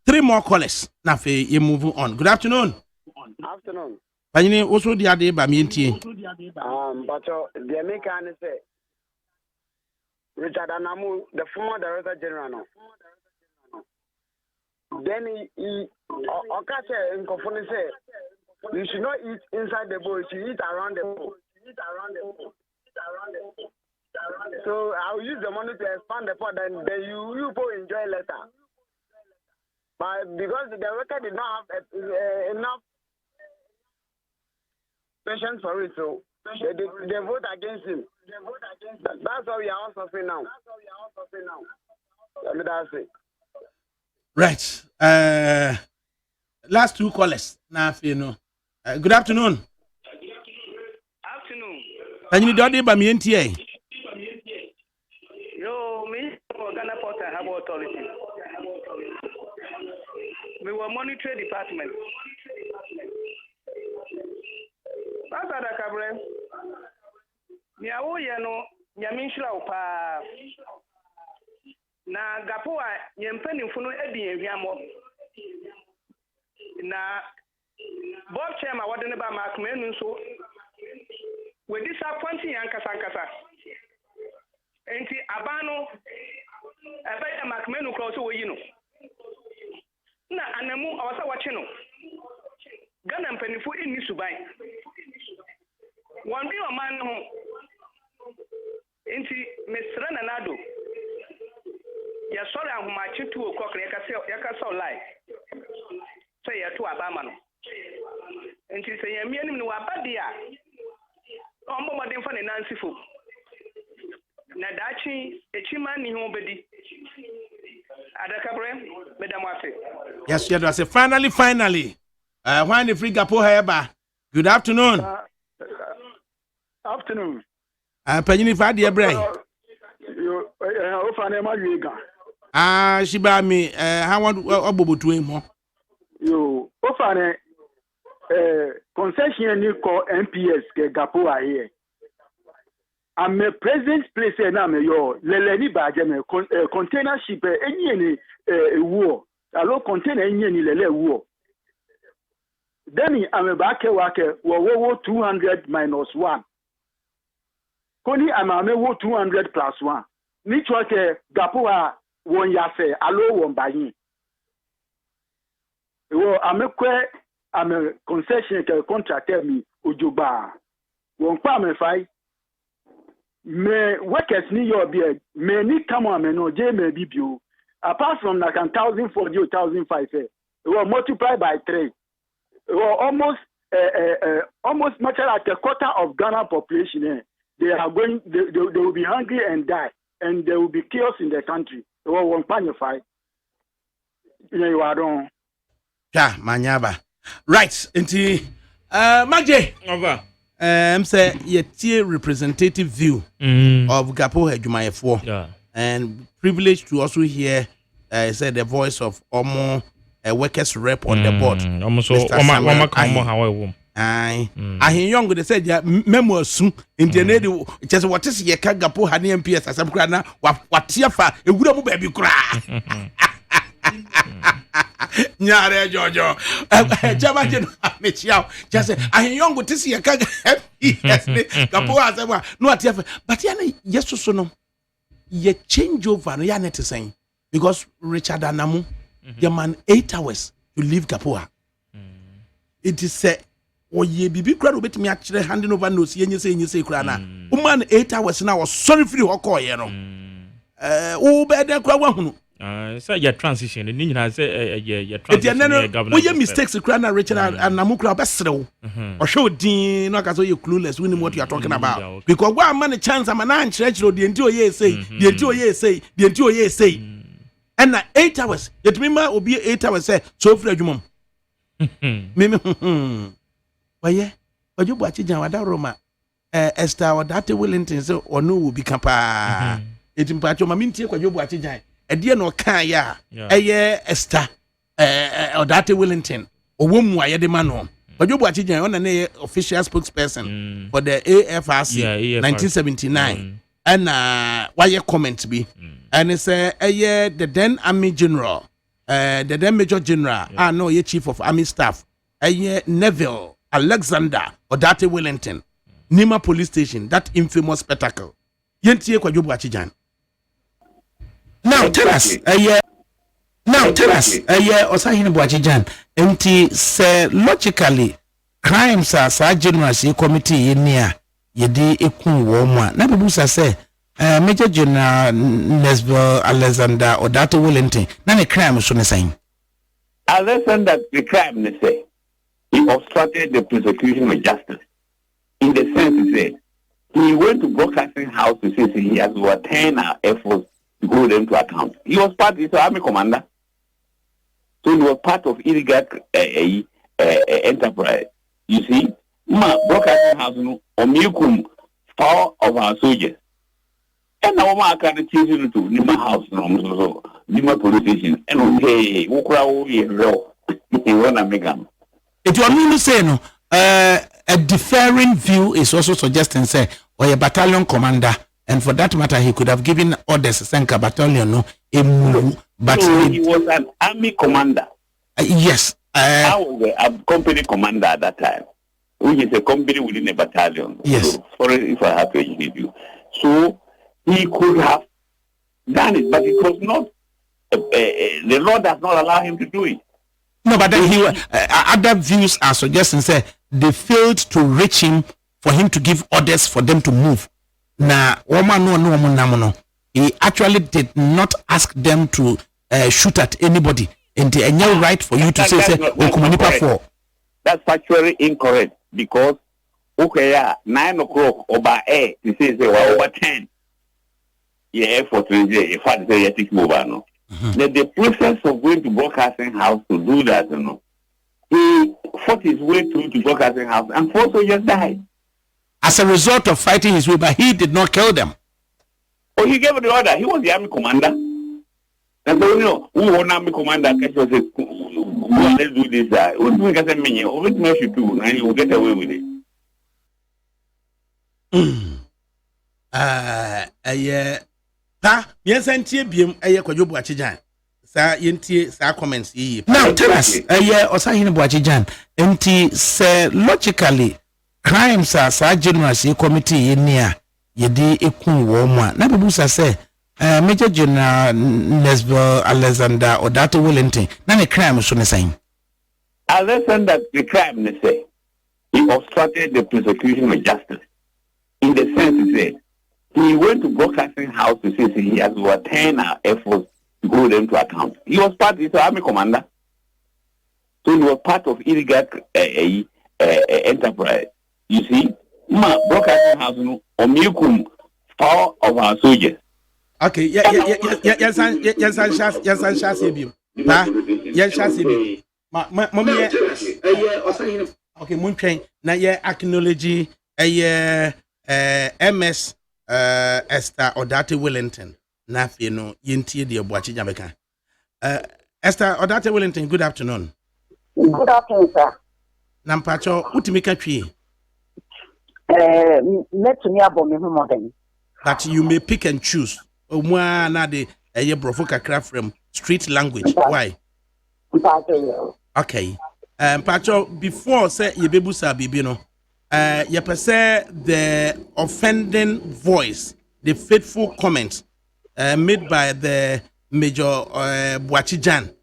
3 more callers. Now you move on. Good afternoon. Afternoon. Panyini also the other ba mi ntie. But the American say Richard Anamu, the former director general now. Then he Okache in Kofuni say you should not eat inside the bowl, you should eat around the bowl. So I will use the money to expand the pot, and then you people enjoy later. But because the director did not have enough patience for it, so they vote against him. That's why we are all suffering now. Let me say. Right. Last 2 callers. Now, you know. Good afternoon. Afternoon. Can you do it by me NTA? Yo, me Ghana Port and Harbour Authority. We were monitoring department. That's Adakabre. Niawo yeno nyamishla upa na gapoa yempeni mfunu edi enviamo na Bob Chairman wadene ba Mark Menu so we disappointing yankasa enti abano ebe Mark Menu cross we yino na anemu awasa wache no Ghana mpenifu inni subai wambi wa man ho enti Mr. Nanado ya sorry ahumachi tu okokre yakasa live say ya tu abama no enti say ya mianim no wabadia ombo modern fa ne Nancy fo na dachi echima ni ho bedi Adakabre madam ase. Yes, you do say finally when the free gapo heba. Good afternoon. Afternoon. Panyini fa de brai. You ofane ma wiega. Shiba me how want obobotu em. You ofane concession ni ko MPS ke gapo aye. I'm a present place na me yo leleni baje me container ship enye ni ewo. Alo container enye ni lele ewo. Then I'm a back wake wo 200 minus 1. Koni amame wo 200 plus 1. Ni chwake gapo a won yase alo won bayin. Wo amekwe ame concession ke contractor mi ojoba. Won pa me fai. Me workers ni your beard me ni come on me no je me bibio. Apart from like 1,040 or 1,005, it will multiply by 3. It will almost much like a quarter of Ghana population. They are going. They will be hungry and die, and there will be chaos in the country. It will one panify. You are wrong. Yeah, manyaba. Right, inti Magje. Over. Say ye representative view of Gapo Hejumayefo. Yeah. And privileged to also hear say the voice of Omo a workers rep on the board. I hear young they said ya memo soon in the just what is ye Gapo Hani MPS as I'm crying now what fa a good baby cry. Nyare Jojo. Jama Jeno Michiao. Just say, I young to see a kag. Yes, Kapua Zama. No, at but Yana, yes, so no. Ye change over, no, Yanet is saying. Because Richard Anamu, the man 8 hours to leave Kapua. It is said, oh, ye be crowd with me actually handing over no see, and you say, Crana. Woman 8 hours now was sorry for your call, you know. Oh, better crowd. So your transition, and you say your transition. We your mistakes, Crana, Richard, and Namukra Bestro. Or show Dean, not as you clueless, winning what you are talking about. Because one man a chance, I'm an church, the entire year say, the entire year say, the entire year say. And 8 hours, yet remember will be 8 hours, say, so for you, mum. Mimi, why, yeah, but you watch it, Roma, Esther or that Wellington, so or no will become pa. It impacts your mammy, what you watch it. A dear no can ya, a year Esther or that Wellington, or whom why the man. But you watch it on an official spokesperson for the AFRC 1979. And why your comment be? And it's a year the then Army General. The then Major General, I know ye Chief of Army Staff, Neville Alexander Odate Wellington, Nima Police Station, that infamous spectacle. Yentie kwa jobu achijan. Now tell us, Osahini Bwachijan, say logically, crimes are sa general committee in near yedi ekun woma. Na bubusa say. Major General Nesbill Alexander Odate Wellington. None crime so the same. Alexander, the crime they say he obstructed the prosecution of justice. In the sense he said he went to broadcasting house to say he has to attend our efforts to hold them to account. He was part of the army commander, so he was part of illegal enterprise. You see, broadcasting house or milkum 4 of our soldiers. And now I can't choose you to Nima house, no, Nima police station. And okay, it will mean to say no. A differing view is also suggesting say or a battalion commander, and for that matter, he could have given orders to send a battalion no a move, but so he was an army commander. Yes, I was a company commander at that time, which is a company within a battalion. Yes, so, sorry if I have to educate you. So. He could have done it, but it was not. The law does not allow him to do it. No, but then he other views are suggesting say they failed to reach him for him to give orders for them to move. Now, no. He actually did not ask them to shoot at anybody, and they no right for you to say that's factually incorrect because 9 o'clock or by 8 they say over 10. Yeah, for 20 days, if I say you take over, no. The process of going to broadcasting house to do that, you know, he fought his way through to broadcasting house and 4 soldiers died. As a result of fighting his way, but he did not kill them. Oh, he gave the order. He was the army commander. And so, you know, who was army commander? Let's do this. What do we get a minute? What do you do? And you will get away with it. Yeah. Yes, and TBM, a Kwajobu Achijan. Sa Yenti, sa comments. Now tell us, Osahini Bwachijan, MT say logically, crimes are sa general committee in near yedi ekun woma. Na bubusa say, Major General Nesbill Alexander Odate Wellington. None crime so the same. Alexander, the crime they say he obstructed the prosecution of justice. In the sense he said. He went to broadcasting house to say he has to attend our efforts to hold them to account. He was part of the army commander, so he was part of illegal enterprise. You see, broadcasting house or milkum 4 of our soldiers. Okay, yes, okay, Moontrain, now acknowledge MS. Esther Odate Wellington. Nafi no yintie de obuachi jameka. Esther Odate Wellington, good afternoon. Good afternoon, sir. Nampacho utimika twi. Let me abo me hu modern. But you may pick and choose. Omwa na de brofo kakra from street language. Why? Okay. Pacho, before say Yebebusa Bibino, you say the offending voice, the faithful comments made by the Major Boachijan,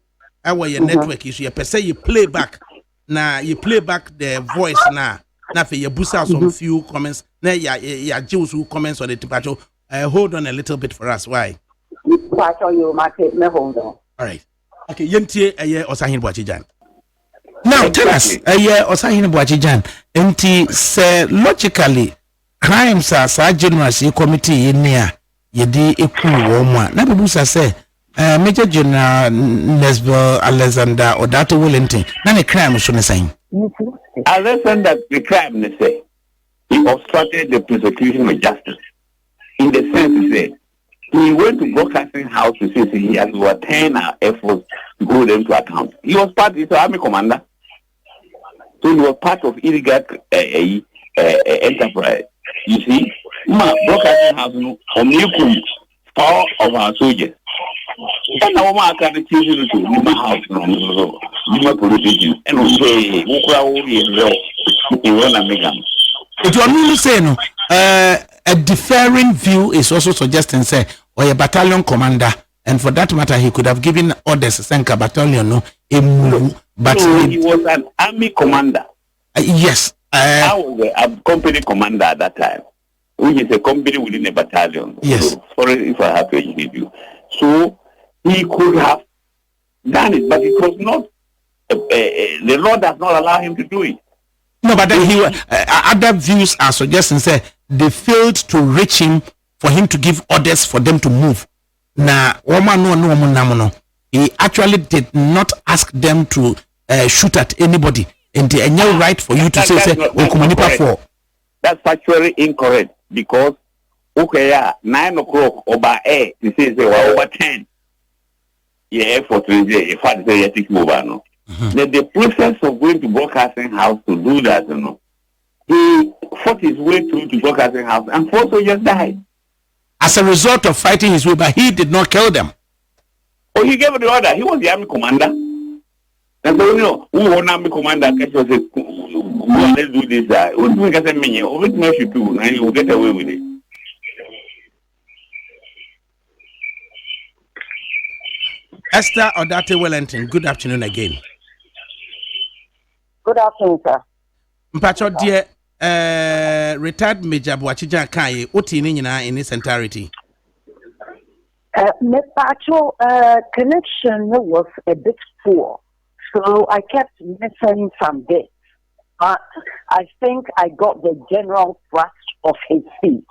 our your network issue, you say you play back. Now you play back the voice now. Now for you boost out some few comments. Now ya Jews who comments on it, Pacho. Hold on a little bit for us. Why? Pacho, you might me hold on. All right. Okay, Yentie Osahin Boachijan. Now tell us, Osahin Boachijan, say logically, crimes are sa generous committee in near yedi eku woma. Na bebusa say Major General Nesbo Alexander Odato Wellington. Na ne crime so ne saying. Alexander, the crime they say he obstructed the prosecution of justice. In the sense that he went to broadcasting house to say he has to attend our efforts to hold them to account. He was part of the army commander. So he was part of illegal enterprise. You see, broadcasting house no power of our soldiers. And now I can choose to Nima house no Nima politicians and say It will only say no. A differing view is also suggesting say or a battalion commander, and for that matter, he could have given orders to send a battalion no a move, but he was an army commander. Yes, I was a company commander at that time, which is a company within a battalion. Yes, so, sorry if I have to educate you. So he could have done it, but it was not. The law does not allow him to do it. No, but then he other views are suggesting say they failed to reach him for him to give orders for them to move. Now, no, he actually did not ask them to shoot at anybody, and they no right for you to say that's factually incorrect because 9 o'clock over air to say over 10. Yeah, for 20 if I say you take move no. The process of going to broadcasting house to do that, he fought his way through to broadcasting house and 4 soldiers died. As a result of fighting his way, but he did not kill them. Oh, he gave the order. He was the army commander. And so, who was army commander? Let's do this. What can say me? What can you do? And you will get away with it. Esther Odate Wellington, good afternoon again. Good afternoon, sir. Mpacho dear, retired Major Boachijan Kaye, Otini in its entirety. Mpacho, connection was a bit poor, so I kept missing some bits. But I think I got the general thrust of his speech.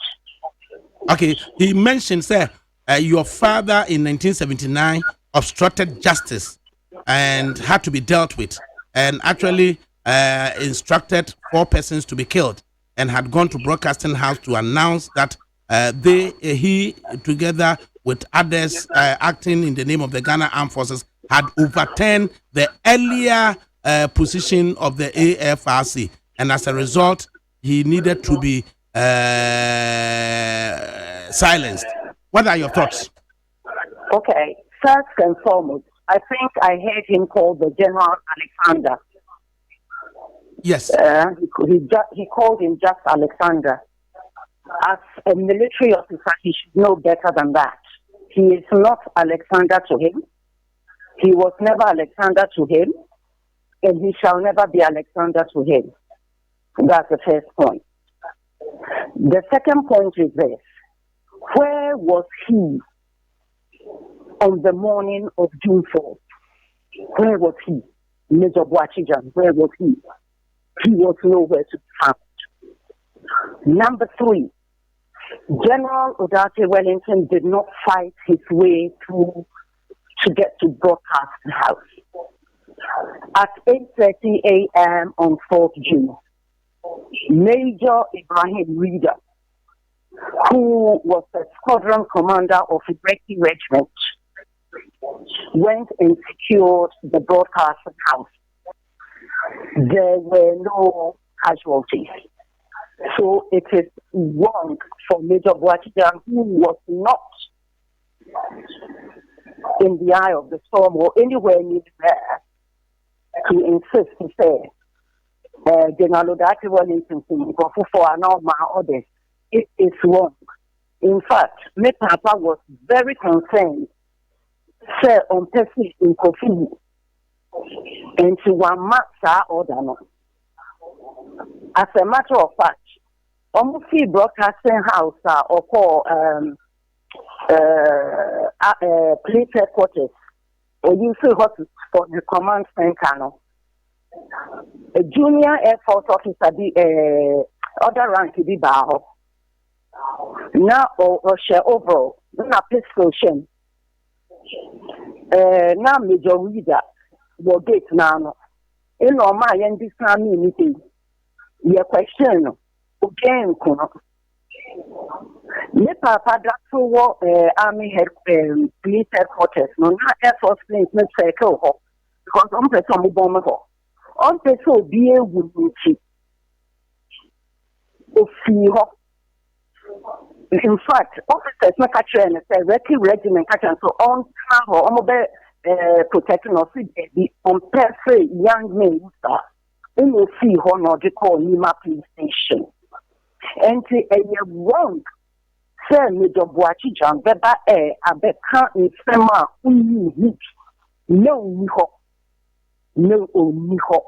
Okay, he mentioned, sir, your father in 1979 obstructed justice and had to be dealt with, and actually instructed 4 persons to be killed, and had gone to broadcasting house to announce that he together with others acting in the name of the Ghana Armed Forces had overturned the earlier position of the AFRC, and as a result he needed to be silenced. What are your thoughts? Okay, first and foremost, I think I heard him call the General Alexander. Yes. He called him just Alexander. As a military officer, he should know better than that. He is not Alexander to him. He was never Alexander to him, and he shall never be Alexander to him. That's the first point. The second point is this. Where was he on the morning of June 4th? Where was he? Major Boachijan, where was he? He was nowhere to be found. Number 3, General Odate Wellington did not fight his way through to get to broadcast house. At 8:30 a.m. on 4th June, Major Ibrahim Reader, who was the squadron commander of the Breaking Regiment, went and secured the broadcasting house. There were no casualties. So it is wrong for Major Boachijan, who was not in the eye of the storm or anywhere near there, to insist to say, General Odati Wellington for an all my orders. It is wrong. In fact, my papa was very concerned, sir, on person in Kofi, and to one master order. As a matter of fact, almost broadcasting house or call police headquarters or you see what for the command center. A junior Air Force officer, the other rank to be bar. Now or share overall, not pistol shem. Now major reader will get now. In all my end this time meeting. Your question, again, Kuno. Nepa Pada for Army police headquarters, no, not Air Force planes, not circle, because on the Tommy Bomber. On the so be a wood in fact, officers not catching and say, Recky regiment catching so on travel, on protecting us on per se young men. In the sea, honor they call Nima police station. And a wrong, sir, Major Boachi John, Beba air, a beca in Sema, no, Niho, no, Niho.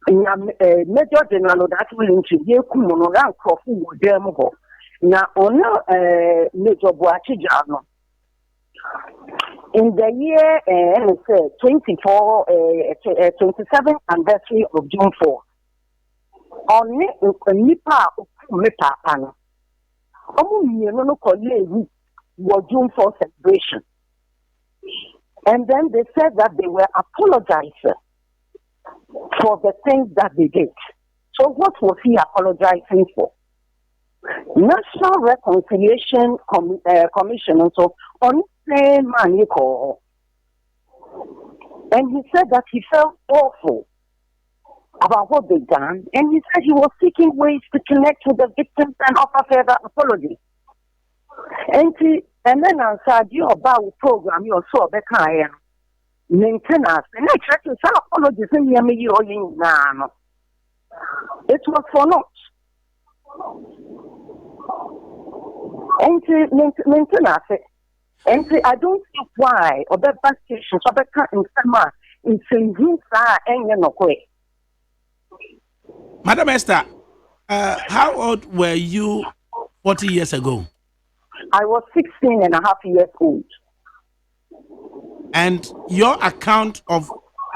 Major General that will introduce Kumonoran Coffee with Dermo. Now, on Major Boachi John. In the year 27th anniversary of June 4, on Nipa Pan, no was June 4 celebration. And then they said that they were apologizing for the things that they did. So what was he apologizing for? National Reconciliation Commission, and so on same man you call. And he said that he felt awful about what they done, and he said he was seeking ways to connect with the victims and offer further apology. And then I said, you about program you saw the kind maintenance, and I tried to say apologies in the me it was for naught. And maintenance. And I don't see why or that bus station so that in summer in Madam Esther, how old were you 40 years ago? I was 16 and a half years old. And your account of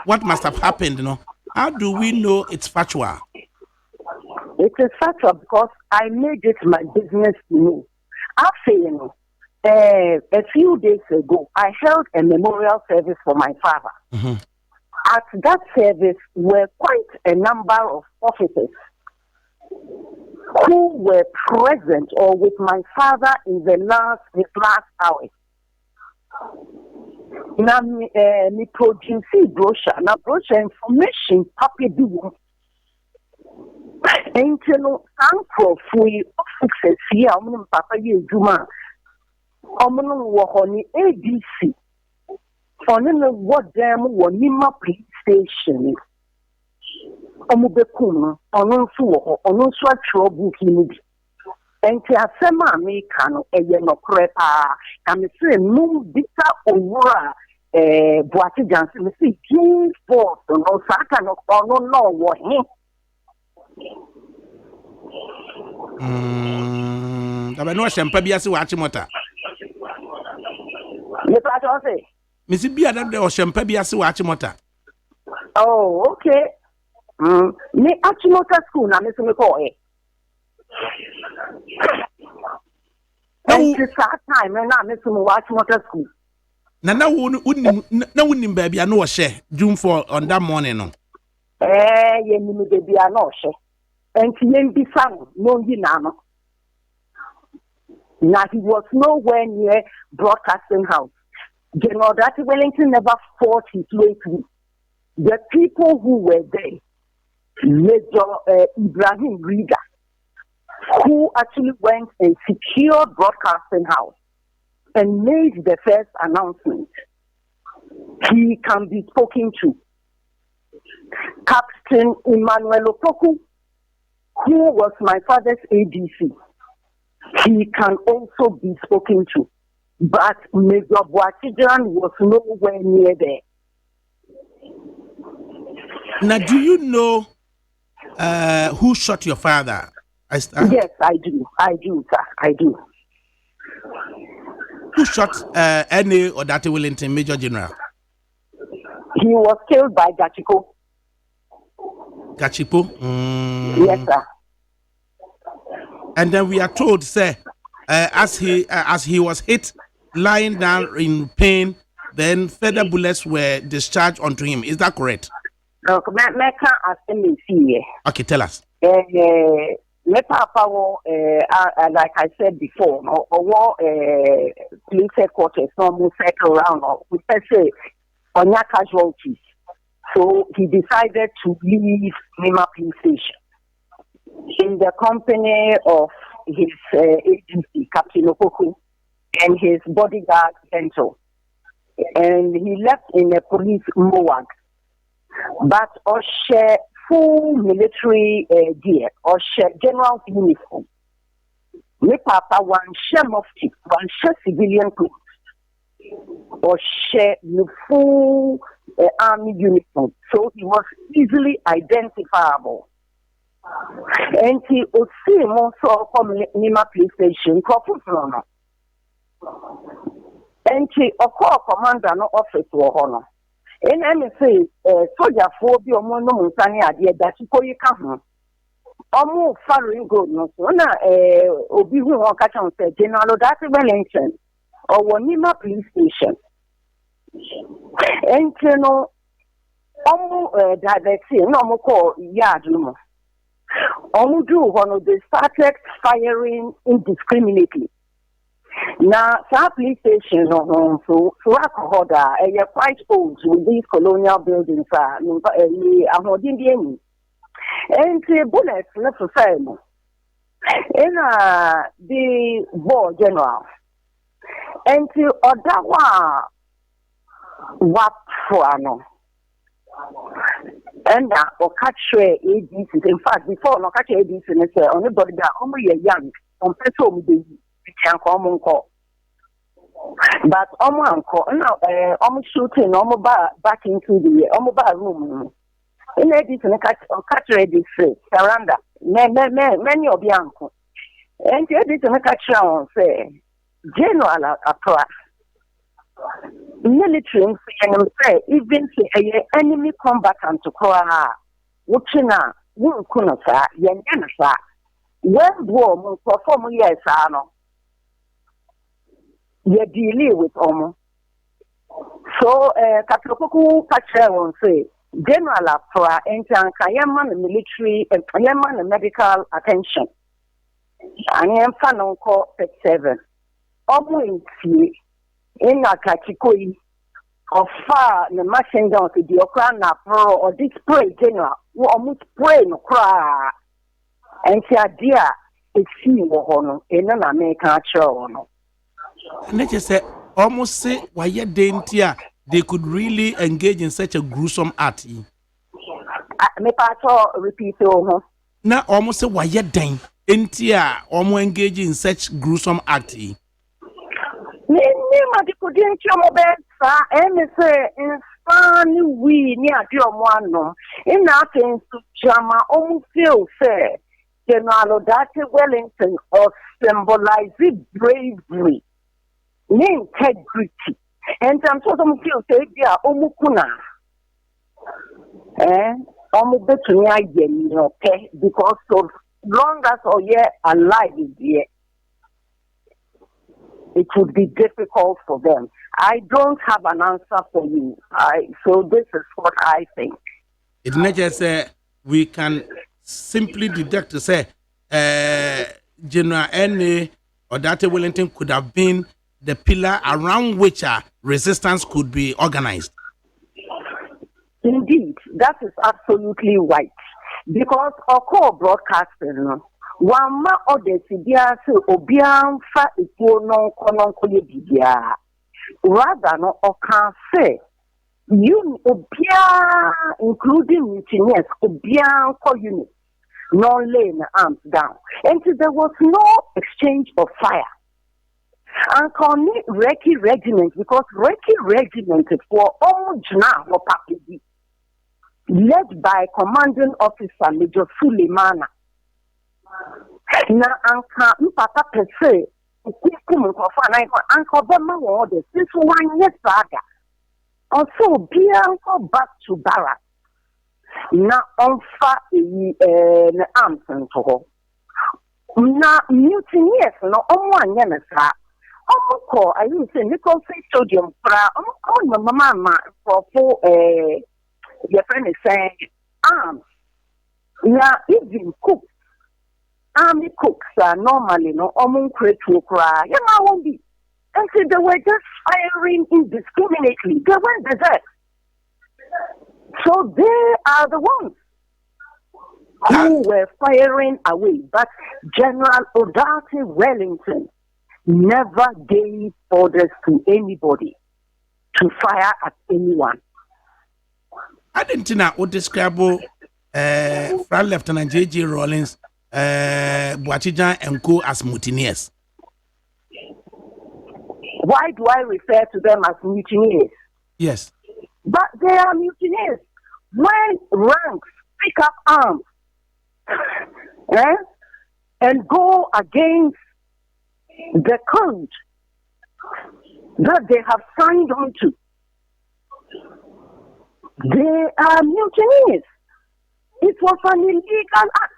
what must have happened, how do we know it's factual? It is factual because I made it my business to know. After a few days ago, I held a memorial service for my father. Mm-hmm. At that service were quite a number of officers who were present or with my father in his last hours. Now, me produce brochure. Now, brochure information, papi do. And you know, thank for officers here. Papa, you do man. On ABC. On what damn one Nima police station. Omubekum, on trouble. And Tiasema Americano, a yellow crepa, and the same moon bitter over Boati Johnson, see June 4th, no Satan of no what him. I know some Pabias watching water. Missy Bia or Shampabias watching water. Oh, okay. Me Achimota school, now, Miss McCoy. And it's that time, and I'm missing watch motor school. Now, wouldn't baby, I know a share June 4 on that morning. No, you need to be a no share. And he ain't be found, no, you know. Now, he was nowhere near broadcasting house. General Dati Wellington never fought his way through. The people who were there, Major Ibrahim Riga, who actually went and secured broadcasting house and made the first announcement, he can be spoken to. Captain Emmanuel Opoku, who was my father's ADC, he can also be spoken to. But Major Boachijan was nowhere near there. Now, do you know who shot your father? Yes, I do. I do, sir. I do. Who shot N.A. Odate Wellington, Major General? He was killed by Gachipo. Gachipo? Yes, sir. And then we are told, sir, as he was hit, lying down in pain, then further bullets were discharged onto him. Is that correct? Okay, tell us. Like I said before, police headquarters almost circle around, we say on your casualties. So he decided to leave Nima police station in the company of his agency, Captain Opoku, and his bodyguard, Bento. And he left in a police MOAG, but Oshe full military gear, Oshe general uniform. Me papa one share mufti, one share civilian clothes, Oshe the full army uniform. So he was easily identifiable. And he was seen also from Nima police station, Kofuno. And he called commander no office or honor. And I say, soldier for the Omono Munsani idea that you call you come. Almost foreign good, no sooner, Obi who won't catch on say, General Odate Wellington or Nima police station. And you know, almost directly, no more call yard. When they started firing indiscriminately. Now, some police stations so alcohol are quite old with these colonial buildings. And the bullets left the same. In the war general. And to Odawa Wapfuano. And or catch ADC. In fact, before no catch ADC, and say only body that only young on petrol be can come on call. But uncle now shooting back into the room. In ADC catch ADC surrender. Many of the uncle. And the ADC catch on say General Approach. Military and say even say enemy combatant to cry. Wuchina, Wukunasa, Yanasa. When war perform yes, no. You deal with Omo. So, Katoku Pacheron say, General Afra enter Kayaman military and Kayaman medical attention. And I am fan on call 7. Omo in in a Kachikoi of far the machine down to the Okran Pro or this spray general who almost spray no cry. And she idea is seeing Wohono in an American show. And they just say, almost say, why yet they could really engage in such a gruesome act. Me pato repeat oh. Now almost say, why yet almost engage in such gruesome act. Ma di kudinchi mo bensa say in Spani we ni adi omwano ina akensu jama feel say General Odate Wellington or symbolize bravery, integrity, and I'm sure some feel say dia omukuna between again okay because so long as or yet alive is here. It would be difficult for them. I don't have an answer for you. So this is what I think. It's not just we can simply deduct to say General N.A. Odate Wellington could have been the pillar around which resistance could be organized. Indeed, that is absolutely right. Because our core broadcasting, one ma order Sibia so Obian fa iko non konon koye bibia. Rather no or can say You Obia, including mutineers, Obia unit, no laying arms down. And so there was no exchange of fire. And connect Reki Regiment, because Reki Regiment is for all Jna or Papidi, led by commanding officer Major Suleimana. Now, Uncle Papa per se, Uncle Bema orders this 1 year saga. Also, be Uncle back to barrack. Now, on fire arms and to ho. Now, mutineers, no, on 1 year, sir. I used to nickel sodium for my mama for your friend is saying arms. Now, even cooks, army cooks are normally no create to cry. You know, won't be. And so they were just firing indiscriminately. They went berserk. So they are the ones who were firing away. But General Odarte Wellington never gave orders to anybody to fire at anyone. I didn't know what describe Flight Lieutenant J.J. Rawlings, Boachijan and Co. as mutineers. Why do I refer to them as mutineers? Yes. But they are mutineers. When ranks pick up arms and go against the code that they have signed on to, they are mutineers. It was an illegal act.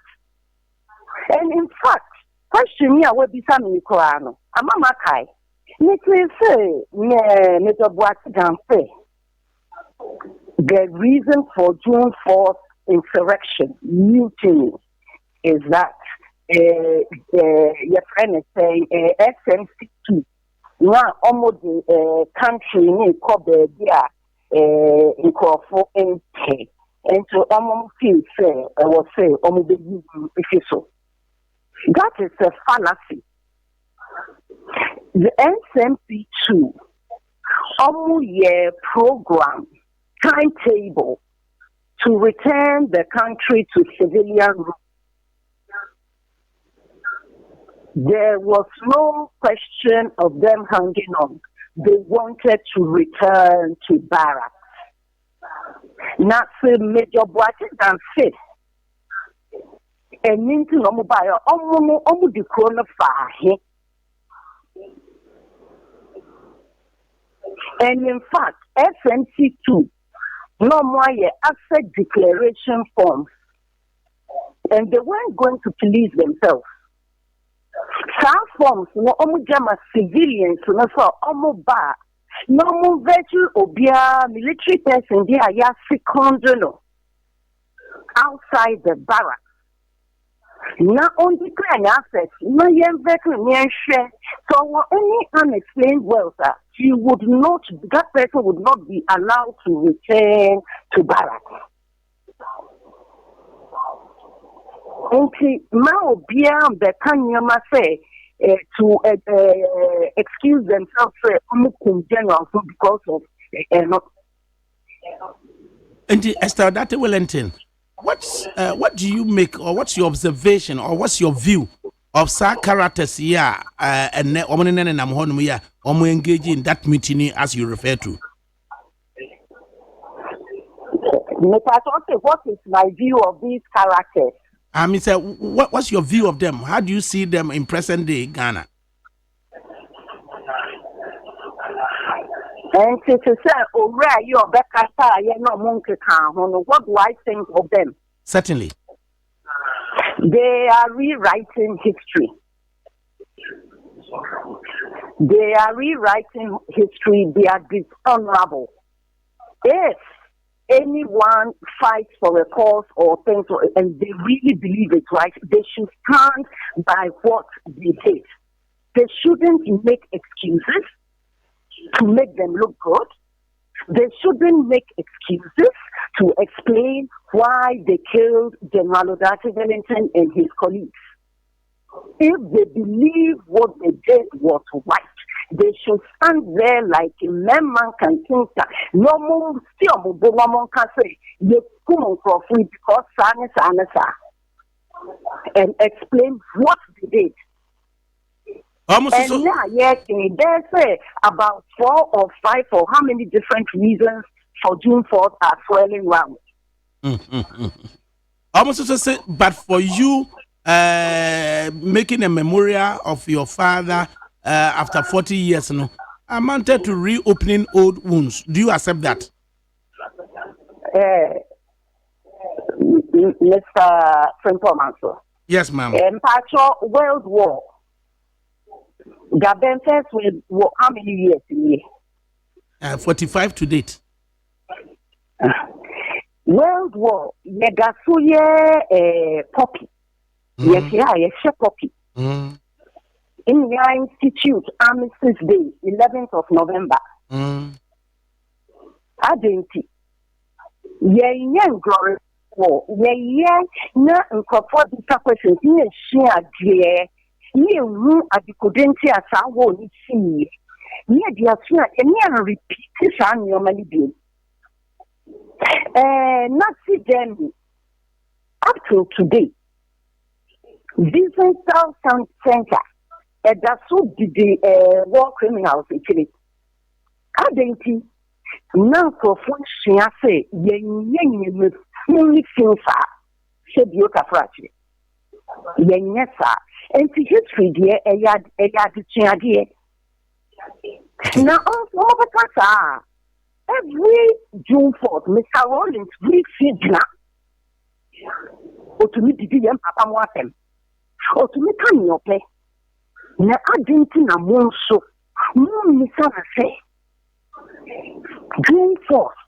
And in fact, question me, I will be some Nicolano. I'm a Makai. The reason for June 4th insurrection, mutiny, is that your friend is saying SMC2. Now, almost the country in Kobe, in Crawford, and K. And so, almost feel say, I will say, almost if you so. That is a fallacy. The SMC2, almost year program, timetable to return the country to civilian rule. There was no question of them hanging on. They wanted to return to barracks. Not say Major Boatin than fit. And into no mobile, almost the corner fire. And in fact, SMC2, no more asset declaration forms. And they weren't going to police themselves. Some forms, no civilians, no for bar, no more virtual obia military person, they are secondary outside the barracks. Not only declaring assets, no young veteran share. So any unexplained wealth, he would not, that person would not be allowed to return to barracks. Okay, now beyond the Kanyama say to excuse themselves general because of not. And Esther, that Wellington, what do you make, or what's your observation, or what's your view of sa characters here and engaging in that mutiny as you refer to? What is my view of these characters? I mean, sir, what's your view of them? How do you see them in present day Ghana? And to say, oh, right, you're better, you're not monkey town. What do I think of them? Certainly. They are rewriting history. They are rewriting history. They are dishonorable. If anyone fights for a cause or things, and they really believe it, right, they should stand by what they did. They shouldn't make excuses to make them look good. They shouldn't make excuses to explain why they killed General Odarte Wellington and his colleagues. If they believe what they did was right, they should stand there like a man can think that no more still one can say you come for free because and explain what they did. Almost and so. now, yes, they say about 4 or 5 or how many different reasons for June 4th are swirling round. Almost so say, but for you, making a memorial of your father after 40 years, no, amounted to reopening old wounds. Do you accept that? Mr. Frimpong Manso. Yes, ma'am. World War. Gabon first will how many years in here? 45 to date. World War, Yegasuye poppy. Yes, poppy. In the Institute, Armistice Day, 11th of November. Adenti. Yen glory war. Na nkofo dika questions. Ye share dear. Ye ru adikudenti asawo ni see. Ye dia suna enya repeat sa nyoma bi. Nazi Germany up to today. Vincent South Center. That's so the war criminals in Chile. Adenti. Now for function say yen fully filsa said you kafrachi. Yen yesa. And the history dear dear. Now also over every June 4th, Mr. Rollins will feed now. Or to me, did you papa want them? Or to me, come your play. Now I didn't think I'm one so. Mr. say June 4th.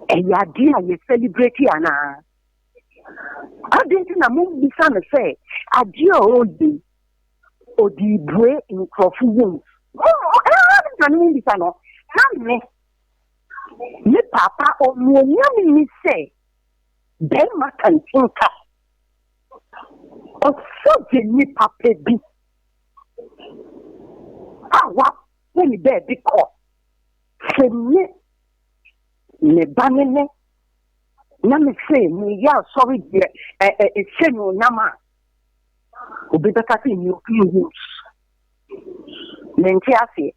And your dear, you celebrate Yana. I didn't think I'm one Mr. say, a dear old day. Or the break in Crawford wounds. Oh, I don't this. Me papa or me say, they can think of so me papa be. What when you bear big call? Say me banane. Na me say me ya sorry dear. Say no nama. Obi better say you use. Mentiasi.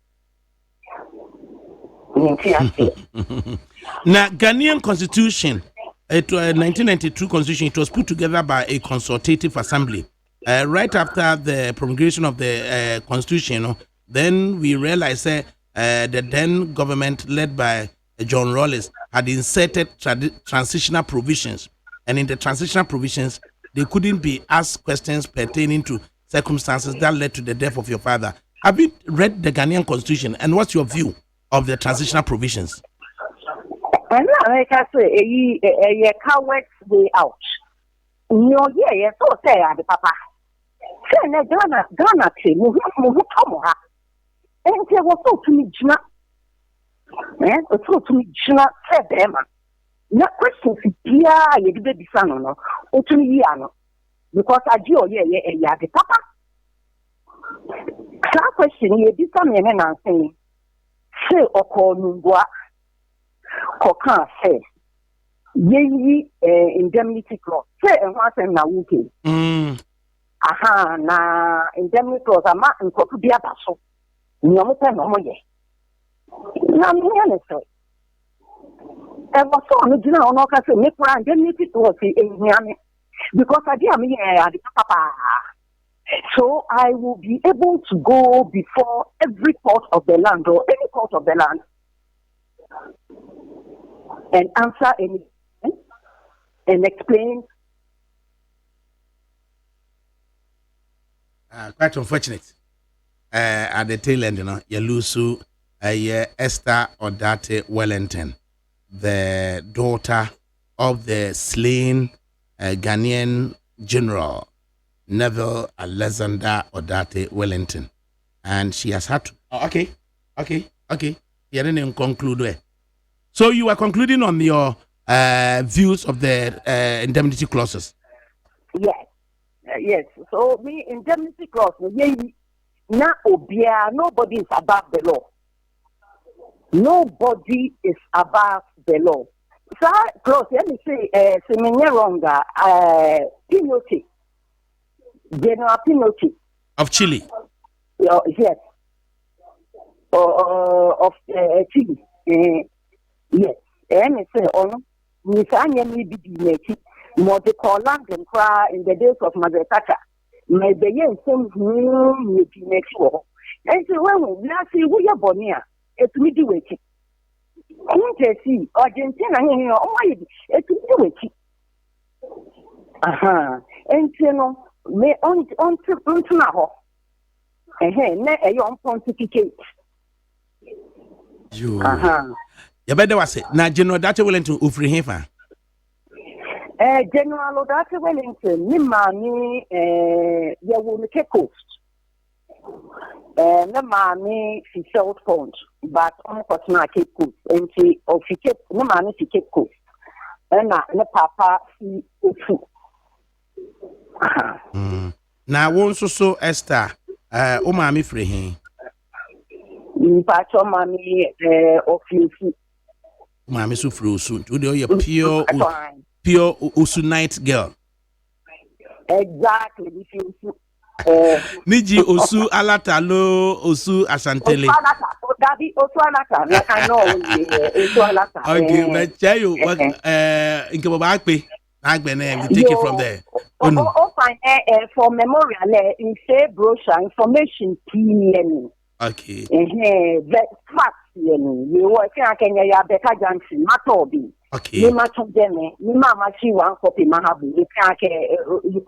Now, Ghanaian Constitution, 1992 Constitution, it was put together by a consultative assembly. Right after the promulgation of the Constitution, then we realized that the then government, led by John Rawls, had inserted transitional provisions. And in the transitional provisions, they couldn't be asked questions pertaining to circumstances that led to the death of your father. Have you read the Ghanaian Constitution, and what's your view of the transitional provisions? And like I say, a coward's way out. No, so say the papa. Say, Ghana, Muhammad, and there was so to me, Jina. And so to me, Jina said them. No questions, you did the son, or to me, because I do, the papa. That question, you did some men and saying. Say or Nungwa Kokan say ye indemnity clause. Say and what and na wuke. Aha na indemnity clause ama nkoku bia baso. Nyomo pe no moye. Na me ya say. E was so no gina ono ka say me kura indemnity clause e hiame because I dey am here at papa. So I will be able to go before every court of the land or any court of the land and answer any and explain. Quite unfortunate. At the tail end, you lose Esther Odate Wellington, the daughter of the slain Ghanaian general Neville Alexander Odate Wellington, and she has had to. Okay. You didn't conclude. So you are concluding on your views of the indemnity clauses. Yes. So me indemnity clause. na obia, nobody is above the law. Nobody is above the law. So, close, let me say, Seminyaronga, Pinochet, General Pinochet. Of Chile. Yes. Of Chile. Yes. And I say, Nisanya may be naked. More the Colland and cry in the days of Mother Tata. May the young same room next war. And so, when we are see, we are Bonia, it's me do it. I want to see Argentina here. Oh, it's me do it. And you know, me on now. Ne a young pontificate. You better was it. Now, General Data Wellington, Ufri Hefa. General Data Wellington, Nimani, Yawunike Coast. Namani, she sold phones, but on Cosma Cape Coast, and she of she kept Namani, she Cape Coast. And na Papa, see Ufu. Now, one so Esther. Mami free him. Pacho mami office. Mami so free soon. Today you pure Usunite girl. Exactly. Niji Osu Alatalo Osu Asantele. Osu Alata. Like I know. Osu Alata. Okay, but tell you what. Inkabakpe. We take it from there. Fine. For memorial, in say brochure information. Okay. The facts. You work in Kenya. Becca Johnson. Matobi. Okay. You must have them. You mama see one copy. Mahabu. You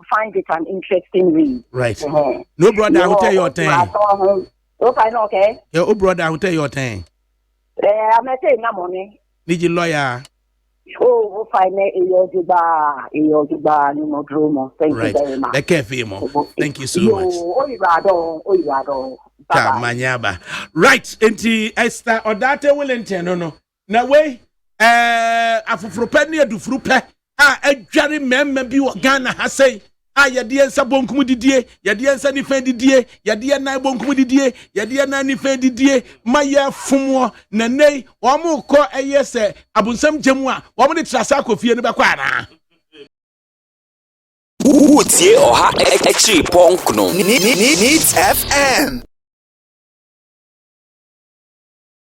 find it an interesting read. Right. No brother, I will tell your time. Okay. Your brother, I will tell your time. I'm saying no money. Need you lawyer. Oh, fine. Eyojuba, no drama. Thank you very much. Thank you so much. Manyaba. Right, enti Esther Odate Wellington no. Na we afufrupe ne adufrupe adware memma bi wo Ghana ha sei. Yade ensa bonkum didie, yade ensa ni fe didie, yade nan bonkum didie, yade nan ni fe didie, maye fumo na nei, wo mo ko se abunsam gemu a, wo mo de trasa akofie ne be kwa na. Utie oha echi ponkno. Needs FM.